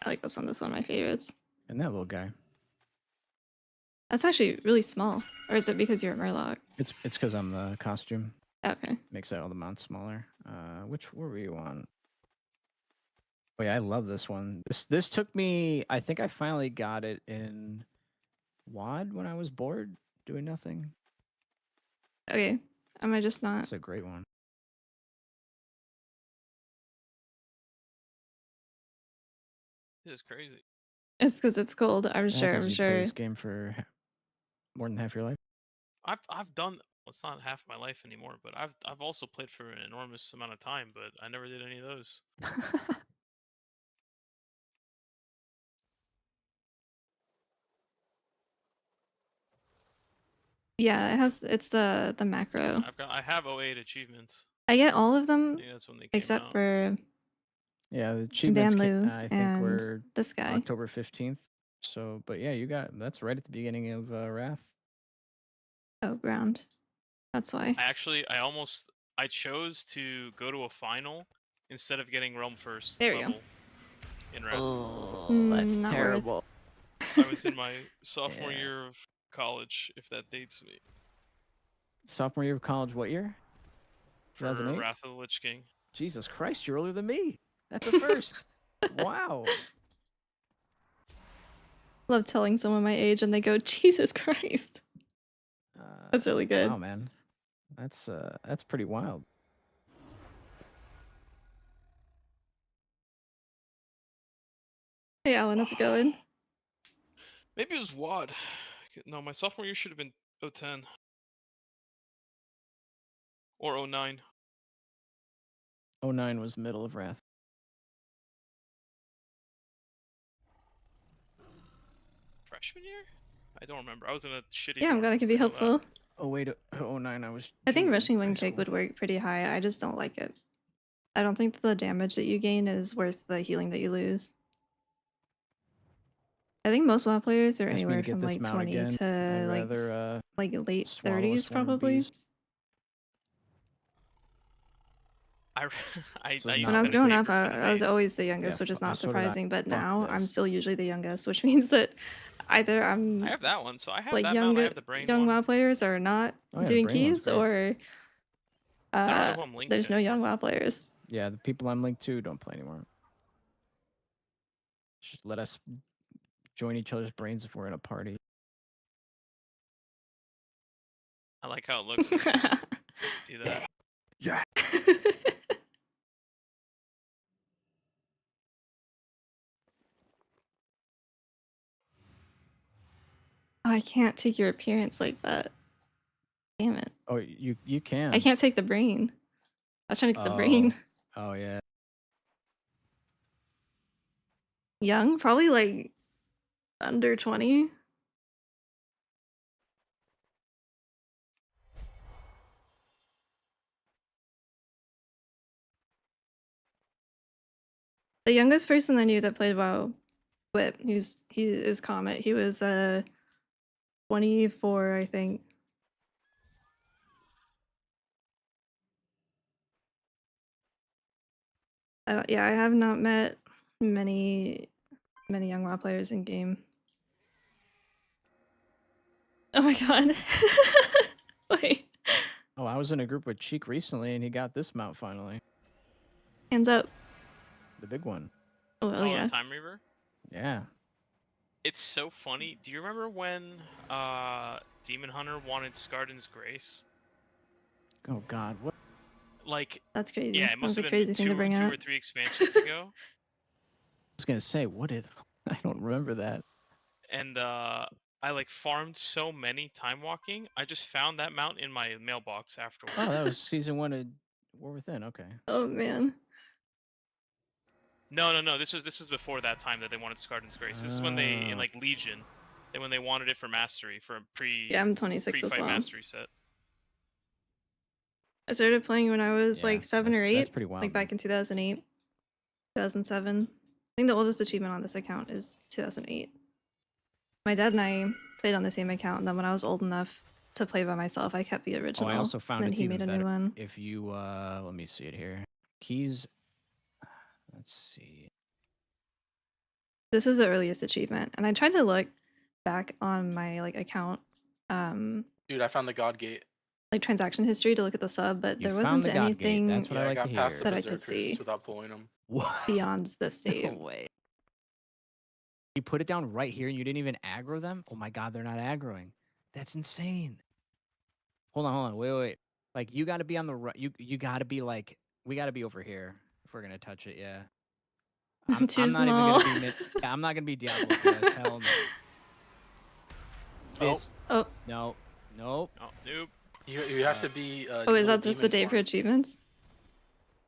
I like this one. This is one of my favorites. And that little guy. That's actually really small. Or is it because you're a Murloc? It's because I'm the costume. Okay. Makes all the mounts smaller. Which were you on? Oh yeah, I love this one. This took me. I think I finally got it in WAD when I was bored doing nothing. Okay. Am I just not? That's a great one. This is crazy. It's because it's cold. I'm Yeah, sure. 'cause I'm you play sure. this game for more than half your life. I've done. Well, it's not half my life anymore, but I've also played for an enormous amount of time, but I never did any of those. Yeah, it has. It's the macro. I have 08 achievements. I get all of I them think that's when they came except out. for Yeah, the achievements Banlu I think and were this guy. October 15th. So, but yeah, you got that's right at the beginning of Wrath. Oh, ground. That's why. I chose to go to a final instead of getting Realm First There we go. level in Wrath. Oh, that's Not worth. terrible. I was in my sophomore Yeah. year of college, if that dates me, Sophomore year of college, what year? for 2008? Wrath of the Lich King. Jesus Christ, you're older than me. That's a first. Wow. Love telling someone my age and they go, Jesus Christ. That's really good. Wow, man. That's pretty wild. Hey, Alan, how's it going? Maybe it was WAD. No, my sophomore year should have been 010 or 09. 09 was middle of Wrath. Freshman year? I don't remember. I was in a shitty. Yeah, I'm dorm. glad I could be know that. helpful. Oh wait, 09 I was. I think junior in rushing high wing kick school. would work pretty high. I just don't like it. I don't think the damage that you gain is worth the healing that you lose. I think most WoW players are Ask me to anywhere get from this like mount 20 again. to I'd rather like late swallow a 30s swarm of probably. bees. I So it's used When not I was to be growing the up, favorite for the I was maze. always the youngest, Yeah, which is so not did I. surprising. But Fuck now I'm this. still usually the youngest, which means that either I I'm have that one, so I have like that mount. I have the brain young one. WoW players are not Oh yeah, the doing brain one's keys, great. or I don't know who I'm linked there's to no young anymore. WoW players. Yeah, the people I'm linked to don't play anymore. Just let us join each other's brains if we're in a party. I like how it looks when you just do that. Yeah. Oh, I can't take your appearance like that. Damn it. Oh, you can. I can't take the brain. I was trying to get the brain. Oh yeah. Young? Probably like under 20. The youngest person I knew that played WoW, Whip, he is Comet. He was 24, I think. Yeah, I have not met many young WoW players in game. Oh my god. Wait. Oh, I was in a group with Cheek recently, and he got this mount finally. Hands up. The big one. Oh yeah. The Time Reaver? Yeah. It's so funny. Do you remember when Demon Hunter wanted Skarden's Grace? Oh God, what? Like, That's crazy. yeah, it must That's a have been crazy thing to bring two up. or three expansions ago. I was gonna say, what did? I don't remember that. And I like farmed so many time walking. I just found that mount in my mailbox afterwards. Oh, that was season 1 of War Within. Okay. Oh man. No. This was before that time that they wanted Skarden's Grace. This is when they in like Legion, and when they wanted it for mastery for a Yeah, I'm 26 as pre-fight well. mastery set. I started playing when I was Yeah, like 7 or that's 8. pretty wild, Like back in 2008, 2007. I think the oldest achievement on this account is 2008. My dad and I played on the same account, and then when I was old enough to play by myself, I kept the Oh, original. I also found and then it's he even made a better new one. if you let me see it here. Keys. Let's see. This is the earliest achievement, and I tried to look back on my like account, Dude, I found the God Gate. like transaction history to look at the sub, but You there found wasn't the God Gate. anything That's what Yeah, I I like got to past hear. the that I could berserkers see without pulling them. What? beyond this No state. way. You put it down right here, and you didn't even aggro them. Oh my God, they're not aggroing. That's insane. Hold on. Wait. Like you got to be on the right. You got to be like we got to be over here if we're gonna touch it. Yeah. Too I'm not even small. gonna be yeah, I'm not gonna be Diablo for this. Hell no. Oh. It's Oh, no. Nope. Oh, nope. You have to be. oh, is little that just the demon day for form. achievements?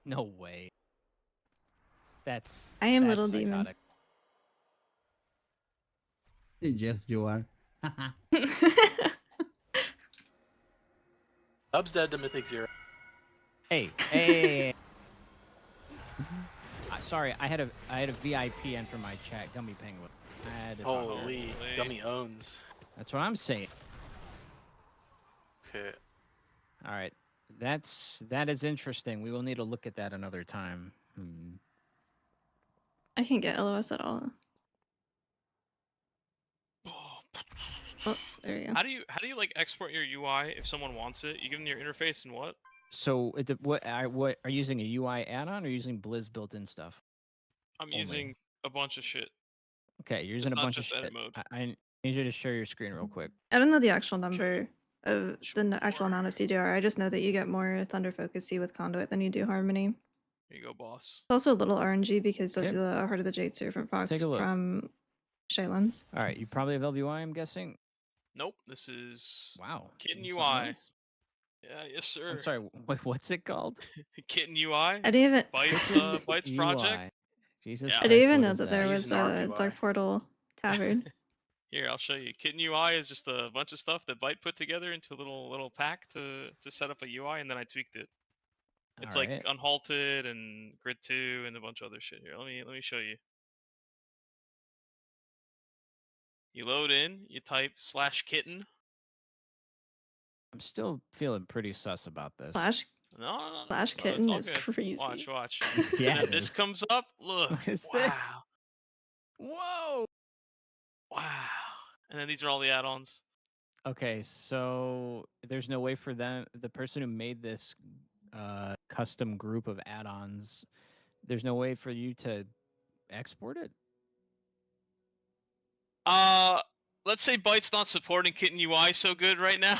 No way. That's I am that's Little Demon. psychotic. Yes, you are. Dub's dead to Mythic 0. Hey. Sorry, I had a VIP enter my chat. Gummy Penguin. I had to talk there. Holy, Gummy owns. That's what I'm saying. Okay. All right. That is interesting. We will need to look at that another time. I can't get LOS at all. Oh, there you go. How do you like export your UI if someone wants it? You give them your interface and what? So what are you using a UI add-on or using Blizz built-in stuff? I'm Only. using a bunch of shit. Okay, you're using It's a not bunch of just shit. edit mode. I need you to share your screen real quick. I don't know the actual number of the actual Sure. amount of CDR. I just know that you get more Thunder Focusy with Conduit than you do Harmony. Here you go, boss. It's also a little RNG because of Okay. the Heart of the Jade Serpent Let's Fox take a look. from Shaylands. All right, you probably have LVI, I'm guessing. Nope, this is Wow. Kitten you UI. something else? Yeah, yes sir. I'm sorry. What's it called? Kitten UI. I didn't even. Bytes UI. project. Jesus Yeah. I Christ, didn't even what know is that there He's was an ARC a UI. Dark Portal Tavern. Here, I'll show you. Kitten UI is just a bunch of stuff that Byte put together into a little pack to set up a UI, and then I tweaked it. It's All like right. Unhalted and Grid 2 and a bunch of other shit. Here, let me show you. You load in, you type /kitten. I'm still feeling pretty sus about this. Flash No, Flash it's Kitten all is good. crazy. Watch. Yeah, And it then this is. comes up. Look. What is wow. this? Whoa. Wow. And then these are all the add-ons. Okay, so there's no way for the person who made this custom group of add-ons, there's no way for you to export it? Let's say Byte's not supporting Kitten UI so good right now.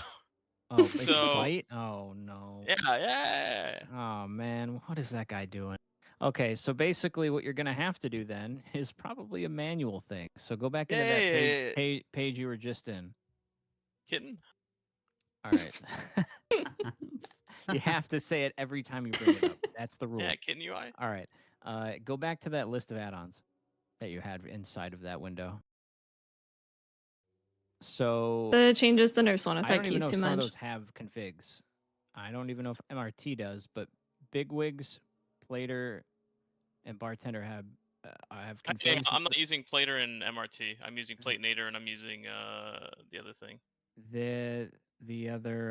Oh, it's So- Byte? Oh, no. Yeah. Oh, man, what is that guy doing? Okay, so basically what you're going to have to do then is probably a manual thing. So go back into that page you were just in. Kitten? All right. You have to say it every time you bring it up. That's the rule. Yeah, Kitten UI. All right. Go back to that list of add-ons that you had inside of that window. So The changes to nerfs won't I affect don't even know keys if too some of much. those have configs. I don't even know if MRT does, but Bigwigs, Plater, and Bartender have Yeah, configs. I'm not using Plater and MRT. I'm using Platinator and I'm using the other thing. The other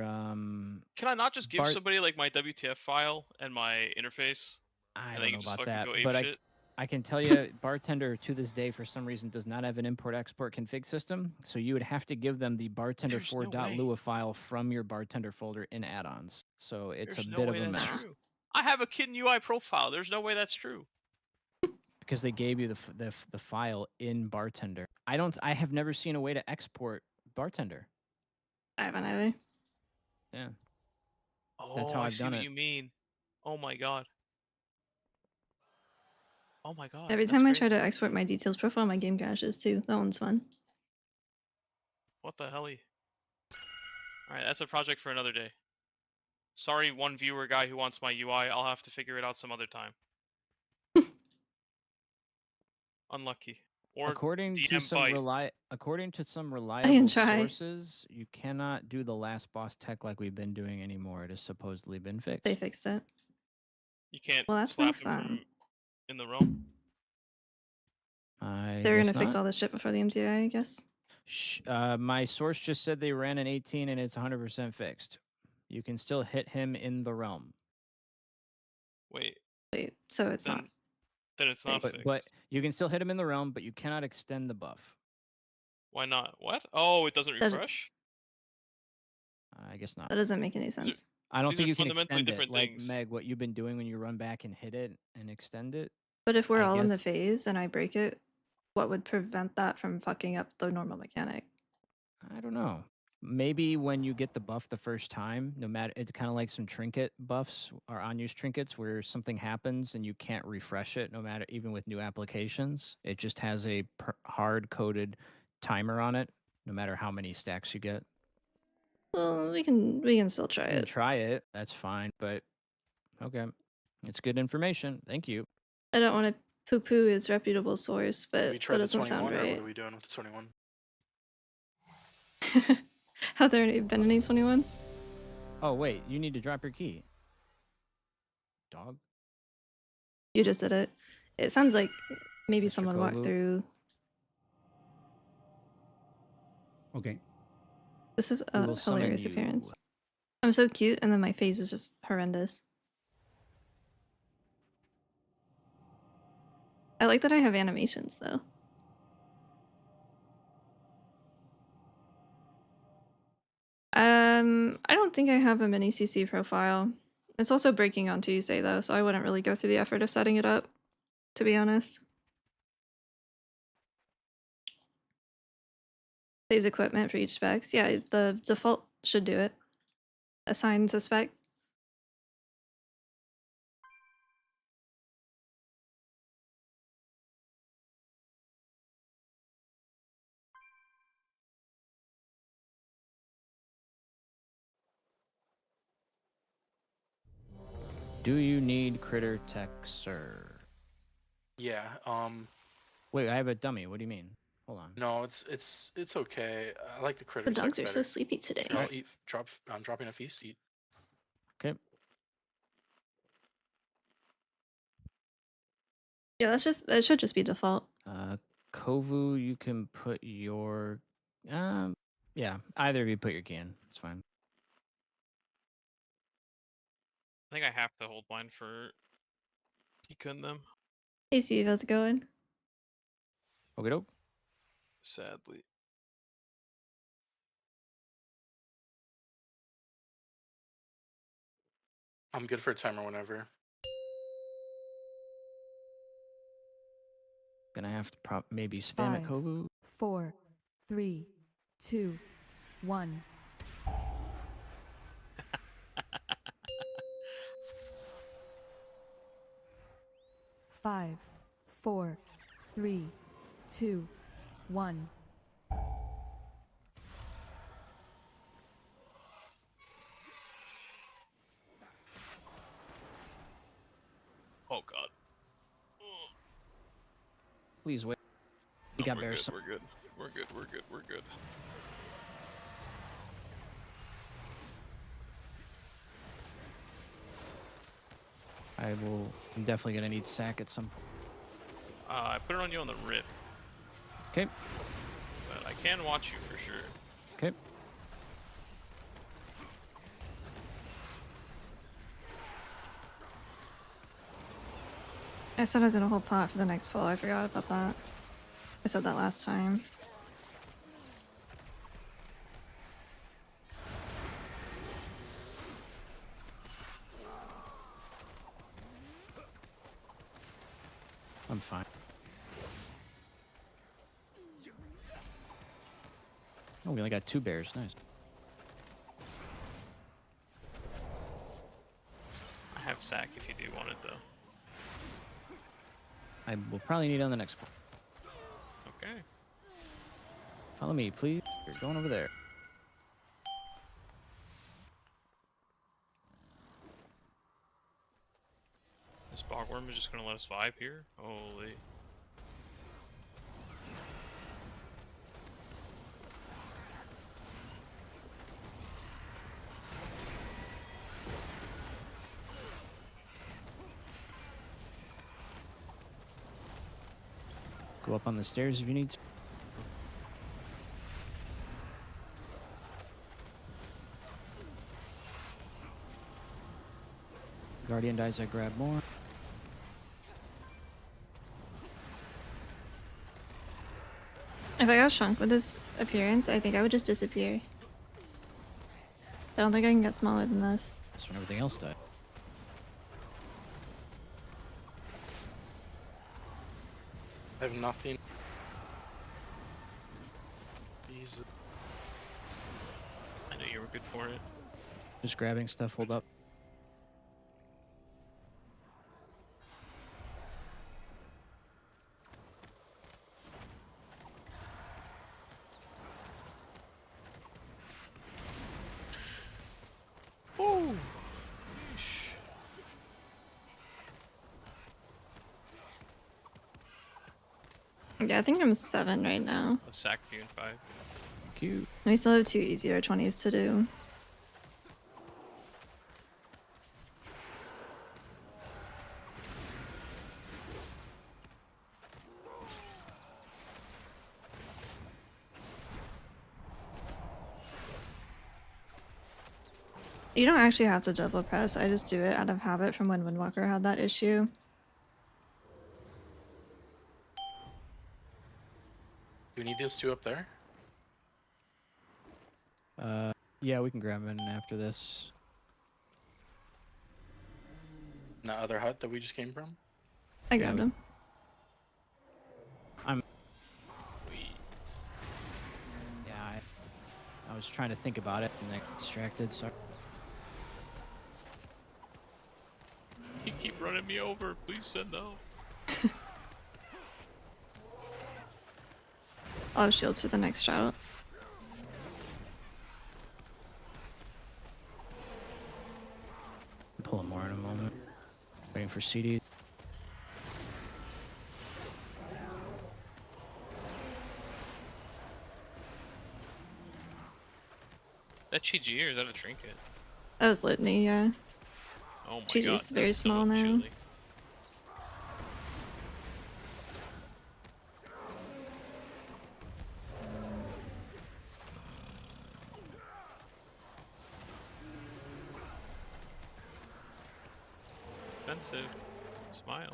Can I not just give Bart- somebody like my WTF file and my interface? I And don't they know can just about fucking that, go ape but shit? I can tell you, Bartender to this day, for some reason, does not have an import-export config system. So you would have to give them the There's no way. bartender4.lua file from your bartender folder in add-ons. So it's There's a no bit of way a that's mess true. I have a Kitten UI profile. There's no way that's true. because they gave you the file in Bartender. I have never seen a way to export Bartender. I haven't either. Yeah. Oh, That's how I I've see done what it. you mean. Oh my god. Oh my god. Every that's time I try to crazy. export my details profile, my game crashes too. That one's fun. What the hell? Alright, that's a project for another day. Sorry, one viewer guy who wants my UI. I'll have to figure it out some other time. Unlucky. Or According to DM some Byte. reliable try. sources, you cannot do the last boss tech like we've been doing anymore. It has supposedly been fixed. They fixed it. You can't Well, that's no slap him fun. from in the realm. They're guess gonna fix not. all this shit before the MTI, I guess. My source just said they ran an 18 and it's 100% fixed. You can still hit him in the realm. Wait, Wait, so it's not. then it's not Fixed. fixed. But you can still hit him in the realm, but you cannot extend the buff. Why not? What? Oh, it doesn't That- refresh? I guess not. That doesn't make any sense. I don't these think are you can fundamentally extend it different like things. Meg, what you've been doing when you run back and hit it and extend it. But if we're I all in the guess- phase and I break it, what would prevent that from fucking up the normal mechanic? I don't know. Maybe when you get the buff the first time, no matter, it's kind of like some trinket buffs or unused trinkets where something happens and you can't refresh it, no matter, even with new applications. It just has a hard coded timer on it, no matter how many stacks you get. Well, we can still try You can it. try it, that's fine, but okay. It's good information. Thank you. I don't want to poo-poo his reputable source, Have but we tried that the doesn't 21 sound or what right. are we doing with the 21? Have there been any 21s? Oh, wait, you need to drop your key. Dog? You just did it. It sounds like maybe Mr. someone walked Kovu? through. Okay. This is We a will summon hilarious you. appearance. I'm so cute, and then my face is just horrendous. I like that I have animations, though. I don't think I have a mini CC profile. It's also breaking on Tuesday, though, so I wouldn't really go through the effort of setting it up, to be honest. Saves equipment for each specs. Yeah, the default should do it. Assigns a spec. Do you need critter tech, sir? Yeah. Wait, I have a dummy. What do you mean? Hold on. No, it's okay. I like the critter The dogs tech are so better. sleepy today. Here, I'll eat. I'm dropping a feast. Eat. Okay. Yeah, that should just be default. Kovu, you can put your yeah, either of you put your key in. It's fine. I think I have to hold mine for Tika and them. Hey Steve, how's it going? Okay, doke. Sadly. I'm good for a timer whenever. Gonna have to maybe spam it, 5, Kovu. 4, 3, 2, 1. Five, 4, 3, 2, 1. Oh god. Please wait. We No, got we're bears. good, we're good. We're good, we're good, we're good. I'm definitely gonna need sack at some point. I put it on you on the rip, Okay. but I can watch you for sure. Okay. I said I was gonna hold pot for the next pull. I forgot about that. I said that last time. I'm fine. Oh, we only got 2 bears. Nice. I have sack if you do want it though. I will probably need it on the next one. Okay. Follow me, please. You're going over there. This bogworm is just gonna let us vibe here? Holy. Go up on the stairs if you need to. Guardian dies, I grab more. If I got shrunk with this appearance, I think I would just disappear. I don't think I can get smaller than this. That's when everything else died. I have nothing. Jesus. good for it. Just grabbing stuff. Hold up. Ooh. Yeah, I think I'm 7 right now. A sack for you in 5. Cute. We still have 2 easier 20s to do. You don't actually have to double press. I just do it out of habit from when Windwalker had that issue. Do we need those 2 up there? Yeah, we can grab in after this. In that other hut that we just came from? I Yeah, grabbed we- him. Yeah, I was trying to think about it and I got distracted. Sorry. You keep running me over. Please send no. I'll have shields for the next shout. Pull more in a moment. Waiting for CD. That GG or is that a trinket? That was Litany, yeah. Oh my She's god. just very that's so small now. chilly. Expensive. Smile.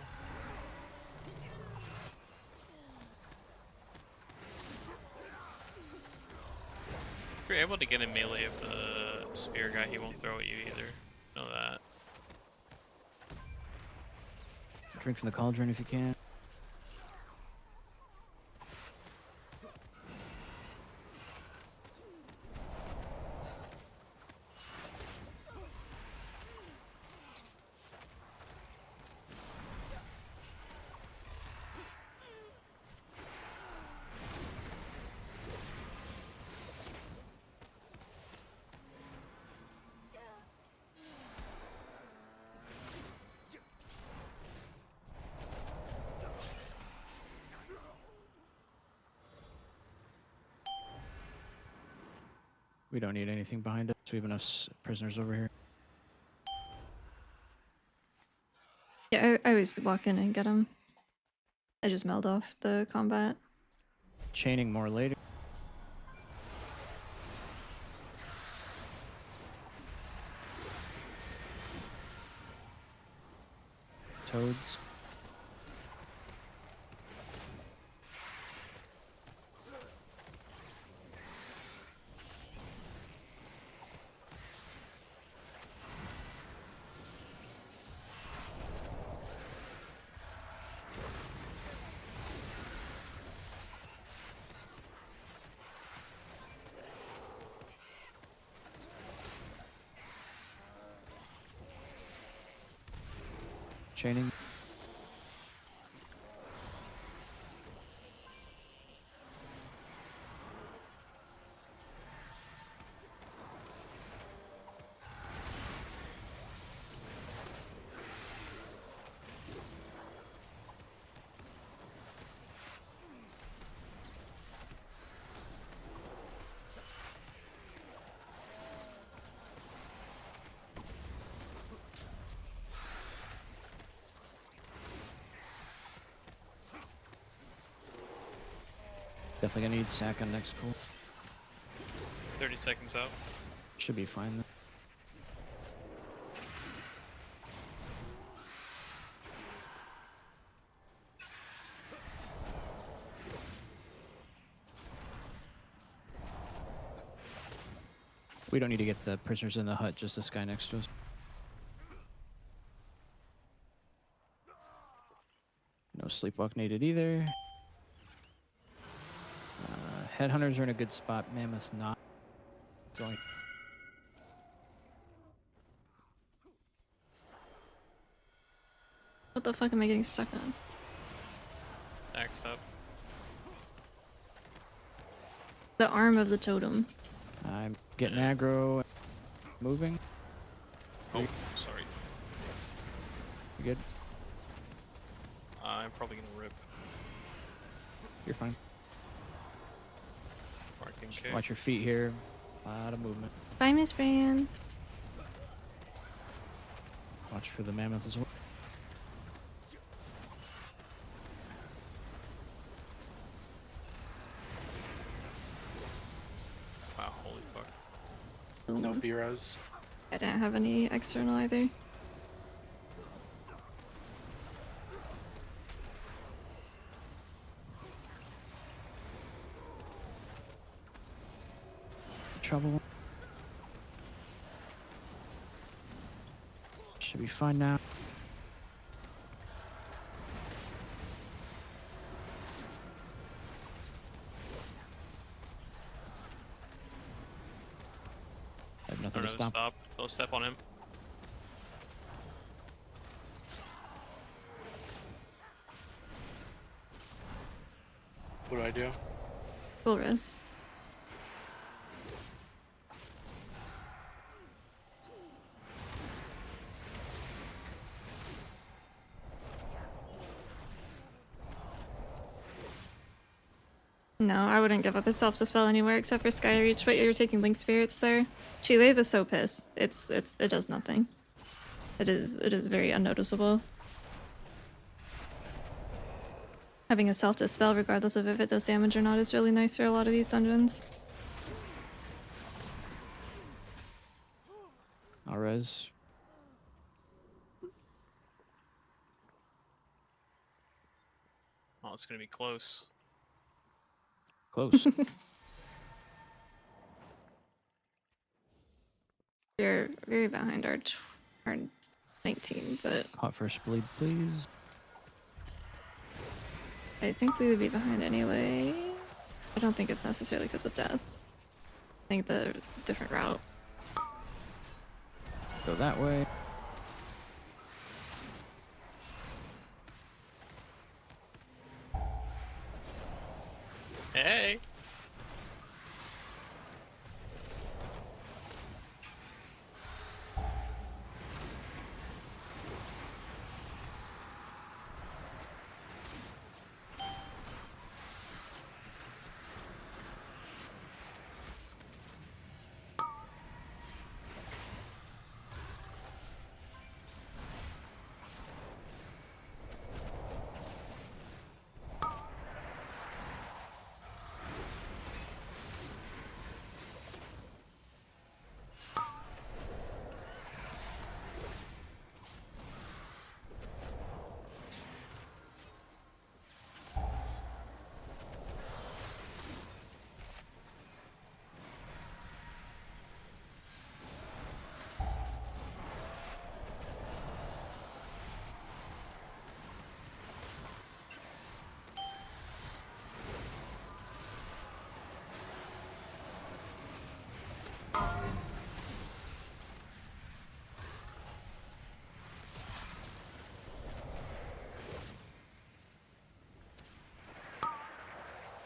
If you're able to get in melee of the spear guy, he won't throw at you either. Know that. Drink from the cauldron if you can. We don't need anything behind us. We have enough prisoners over here. Yeah, I always walk in and get him. I just meld off the combat. Chaining more later. Toads. Chaining. Definitely gonna need sack on next pool. 30 seconds out. Should be fine though. We don't need to get the prisoners in the hut, just this guy next to us. No sleepwalk needed either. Headhunters are in a good spot. Mammoth's not. Going. the fuck am I getting stuck on? Stacks up. The arm of the totem. I'm getting aggro. Moving. Oh, sorry. You good? I'm probably gonna rip. You're fine. Marking Just kick. watch your feet here. A lot of movement. Bye, Miss Brian. Watch for the mammoth as well. Wow, holy fuck. No Boom. B-res. I didn't have any external either. Trouble. Should be fine now. I have nothing to Another stop. stop. Don't step on him. What do I do? Full res. No, I wouldn't give up a self-dispel anywhere except for Skyreach, but you're taking Link Spirits there. Chi-Wave is so piss. It does nothing. It is very unnoticeable. Having a self-dispel, regardless of if it does damage or not, is really nice for a lot of these dungeons. I'll res. Oh, it's gonna be close. Close. You're very behind our 19, but Caught first bleed, please. I think we would be behind anyway. I don't think it's necessarily because of deaths. I think the different route. Go that way. Hey!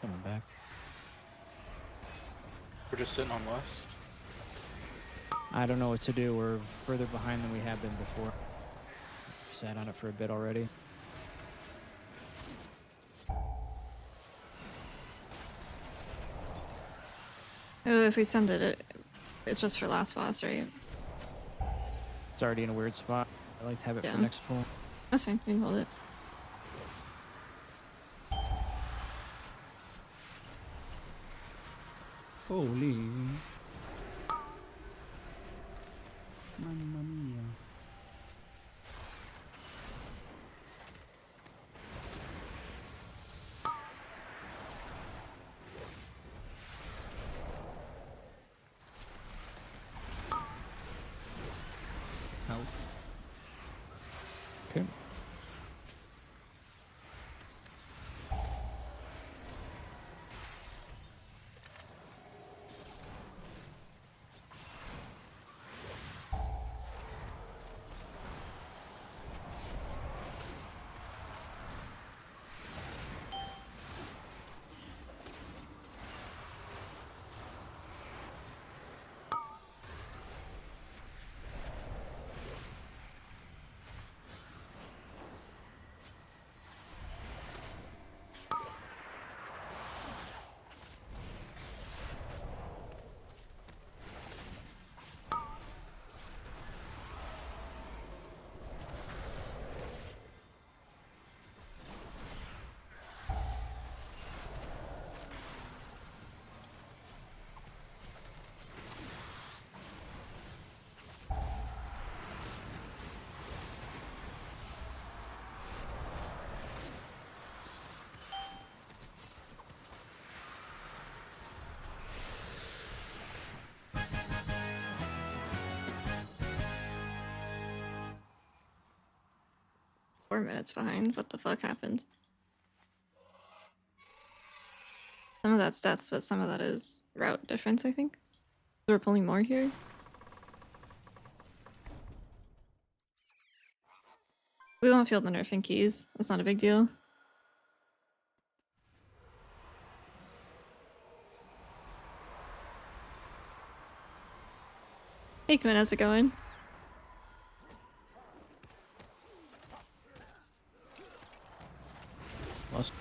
Coming back. We're just sitting on west. I don't know what to do. We're further behind than we have been before. Sat on it for a bit already. Oh, if we send it, it's just for last boss, right? It's already in a weird spot. I like to have it Yeah. for next pull. That's fine, you can hold it. Holy. Mamma mia. Help. Okay. 4 minutes behind. What the fuck happened? Some of that's deaths, but some of that is route difference, I think. So we're pulling more here. We won't field the nerfing keys. That's not a big deal. Hey, Quinn, how's it going? Lost.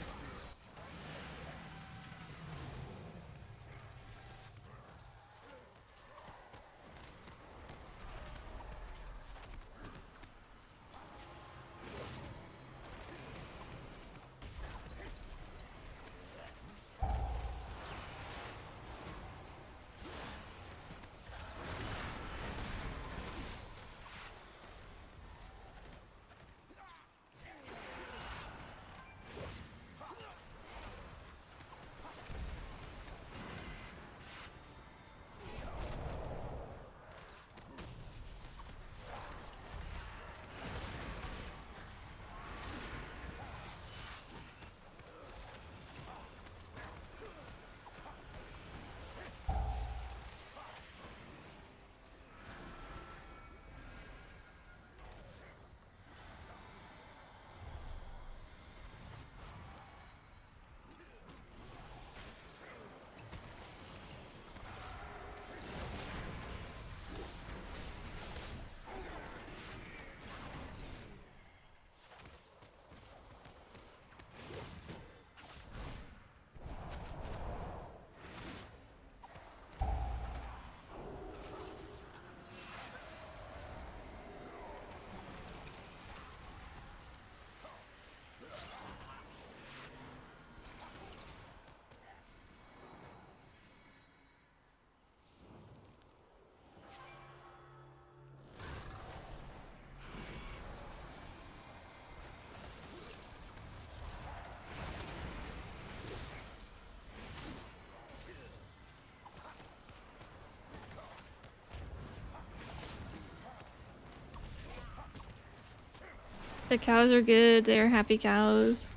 The cows are good. They're happy cows.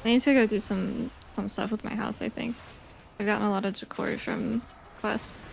I need to go do some stuff with my house, I think. I've gotten a lot of decor from quests.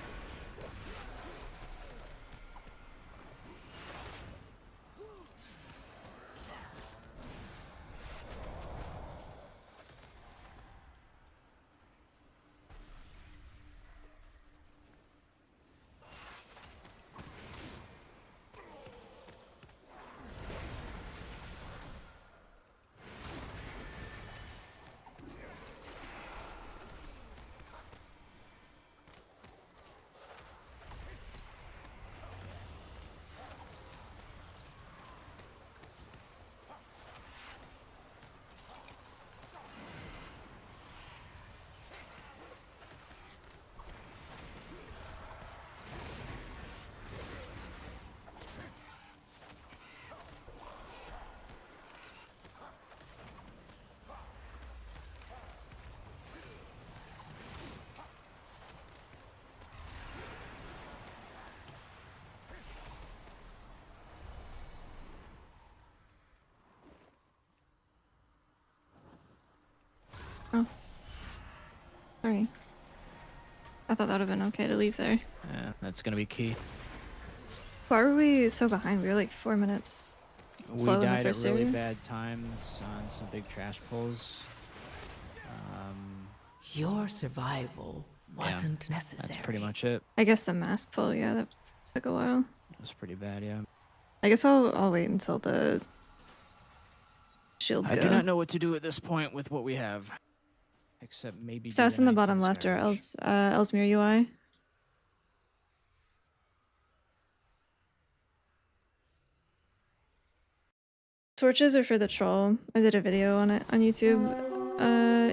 Oh. Sorry. I thought that would have been okay to leave there. Yeah, that's gonna be key. Why were we so behind? We were like 4 minutes slow We in the died at first really area. bad times on some big trash pulls. Your survival wasn't Yeah, necessary. that's pretty much it. I guess the mask pull, yeah, that took a while. It was pretty bad, yeah. I guess I'll wait until the shields I go. do not know what to do at this point with what we have. Except maybe do Stats in the bottom 19 left are Skyreach. Ellesmere UI. Torches are for the troll. I did a video on it on YouTube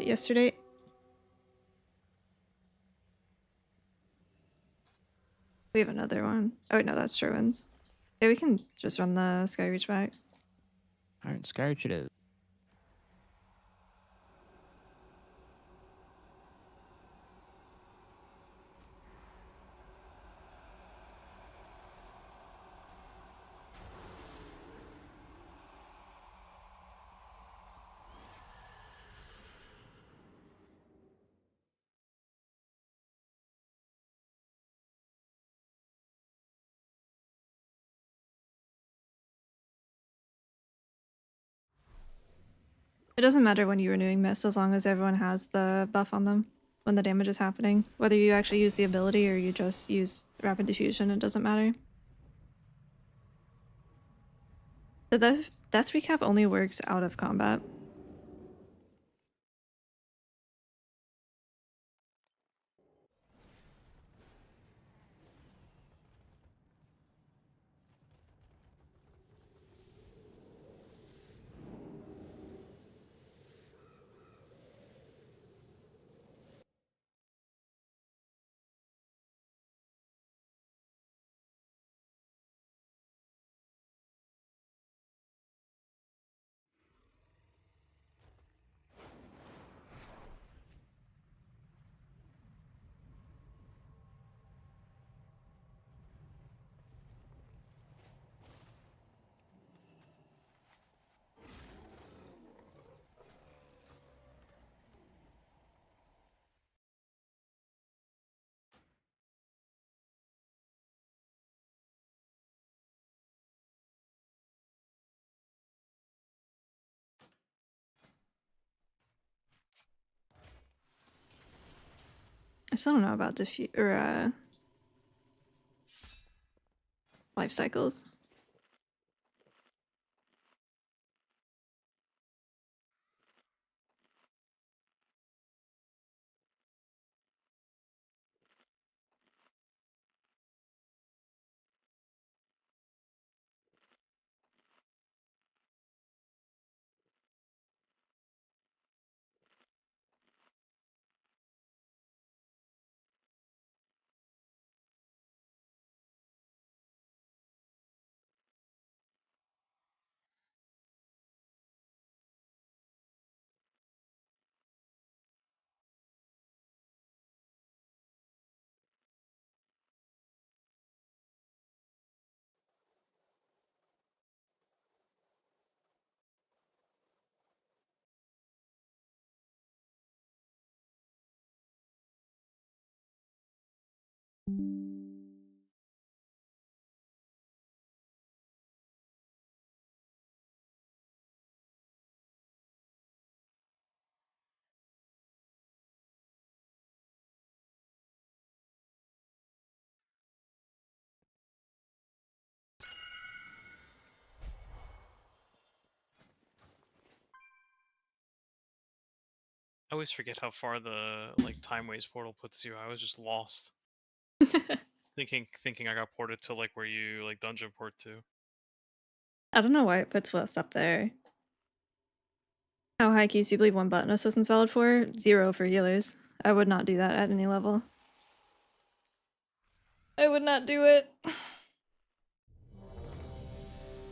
yesterday. We have another one. Oh wait, no, that's Sherwin's. Yeah, we can just run the Skyreach back. Alright, Skyreach it is. It doesn't matter when you're renewing Mist as long as everyone has the buff on them when the damage is happening. Whether you actually use the ability or you just use Rapid Diffusion, it doesn't matter. The death recap only works out of combat. I still don't know about life cycles. I always forget how far the like time waste portal puts you. I was just lost, thinking I got ported to like where you like dungeon port to. I don't know why it puts us up there. How high keys do you believe one button assistance valid for? 0 for healers. I would not do that at any level. I would not do it.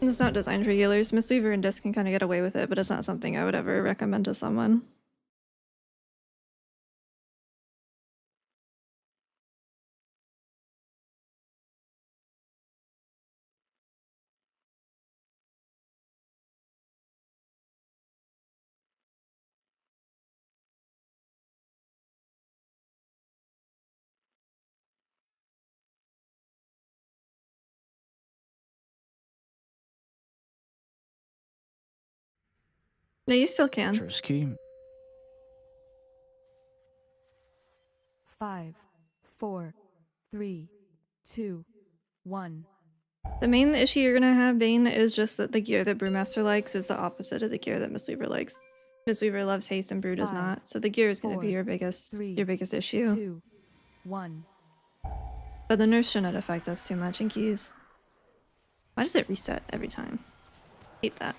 It's not designed for healers. Mistweaver and Disc can kind of get away with it, but it's not something I would ever recommend to someone. No, you still can. First key. 5, 4, 3, 2, 1. The main issue you're gonna have, Bane, is just that the gear that Brewmaster likes is the opposite of the gear that Mistweaver likes. Mistweaver loves haste and Brew does 5, not, so the gear is gonna 4, be your biggest 3, issue. 2, 1. But the nerf shouldn't affect us too much in keys. Why does it reset every time? Hate that.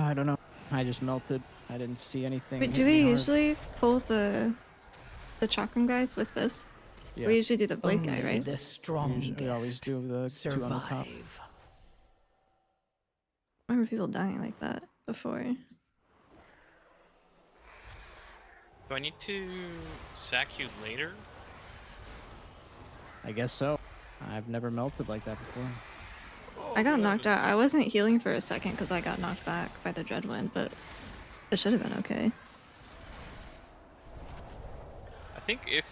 I don't know. I just melted. I didn't see anything. Wait, hit do me we hard. usually pull the chakram guys with this? Yeah. We usually do the blade guy, Only right? the strongest We always do the two on the top. survive. I remember people dying like that before. Do I need to sack you later? I guess so. I've never melted like that before. I got no, knocked this out. is- I wasn't healing for a second because I got knocked back by the Dreadwind, but it should have been okay. I think if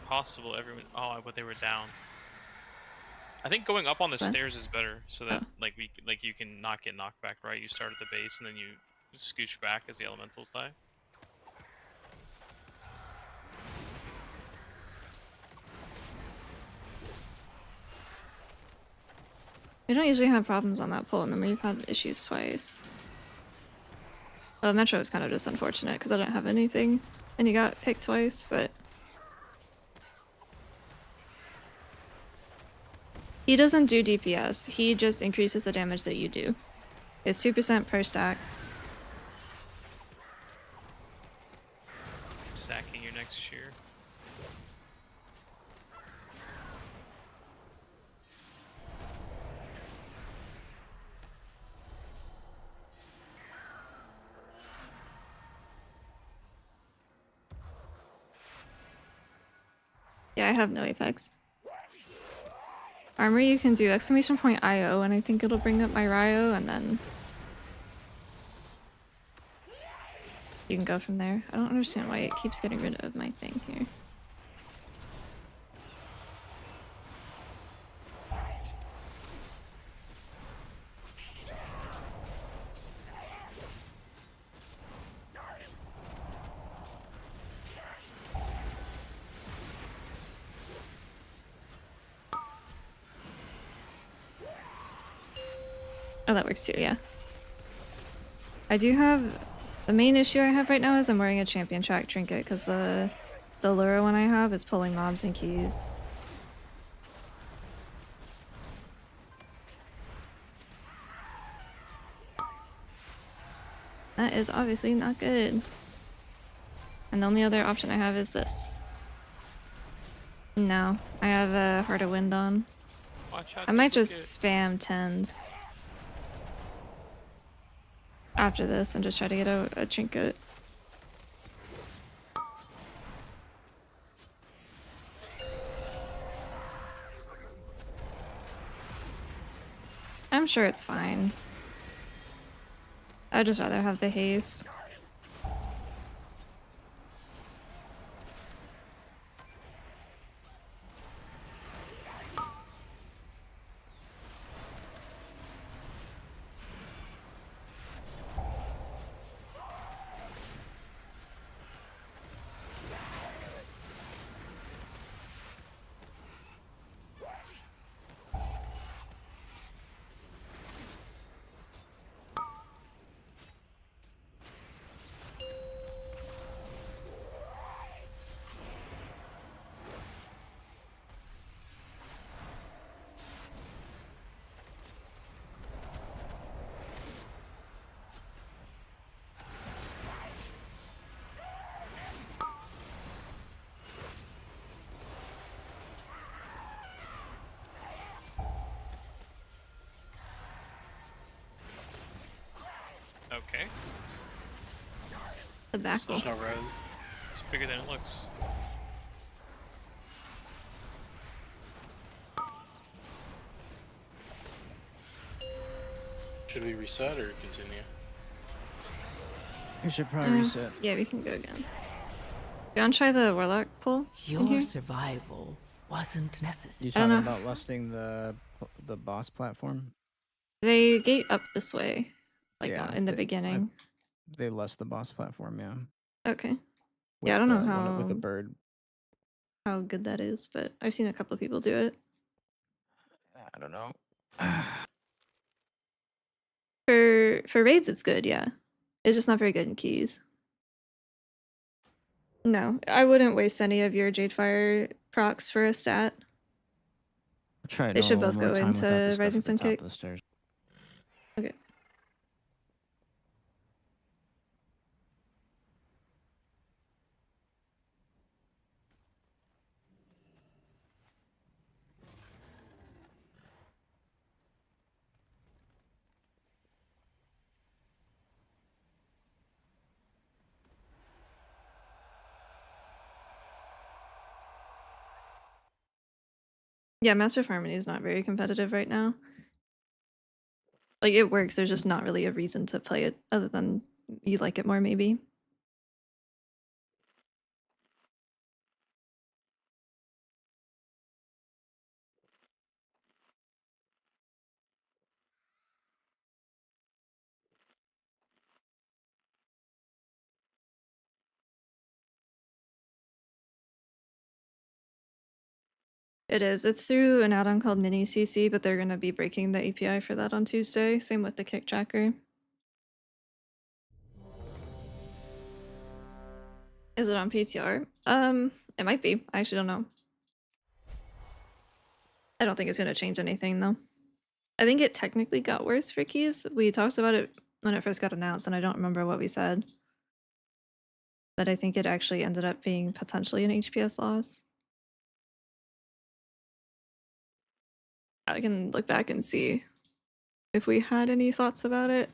possible, everyone. Oh, but they were down. I think going up on the What? stairs is better, so that Oh. like you can not get knocked back. Right, you start at the base and then you scooch back as the elementals die. We don't usually have problems on that pull, and then we've had issues twice. Well, Metro is kind of just unfortunate because I don't have anything, and you got picked twice, but... He doesn't do DPS, he just increases the damage that you do. It's 2% per stack. Sacking you next year. Yeah, I have no apex. Armor you can do exclamation point IO, and I think it'll bring up my Ryo, and then... You can go from there. I don't understand why it keeps getting rid of my thing here. Oh, that works too, yeah. I do have... The main issue I have right now is I'm wearing a champion track trinket because the lure one I have is pulling mobs and keys. That is obviously not good. And the only other option I have is this. No, I have a Heart of Wind on. Watch out! I might this just will spam 10s after this and just try to get a trinket. I'm sure it's fine. I'd just rather have the haze. Okay, The backle. There's no res. it's bigger than it looks. Should we reset or continue? We should probably reset. Yeah, we can go again. You want to try the Warlock pull in Your here? survival wasn't necessary. You I don't talking know. about lusting the boss platform? They gate up this way, like Yeah, in the beginning. They lust the boss platform, yeah. Okay. With Yeah, I don't know with a how bird. how good that is, but I've seen a couple of people do it. I don't know. For raids, it's good. Yeah, it's just not very good in keys. No, I wouldn't waste any of your Jadefire procs for a stat. I'll try it They should one both more go time without into the stuff Rising at the Sun top Kick. of the stairs. Okay. Yeah, Master of Harmony is not very competitive right now. Like, it works, there's just not really a reason to play it other than you like it more, maybe. It is. It's through an add-on called Mini CC, but they're going to be breaking the API for that on Tuesday. Same with the kick tracker. Is it on PTR? It might be. I actually don't know. I don't think it's going to change anything though. I think it technically got worse for keys. We talked about it when it first got announced, and I don't remember what we said. But I think it actually ended up being potentially an HPS loss. I can look back and see if we had any thoughts about it.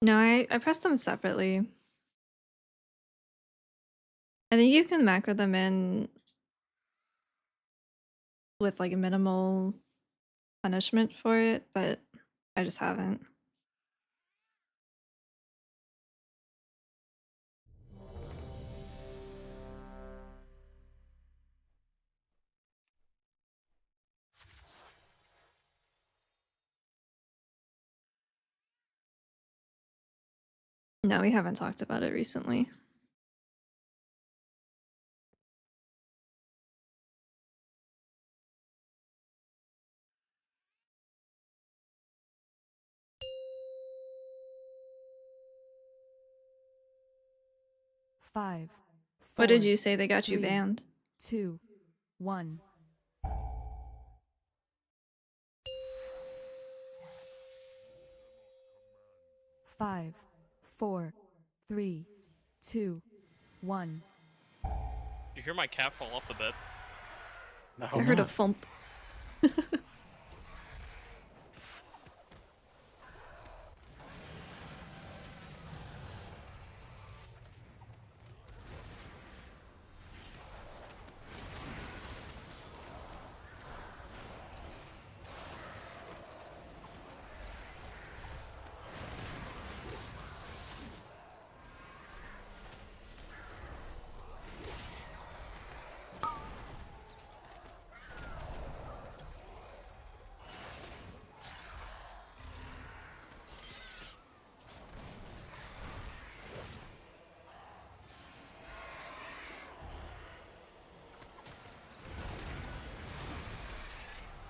No, I pressed them separately. I think you can macro them in with like a minimal punishment for it, but I just haven't. No, we haven't talked about it recently. Five. What did four, you say they got you 3, banned? 2, 1. Five, 4, 3, 2, 1. You hear my cat fall off the bed? No. I heard a thump.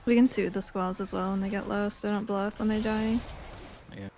We can soothe the squalls as well when they get low so they don't blow up when they die. Yeah.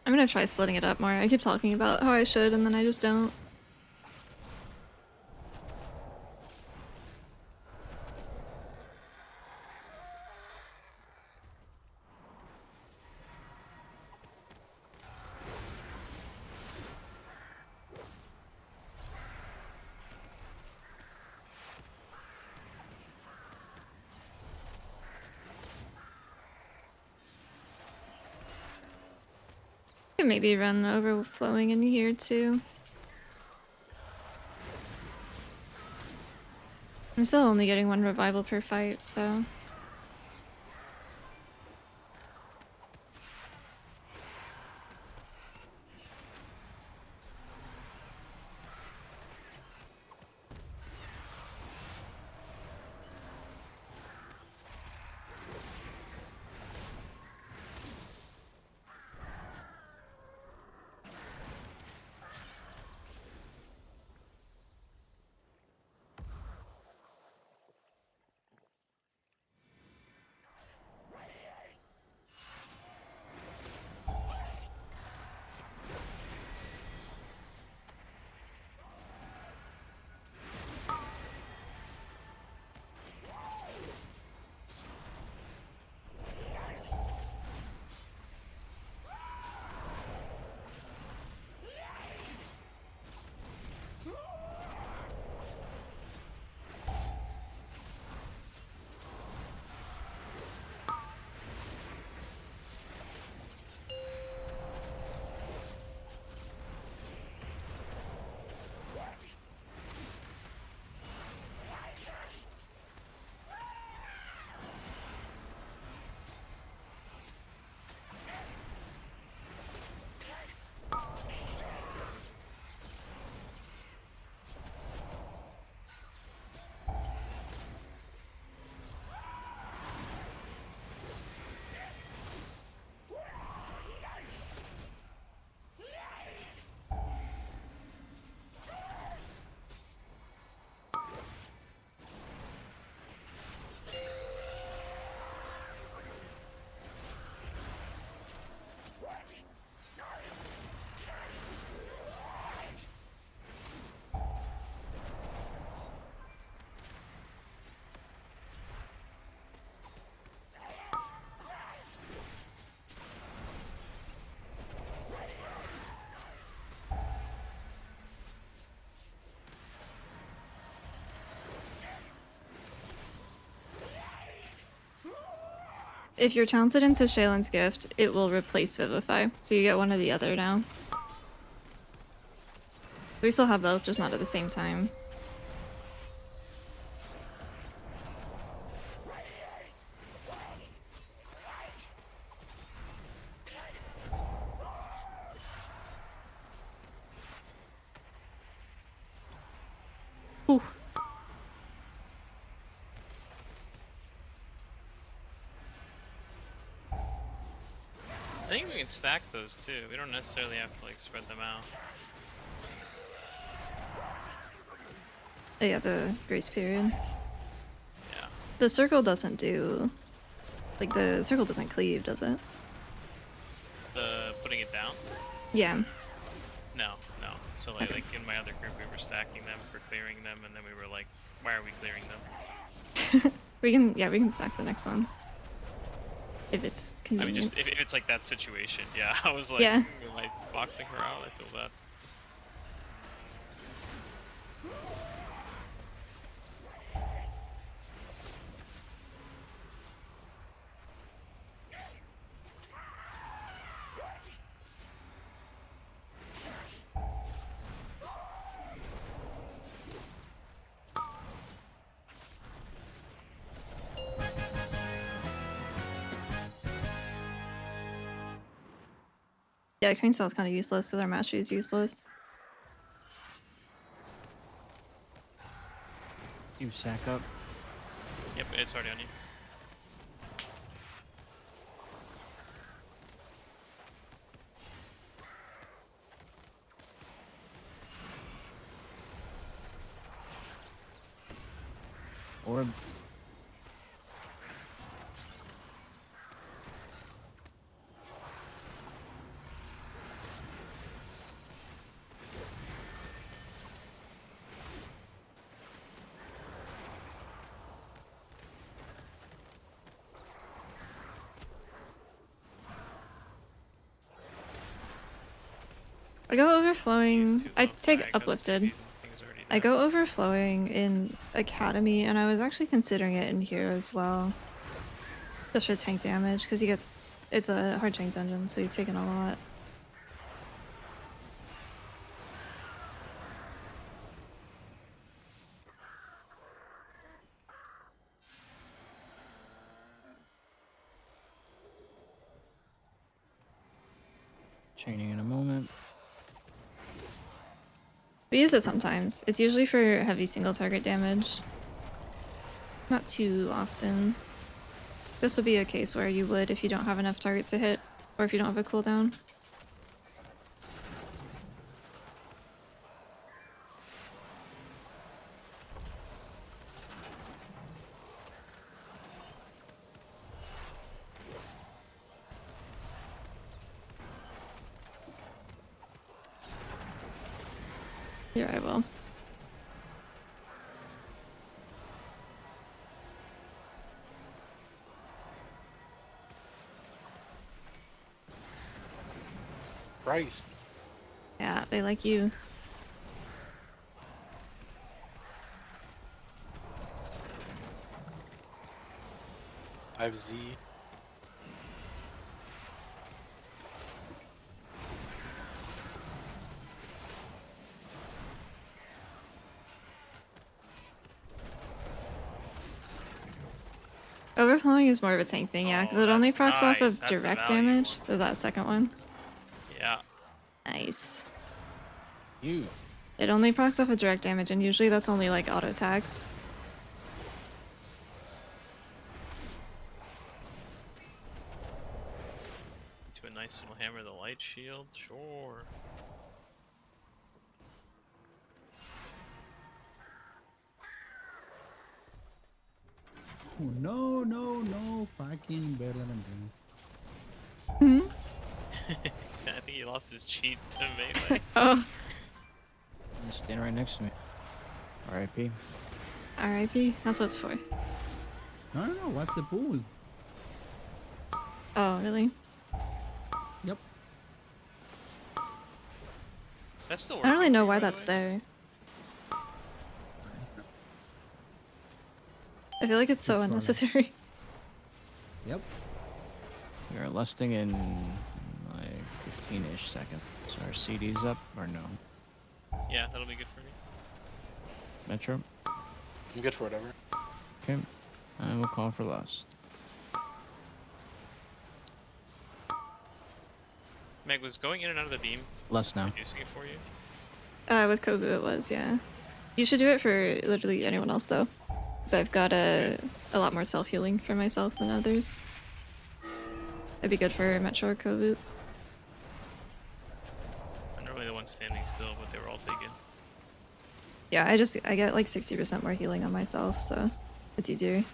I'm gonna try splitting it up more. I keep talking about how I should and then I just don't. can maybe run overflowing in here too. I'm still only getting 1 revival per fight, so... If you're talented into Shaylin's Gift, it will replace Vivify, so you get one or the other now. We still have both, just not at the same time. Ooh. I think we can stack those too. We don't necessarily have to like spread them out. Oh yeah, the grace period. Yeah. The circle doesn't do... Like, the circle doesn't cleave, does it? The putting it down? Yeah. No, no. So like, Okay. like in my other group, we were stacking them for clearing them, and then we were like, why are we clearing them? we can stack the next ones. If it's I mean, convenient. just if it's like that situation, yeah. I was like, Yeah. am I boxing her out? I feel bad. Yeah, Crane Cell's kind of useless because our mastery is useless. You sack up. Yep, it's already on you. Orb. I go These overflowing. two I love take lag, uplifted. these things already I dead. go overflowing in Academy, and I was actually considering it in here as well. Just for tank damage, because he gets... It's a hard tank dungeon, so he's taking a lot. Chaining in a moment. We use it sometimes. It's usually for heavy single target damage. Not too often. This would be a case where you would if you don't have enough targets to hit, or if you don't have a cooldown. Here I will. Christ. Yeah, they like you. I have Z. Overflowing is more of a tank thing, yeah, because it only that's procs off nice. of That's a direct value damage. one. There's that second one. Yeah. Nice. You. It only procs off of direct damage, and usually that's only like auto attacks. To a nice little hammer the light shield, sure. Oh, no, fucking better than this. Hmm? I think he lost his cheat to melee. Oh, Stand right next to me. R.I.P. RIP. That's what it's for. No, what's the pool? Oh, really? Yep. That's still I don't really working know for you, why by the that's way? there. I feel like it's so It's unnecessary. Yep. We are lusting in like 15-ish seconds. Our CD's up or no? Yeah, that'll be good for me. Metro? I'm good for whatever. Okay. I will call for lust. Meg, was going in and out of the beam Lust now. reducing it for you? With Kogu it was, yeah. You should do it for literally anyone else though. Because I've got a lot more self-healing for myself than others. It'd be good for Metro or Kovu. I'm normally the one standing still, but they were all taken. Yeah, I get like 60% more healing on myself, so it's easier.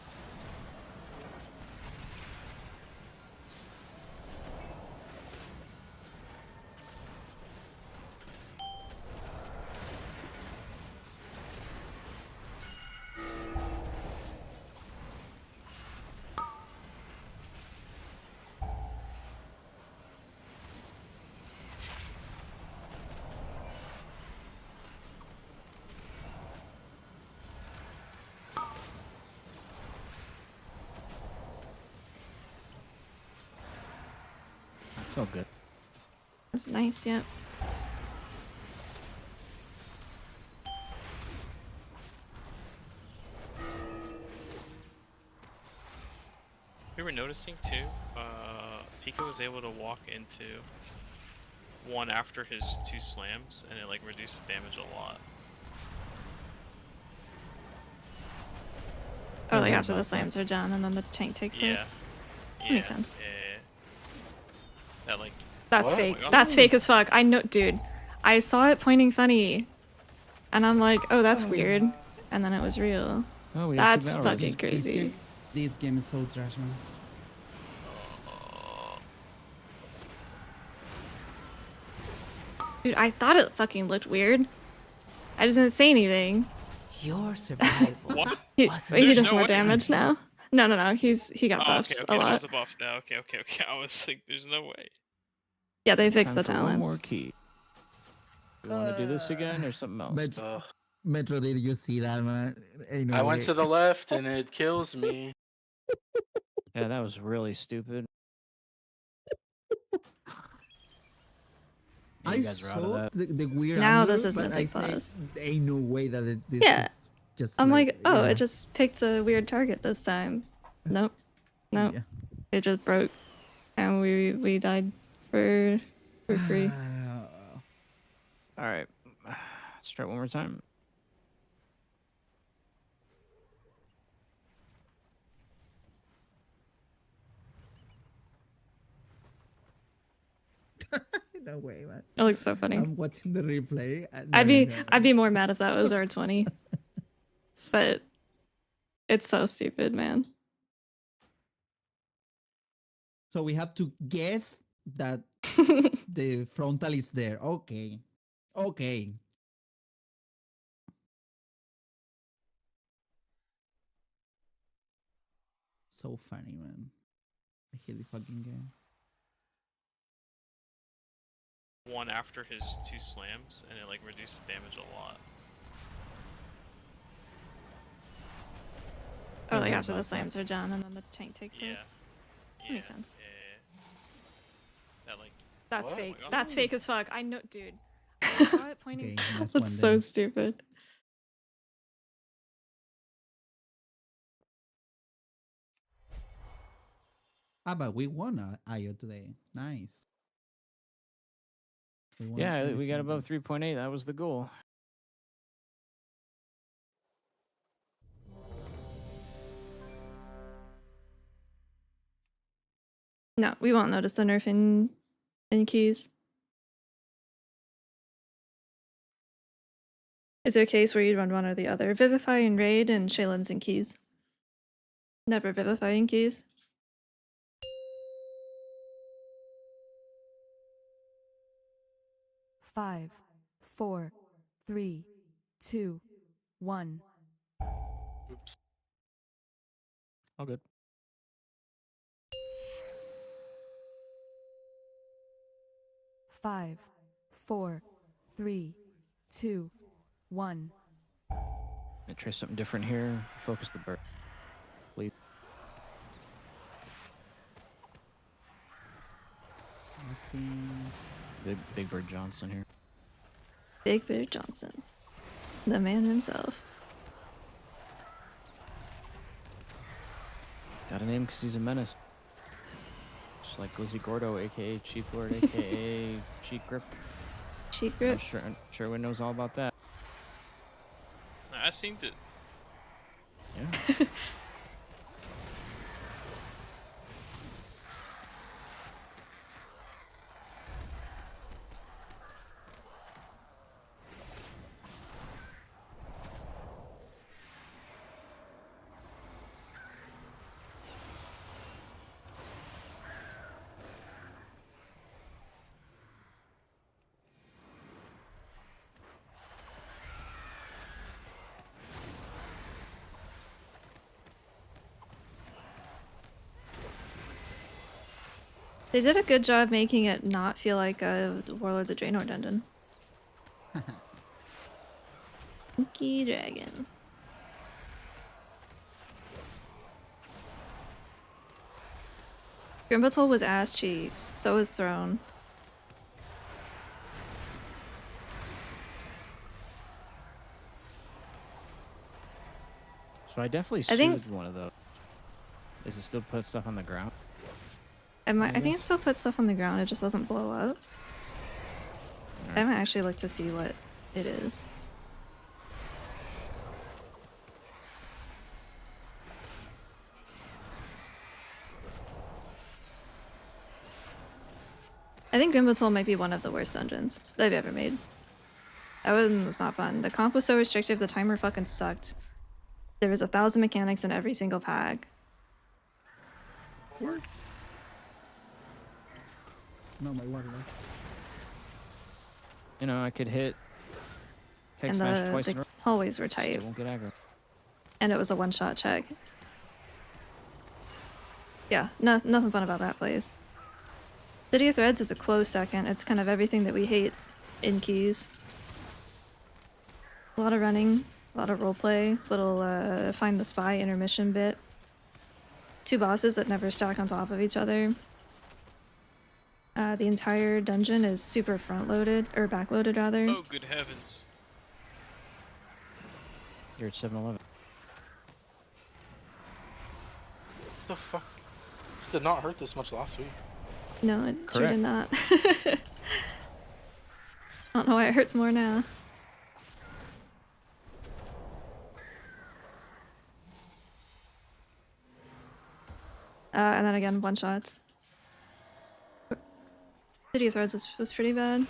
I felt good. That's nice, yeah. We were noticing too, Pika was able to walk into one after his 2 slams, and it like reduced the damage a lot. Oh, like heard after the about that. slams are done and then the tank takes it. Yeah. That makes sense. Yeah. That like That's What? fake. Oh my God. That's fake as fuck. I know, dude. I saw it pointing funny. And I'm like, oh, that's weird. And then it was real. Oh, we have two That's battle fucking royals. crazy. This game is so trash, man. Dude, I thought it fucking looked weird. I just didn't say anything. Your survival What? He, wasn't wait, he There's does no more way. damage now. No. He got Oh, buffed okay, a lot. That's a buff now. Okay. I was like, there's no way. Yeah, they fixed Time the for one more talents. key. You want to do this again or something else? Metro, Metro, did you see that, man? Ain't no I went way. to the left and it kills me. Yeah, that was really stupid. Yeah, I you guys are out of saw that. the weird Now angle, this is my but I big say pause. ain't no way that this Yeah. is just I'm like, oh, yeah. it just picked a weird target this time. Nope. Yeah. It just broke. And we died for For free. All right. Let's try it one more time. No way, man. It looks so funny. I'm watching the replay. I'd be more mad if that was R20. But it's so stupid, man. So we have to guess that the frontal is there. Okay. Okay. So funny, man. I hate the fucking game. One after his 2 slams, and it like reduced the damage a lot. Oh, like heard after the about that. slams are done and then the tank takes Yeah. it. Yeah. Makes sense. That like That's What? fake. Oh my God. That's fake as fuck. I know, dude. I saw it pointing. Okay, that's That's one so then. stupid. Ah, but we won IO today. Nice. We won Yeah, every we got single above 3.8. That was the goal. No, we won't notice the nerf in keys. Is there a case where you'd run one or the other? Vivify and Raid and Shaylin's and keys. Never Vivify and keys. Five, 4, 3, 2, 1. Oops. All good. Five, 4, 3, 2, 1. Gonna try something different here. Focus the bird. Please. Big Bird Johnson here. Big Bear Johnson. The man himself. Got a name because he's a menace. Just like Glizzy Gordo, aka Cheap Lord, aka Cheap Grip. Cheek I'm grip. sure Sherwin knows all about that. I seen it. Yeah. They did a good job making it not feel like a Warlords of Draenor dungeon. Monkey Dragon. Grimbatol was ass cheeks, so was Throne. So I definitely I think- soothed one of those. Does it still put stuff on the ground? I think it still puts stuff on the ground, it just doesn't blow up. I haven't actually looked to see what it is. I think Grimbatol might be one of the worst dungeons they've ever made. That one was not fun. The comp was so restrictive, the timer fucking sucked. There was 1,000 mechanics in every single pack. Word. No, my water. You know, I could hit Keg And Smash twice in a the row. hallways were Still tight. won't get aggro. And it was a one-shot check. Yeah, nothing fun about that place. City of Threads is a close second. It's kind of everything that we hate in keys. A lot of running, a lot of roleplay, little find the spy intermission bit. 2 bosses that never stack on top of each other. The entire dungeon is super front-loaded, or back-loaded rather. Oh, good heavens. You're at 7-Eleven. What the fuck? This did not hurt this much last week. No, it sure Correct. did not. I don't know why it hurts more now. And then again, one shots. City of Threads was pretty bad.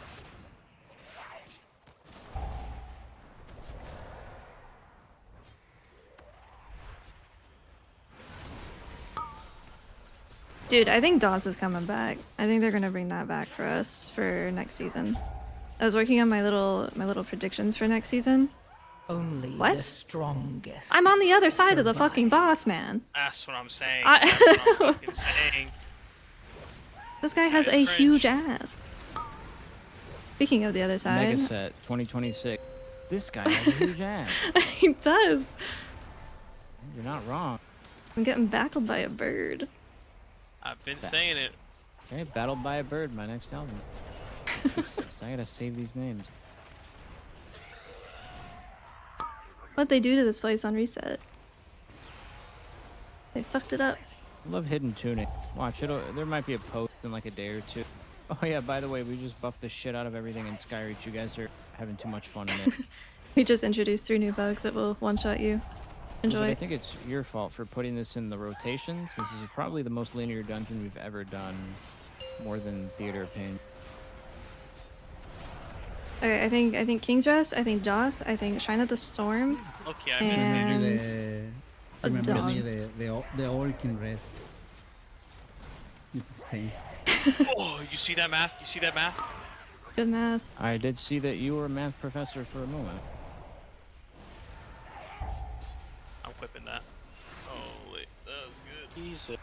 Dude, I think DOS is coming back. I think they're gonna bring that back for us for next season. I was working on my little predictions for next season. Only What? the strongest. I'm on the other side of the survive. fucking boss, man. That's what I'm saying. I- That's what I'm fucking saying. This guy has a Cringe. huge ass. Speaking of the other side, Megasett 2026. This guy has a huge ass. he does. You're not wrong. I'm getting backled by a bird. I've been saying it. Okay, Battled by a Bird, my next album. I gotta save these names. What'd they do to this place on reset? They fucked it up. I love hidden tuning. Watch, there might be a post in like a day or two. Oh yeah, by the way, we just buffed the shit out of everything in Skyreach. You guys are having too much fun in it. We just introduced 3 new bugs that will one-shot you. Blizzard, Enjoy. I think it's your fault for putting this in the rotations. This is probably the most linear dungeon we've ever done, more than Theater of Pain. Okay, I think King's Rest, I think Joss, I think Shrine of the Storm. Okay, I missed it. And Remember dog. me, the all can rest. It's the same. Oh, you see that math? You see that math? Good math. I did see that you were a math professor for a moment. I'm clipping that. Holy, that was good. Jesus.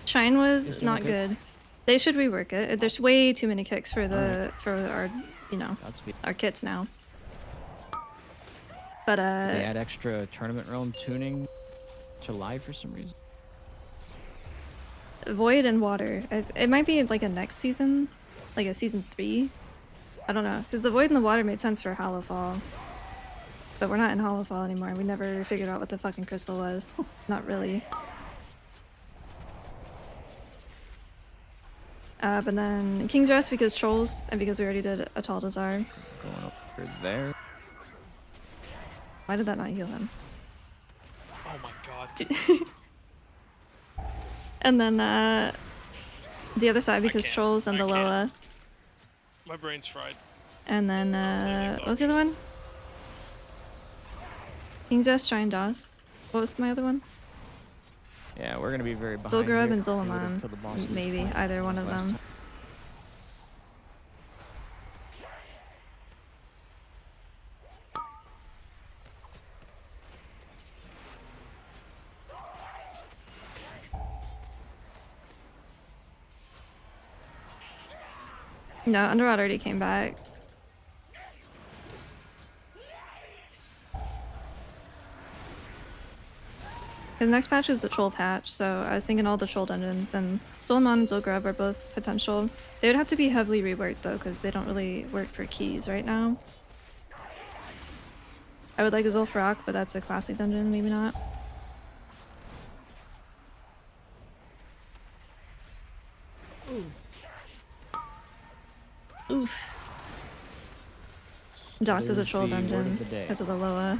Shrine was Is it not okay? good. They should rework it. There's way too many kicks for the for our Godspeed. our kits now. But They add extra tournament realm tuning to live for some reason. Void and Water. It might be like a next season, like a season 3. I don't know, because the Void and the Water made sense for Hallowfall. But we're not in Hallowfall anymore. We never figured out what the fucking crystal was. Not really. But then King's Rest because Trolls, and because we already did a Taldazar. Going over there. Why did that not heal him? Oh my god. And then the other side because can't. Trolls and I the can't. Loa. My brain's fried. And then what was the other one? King's Rest, Shrine, DOS. What was my other one? Yeah, we're gonna be very behind. Zul'Gurub here. and We would've Zolaman. killed the bosses Maybe either one of last them. time. No, Underrot already came back. His next patch is the troll patch, so I was thinking all the troll dungeons, and Zolaman and Zul'Gurub are both potential. They would have to be heavily reworked though, because they don't really work for keys right now. I would like a Zul'Farrak, but that's a classic dungeon, maybe not. Oof. Joss is a There's troll the word of dungeon the day. because of the Loa.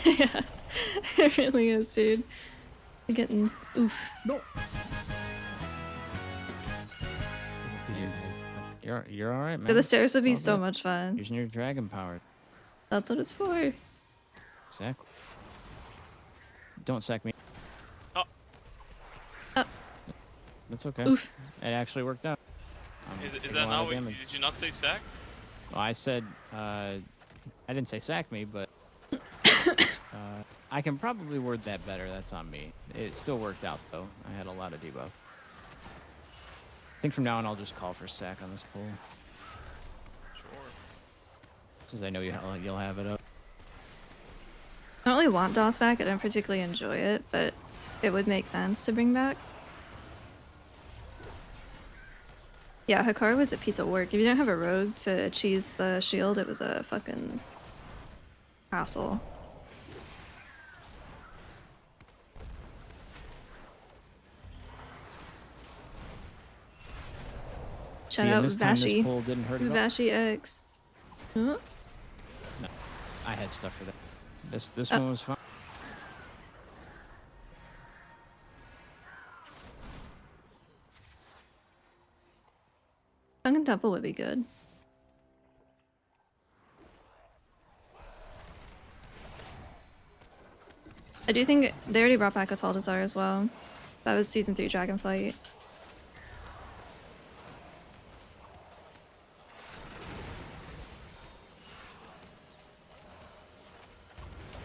Yeah, it really is, dude. You're getting oof. No. You're all right, man. Yeah, the stairs would be It's all so good. much fun. Using your dragon power. That's what it's for. Exactly. Don't sack me. Oh. Oh. That's okay. Oof. It actually worked out. Is taking that a lot not of what? damage. Did you not say sack? Well, I said, I didn't say sack me, but I can probably word that better. That's on me. It still worked out, though. I had a lot of debuff. I think from now on, I'll just call for sack on this pull, Sure. since I know you'll have it up. I don't really want DOS back. I don't particularly enjoy it, but it would make sense to bring back. Yeah, Hikaru was a piece of work. If you didn't have a rogue to cheese the shield, it was a fucking hassle. Shout See, and out this time this Vashi. pull didn't hurt at all. Vashi X. Huh? I had stuff for that. This one was fine. Sunken Temple would be good. I do think they already brought back a Taldazar as well. That was Season 3 Dragonflight.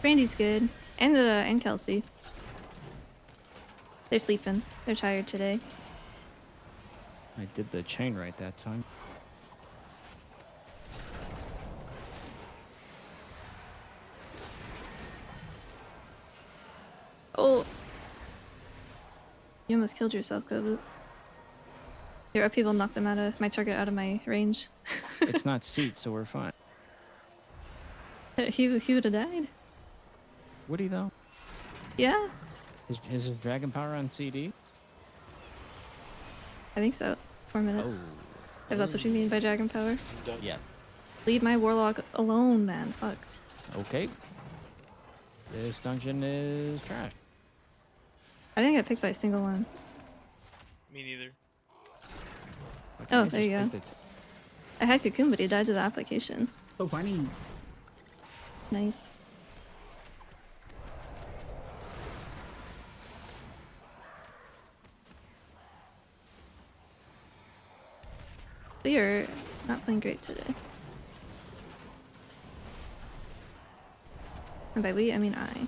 Brandy's good. And Kelsey. They're sleeping. They're tired today. I did the chain right that time. Oh! You almost killed yourself, Kobu. Your upheaval knocked them out of my target out of my range. It's not seats, so we're fine. he would have died. Would he though? Yeah, Is his dragon power on CD? I think so. 4 minutes. Oh. If that's what you mean by dragon power. I'm done. Yeah. Leave my warlock alone, man. Fuck. Okay. This dungeon is trash. I didn't get picked by a single one. Me neither. Why can't Oh, I there you just go. pick the I had Cocoon, but he died to the application. So funny. Nice. But you're not playing great today. And by we, I mean I.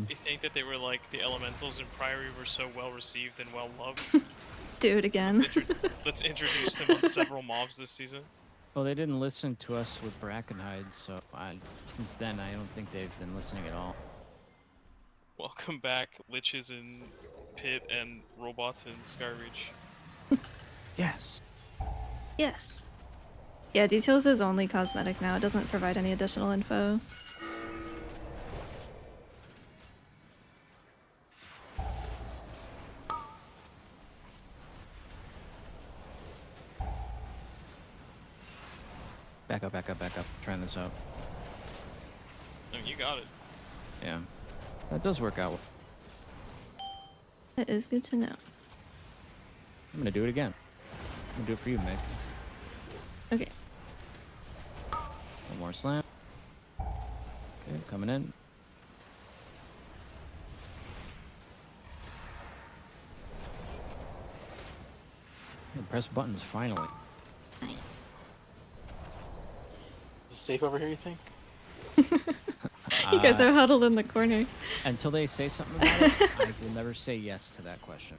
You think that they were like the elementals in Priory were so well received and well loved? Do it again. Let's introduce them on several mobs this season. Well, they didn't listen to us with Brackenhide, so since then I don't think they've been listening at all. Welcome back, Liches in Pit and robots in Skyreach. Yes. Yes. Yeah, details is only cosmetic now. It doesn't provide any additional info. Back up, back up, back up. Trying this out. I mean, you got it. Yeah. That does work out. It is good to know. I'm gonna do it again. I'm gonna do it for you, Meg. Okay. One more slam. Okay, coming in. Yeah, press buttons finally. Nice. Is it safe over here, you think? You guys are huddled in the corner. Until they say something about it, I will never say yes to that question.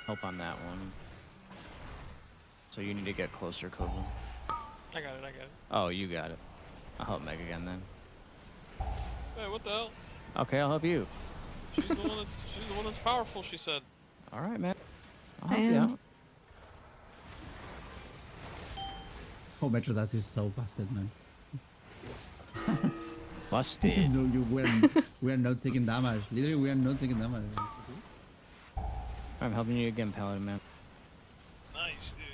Help on that one. So you need to get closer, Kovu. I got it, I got it. Oh, you got it. I'll help Meg again then. Hey, what the hell? Okay, I'll help you. She's the one that's powerful, she said. All right, man. I'll I help you am. out. Oh, Metro, that is so busted, man. Busted. No, we are not taking damage. Literally, we are not taking damage. I'm helping you again, Paladin, man. Nice, dude.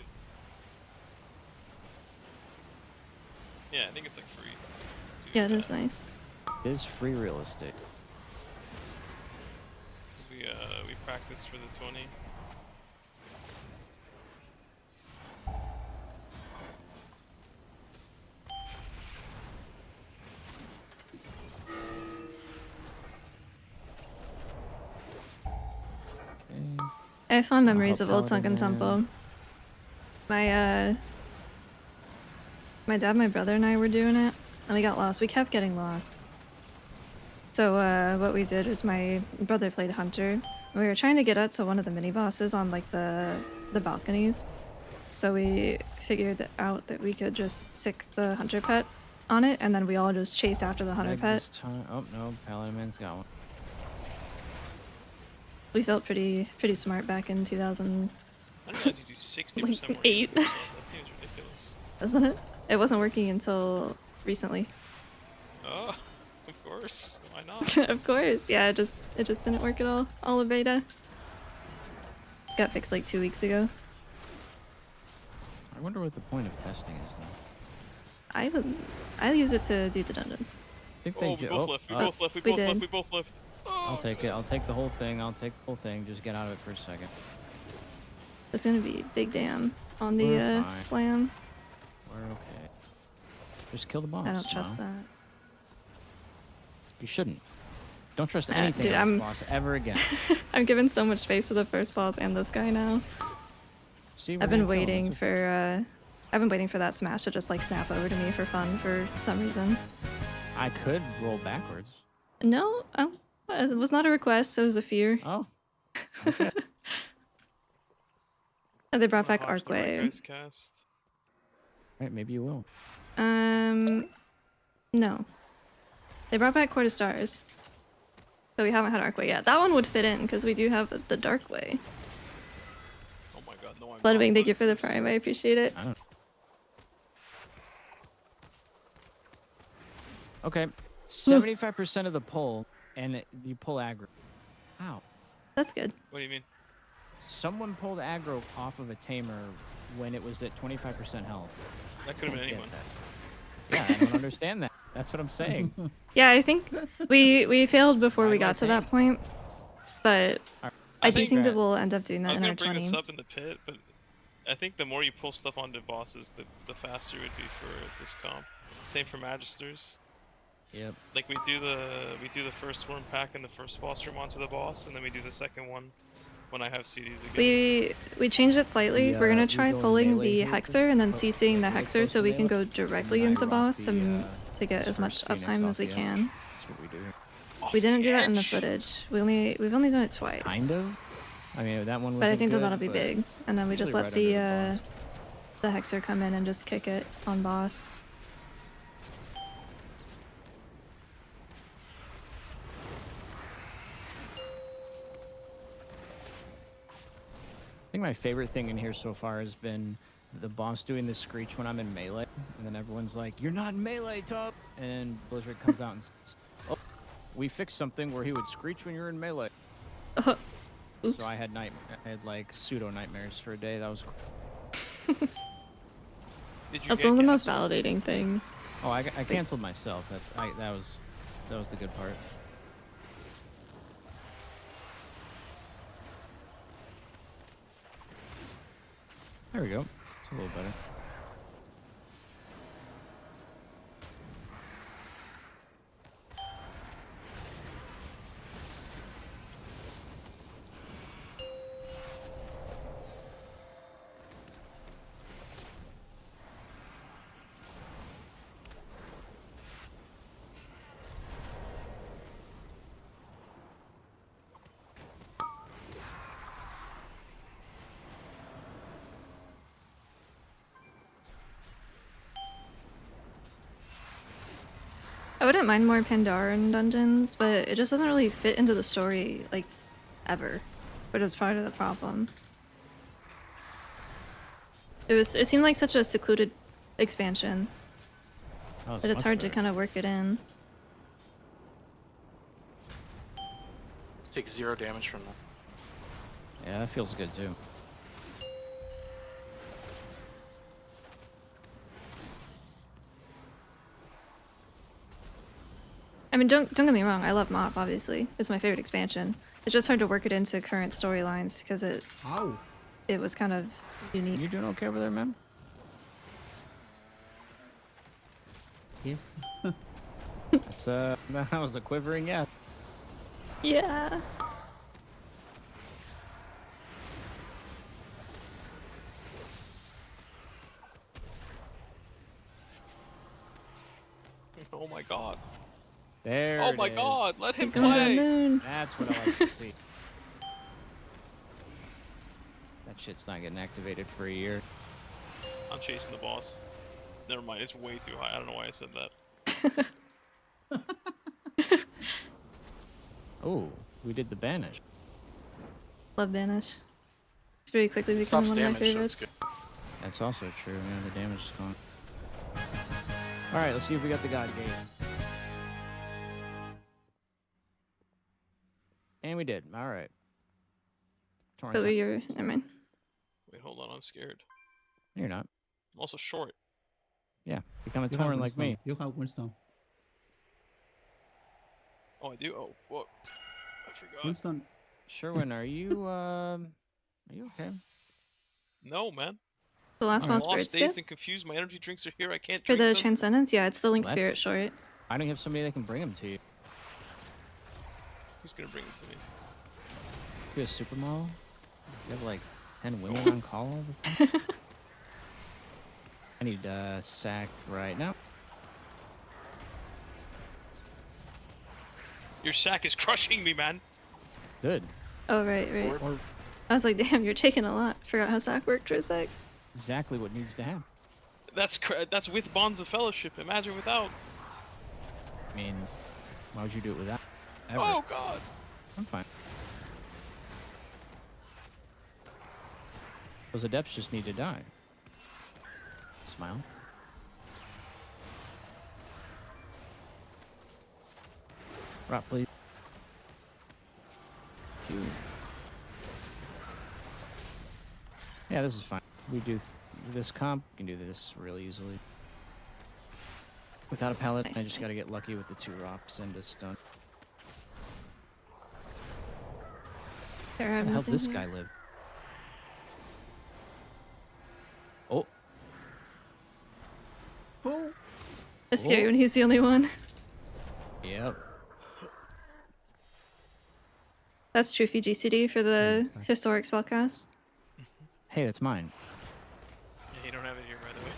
Yeah, I think it's like free. to Yeah, it do is that. nice. It is free real estate. 'Cause we practiced for the 20. Okay. I have fond I'll memories help of Old Paladin Sunken then. Temple. My dad, my brother, and I were doing it, and we got lost. We kept getting lost. So what we did is my brother played Hunter. We were trying to get up to one of the mini bosses on like the balconies. So we figured out that we could just sick the Hunter pet on it, and then we all just chased after the Hunter Meg pet. this time. Oh no, Paladin man's got one. We felt pretty smart back in 2000. I didn't realize you do 60% more Like, 8. damage, so that seems ridiculous. doesn't it? It wasn't working until recently. Oh, of course. Why not? Of course, yeah. It just didn't work at all. All of beta got fixed like 2 weeks ago. I wonder what the point of testing is, though. I use it to do the dungeons. I think Oh, they we do. both left. We oh, both left. We we both left. did. We both left. Oh, I'll take it. I'll take the whole thing. I'll take the whole thing. Just get out of it for a second. It's gonna be big damn on the We're fine. slam. We're okay. Just kill the boss. I don't trust no? that. You shouldn't. Don't trust anything dude, on this I'm- boss ever again. I'm giving so much space to the first boss and this guy now. See, I've been waiting for that smash to just like snap over to me for fun for some reason. I could roll backwards. No, it was not a request. It was a fear. Oh. Okay. And they brought I'm back gonna watch the right Arcway. guys cast. Right, maybe you will. No. They brought back Court of Stars. But we haven't had Arcway yet. That one would fit in because we do have the Dark Way. Oh my god, no, I'm Bloodwing, not. thank you What for is the this? prime. I appreciate it. I don't. Okay, 75% of the pull, and you pull aggro. Wow. That's good. What do you mean? Someone pulled aggro off of a tamer when it was at 25% health. That could have been Get anyone. that. Yeah, I don't understand that. That's what I'm saying. Yeah, I think we failed before Why we do I got to that think? point. But Alright, I do think think that that- we'll end up doing I that was in gonna our bring 20. this up in the pit, but I think the more you pull stuff onto bosses, the faster it would be for this comp. Same for Magisters. Yep. Like we do the first worm pack in the first boss room onto the boss, and then we do the second one when I have CDs again. We changed it slightly. We're gonna we try go in pulling melee the here, Hexer and then oh, CCing the really Hexer close so to we can melee, go directly and then I into rock boss the, to get as much Dispersed Phoenix uptime off as we the can. That's what we do. Off We didn't the do that in the edge. footage. We've only done it twice. Kind of. I mean, that one was. But I think that that'll be big. And then we just usually let right under the Hexer come in and just kick it on boss. I think my favorite thing in here so far has been the boss doing the screech when I'm in melee, and then everyone's like, "You're not in melee, Top!" And Blizzard comes out and says, "Oh, we fixed something where he would screech when you're in melee." Oops. So I had like pseudo nightmares for a day. That was cool. Did you That's get one of the most casted? validating things. Oh, I canceled myself. That was the good part. There we go. It's a little better. I wouldn't mind more Pandaren dungeons, but it just doesn't really fit into the story, like, ever. But it's part of the problem. It seemed like such a secluded expansion, That was but it's much hard to better. kind of work it in. Take 0 damage from that. Yeah, that feels good too. I mean, don't get me wrong, I love Mop, obviously. It's my favorite expansion. It's just hard to work it into current storylines because Ow. it was kind of unique. You doing okay over there, man? Yes. That's that was a quivering yes. Yeah. Oh my god. There. Oh it my is. god, let him He's going to the play! moon. That's what I like to see. That shit's not getting activated for a year. I'm chasing the boss. Never mind, it's way too high. I don't know why I said that. Oh, we did the banish. Love Banish. It's very quickly Stops becoming one of my damage, so it's favorites. good. That's also true. Yeah, the damage is gone. All right, let's see if we got the God Gate. And we did. All right. Torn Oh, top. you're. Never mind. Wait, hold on. I'm scared. You're not. I'm also short. Yeah, become a You have Torn like Windstone. me. You have Windstone. Oh, I do. Oh, what? I forgot. Windstone. Sherwin, are you okay? No, man. The last Alright. boss I'm bird dazed skip and confused. My energy drinks are here. I can't for drink the them. Transcendence. Yeah, it's the Link Well, Spirit that's- short. I don't have somebody that can bring them to you. Who's gonna bring it to me? You a supermodel? You have like 10 women on call all the time? I need sack right now. Your sack is crushing me, man. Good. Oh right. Or I was like, damn, you're taking a lot. Forgot how SAC worked for a sec. exactly what needs to happen. That's with bonds of fellowship. Imagine without. I mean, why would you do it without? Ever. Oh God. I'm fine. Those adepts just need to die. Smile. Rot, please. Thank you. Yeah, this is fine. We do this comp. We can do this really easily. Without a pallet, I Nice, just nice. gotta get lucky with the 2 rocks and a stun. There, Where have the hell nothing this here. guy live? Oh, Oh, It's scary Oh. when he's the only one. yep. That's Trophy GCD for the sorry. historic spellcast. Hey, that's mine. Yeah, you don't have it here, by the way.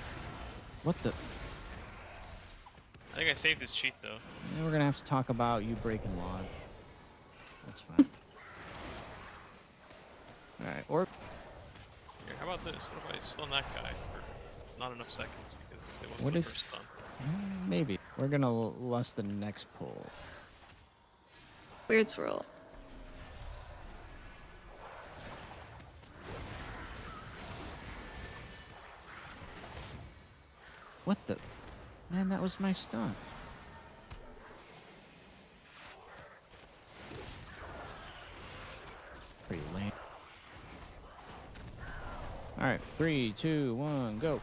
What the? I think I saved this cheat though. We're gonna have to talk about you breaking laws. That's fine. All right. Or Here, how about this? What if I stun that guy for not enough seconds because it wasn't What the if- first stun? maybe we're gonna lust the next pull. Weird swirl. What the? Man, that was my stun. Pretty lame. All right, 3, 2, 1, go.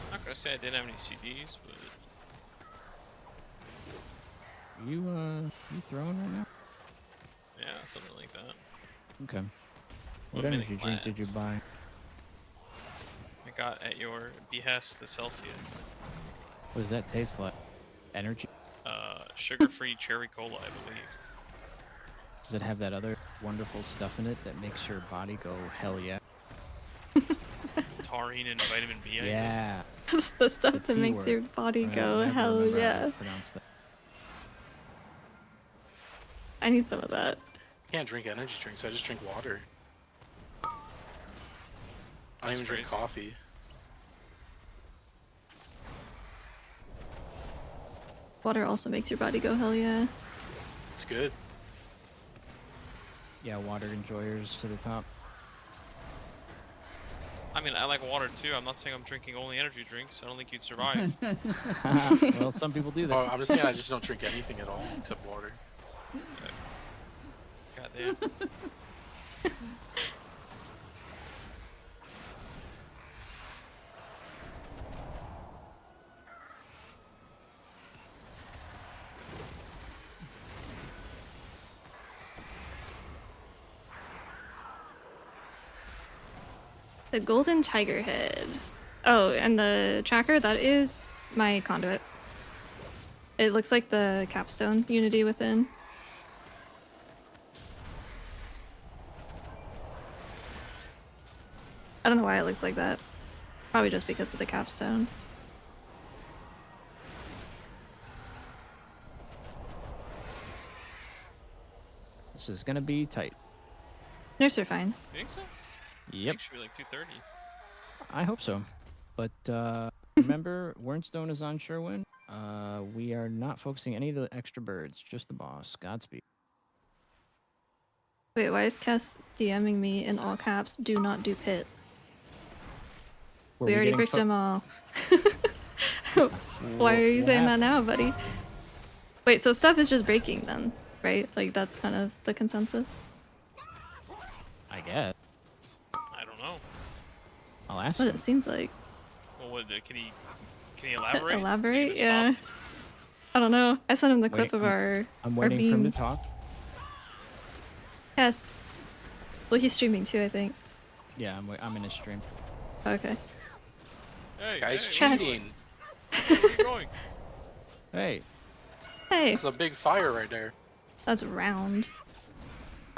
I'm not gonna say I didn't have any CDs, but You throwing right now? yeah, something like that. Okay. What One energy minute drink did you class. buy? I got at your behest the Celsius, What does that taste like? Energy? sugar-free cherry cola, I believe. Does it have that other wonderful stuff in it that makes your body go hell yeah? Taurine and vitamin B. I think. Yeah. The stuff The that T makes word. your body I go never hell remember how to yeah. pronounce that. I need some of that. Can't drink energy drinks. I just drink water. I don't That's even drink crazy. coffee. Water also makes your body go hell yeah. It's good. Yeah, water enjoyers to the top. I mean, I like water too. I'm not saying I'm drinking only energy drinks. I don't think you'd survive. Well, some people do that. Oh, I'm just saying I just don't drink anything at all except water. God damn. The golden tiger head. Oh, and the tracker, that is my conduit. It looks like the capstone unity within. I don't know why it looks like that. Probably just because of the capstone. This is gonna be tight. Nurse are fine. You think so? Yep, It should be like 230. I hope so. But remember, Wernstone is on Sherwin. We are not focusing any of the extra birds, just the boss. Godspeed. Wait, why is Cass DMing me in all caps? Do not do pit. Were We already getting bricked fu- them all. Why are you What saying that happened? now, buddy? Wait, so stuff is just breaking then, right? Like that's kind of the consensus. I guess. I don't know. I'll ask What him. it seems like. Well, what can he elaborate? Is he Elaborate? gonna Yeah. stop? I don't know. I sent him the clip Wait, of our I'm waiting for him to beams. talk. Yes. Well, he's streaming too, I think. Yeah, I'm in his stream. Okay. Hey, Guy's hey, where you cheating. going? Hey, where you going? Hey, Hey, It's a big fire right there. that's round.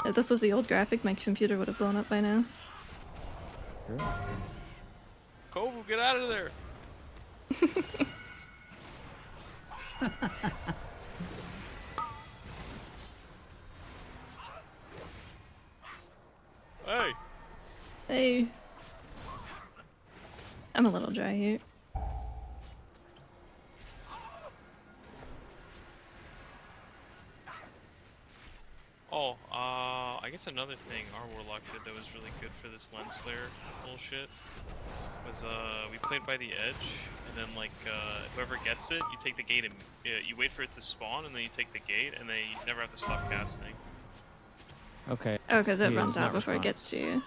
If this was the old graphic, my computer would have blown up by now. Kovu, get out of there! Hey! Hey. I'm a little dry here. Oh, I guess another thing our Warlock did that was really good for this lens flare bullshit was, we played by the edge, and then, like, whoever gets it, you take the gate and, you wait for it to spawn, and then you take the gate, and they never have to stop casting. okay. Oh, because it He runs is out not before it responding. gets to you.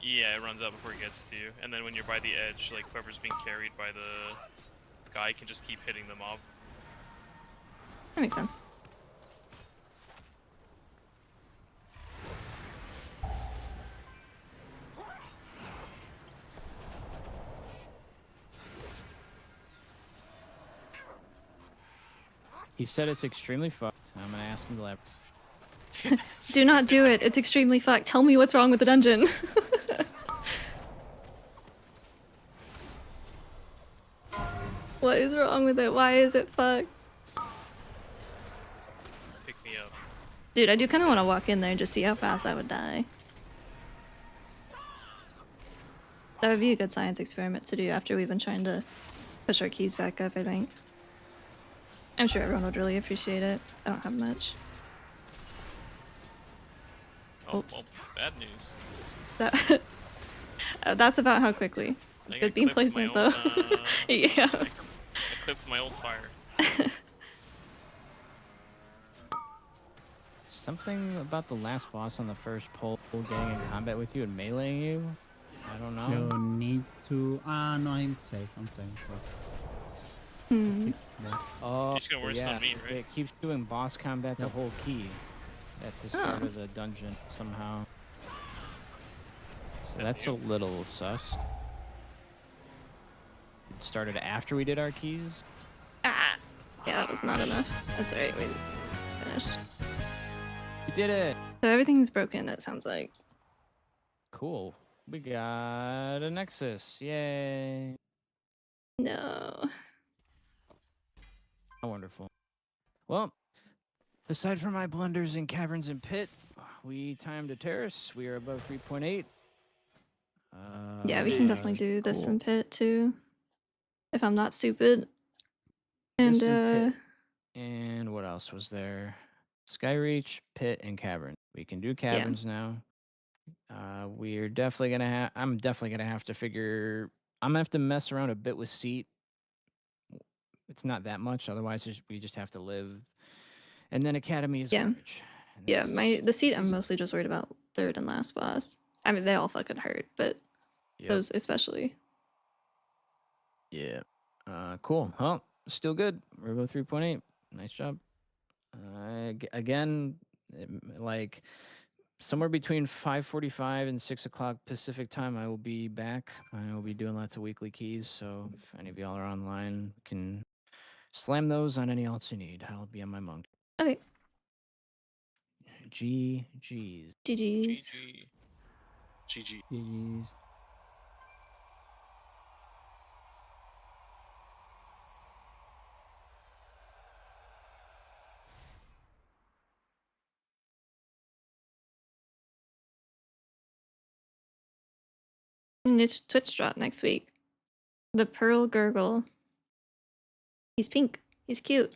Yeah, it runs out before it gets to you, and then when you're by the edge, like, whoever's being carried by the guy can just keep hitting the mob. That makes sense. He said it's extremely fucked. I'm gonna ask him to elaborate. Do not do it. It's extremely fucked. Tell me what's wrong with the dungeon. What is wrong with it? Why is it fucked? Pick me up. Dude, I do kind of want to walk in there and just see how fast I would die. That would be a good science experiment to do after we've been trying to push our keys back up, I think. I'm sure everyone would really appreciate it. I don't have much. Oh, Oh. well, bad news. That that's about how quickly. I think Good I beam clipped my placement, though. own, Yeah. I clipped my old fire. Something about the last boss on the first pole getting in combat with you and meleeing you? I don't know. You need to. Ah, no, I'm safe. I'm safe. Hmm. Oh, You're just gonna worse yeah. on me, right? It keeps doing boss combat the Yep. whole key at the start Oh. of the dungeon somehow. So that that's a new? little sus. It started after we did our keys. Ah! Yeah, that was not enough. That's alright, we finished. We did it! So everything's broken, it sounds like. Cool. We got a Nexus. Yay. No. How wonderful. Well, aside from my blunders in caverns and pit, we timed a terrace. We are above 3.8. Yeah, we can definitely do this cool. in pit too. If I'm not stupid. And This in pit. And what else was there? Skyreach, pit, and cavern. We can do caverns now. We're definitely gonna have. I'm definitely gonna have to figure. I'm gonna have to mess around a bit with seat. It's not that much. Otherwise, we just have to live. And then academy is Yeah. garbage. And yeah, that's the seat I'm easy. mostly just worried about third and last boss. I mean, they all fucking hurt, but Yep. those especially. Yeah. Cool. Well, still good. We're above 3.8. Nice job. Again, like somewhere between 5:45 and 6 o'clock Pacific time, I will be back. I will be doing lots of weekly keys. So if any of y'all are online, can slam those on any alts you need. I'll be on my monk. Okay, GG's. GG's. GG. GG. GG's. New Twitch drop next week. The Pearl Gurgle. He's pink. He's cute.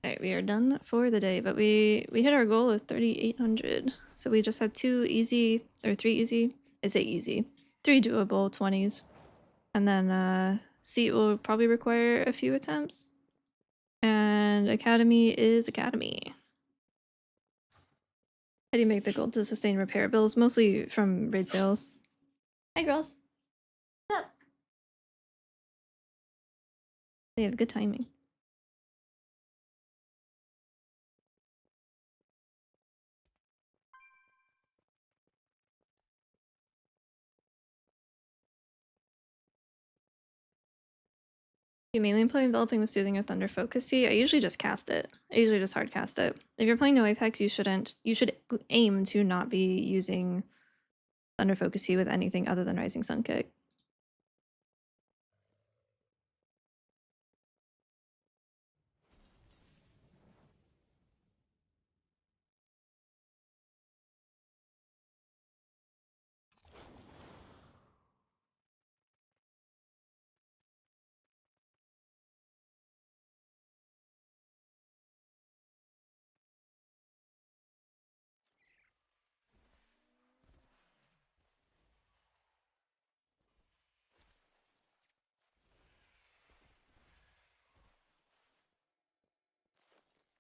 Alright. Alright, we are done for the day, but we hit our goal of 3,800. So we just had 2 easy, or 3 easy. I say easy. 3 doable 20s. And then seat will probably require a few attempts. And Academy is Academy. How do you make the goal to sustain repair bills? Mostly from raid sales. Hi girls. What's up? They have good timing. You mainly play enveloping with soothing or thunder focus. See, I usually just cast it. I usually just hard cast it. If you're playing no apex, you shouldn't. You should aim to not be using thunder focus with anything other than rising sun kick.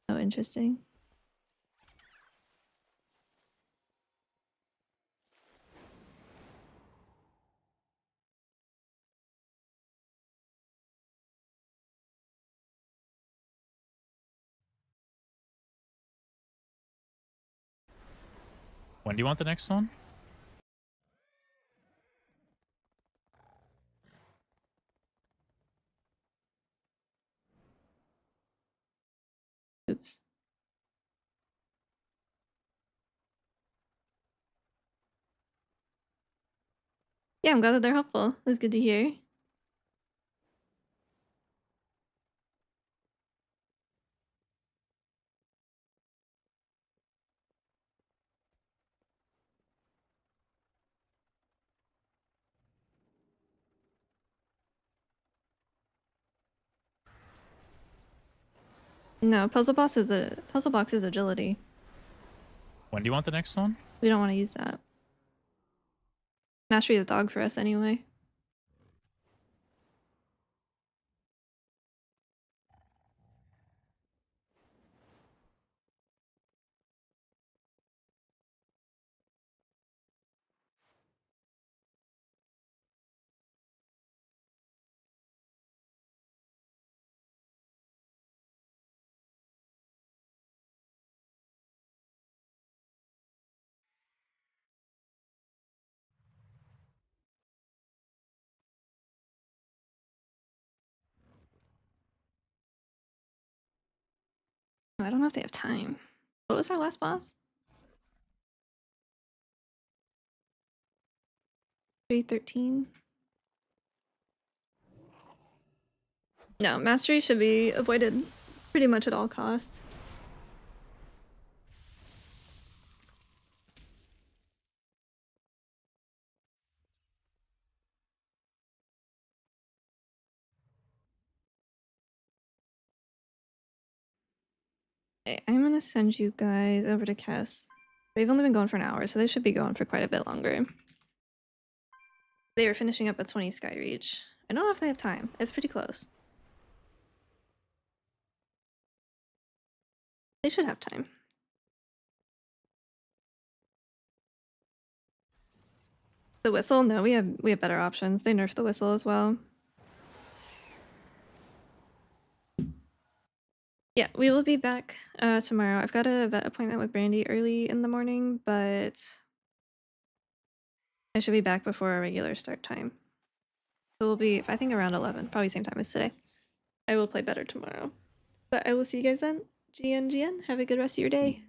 Oh, interesting. When do you want the next one? Oops. Yeah, I'm glad that they're helpful. That's good to hear. No, puzzle box is agility. When do you want the next one? We don't want to use that. Mastery is dog for us anyway. I don't know if they have time. What was our last boss? 313. No, mastery should be avoided pretty much at all costs. Okay, I'm gonna send you guys over to Kess. They've only been going for an hour, so they should be going for quite a bit longer. They were finishing up at 20 Skyreach. I don't know if they have time. It's pretty close. They should have time. The whistle? No, we have better options. They nerfed the whistle as well. Yeah, we will be back tomorrow. I've got a vet appointment with Brandy early in the morning, but I should be back before our regular start time. So we'll be, I think, around 11, probably same time as today. I will play better tomorrow. But I will see you guys then. GN, have a good rest of your day.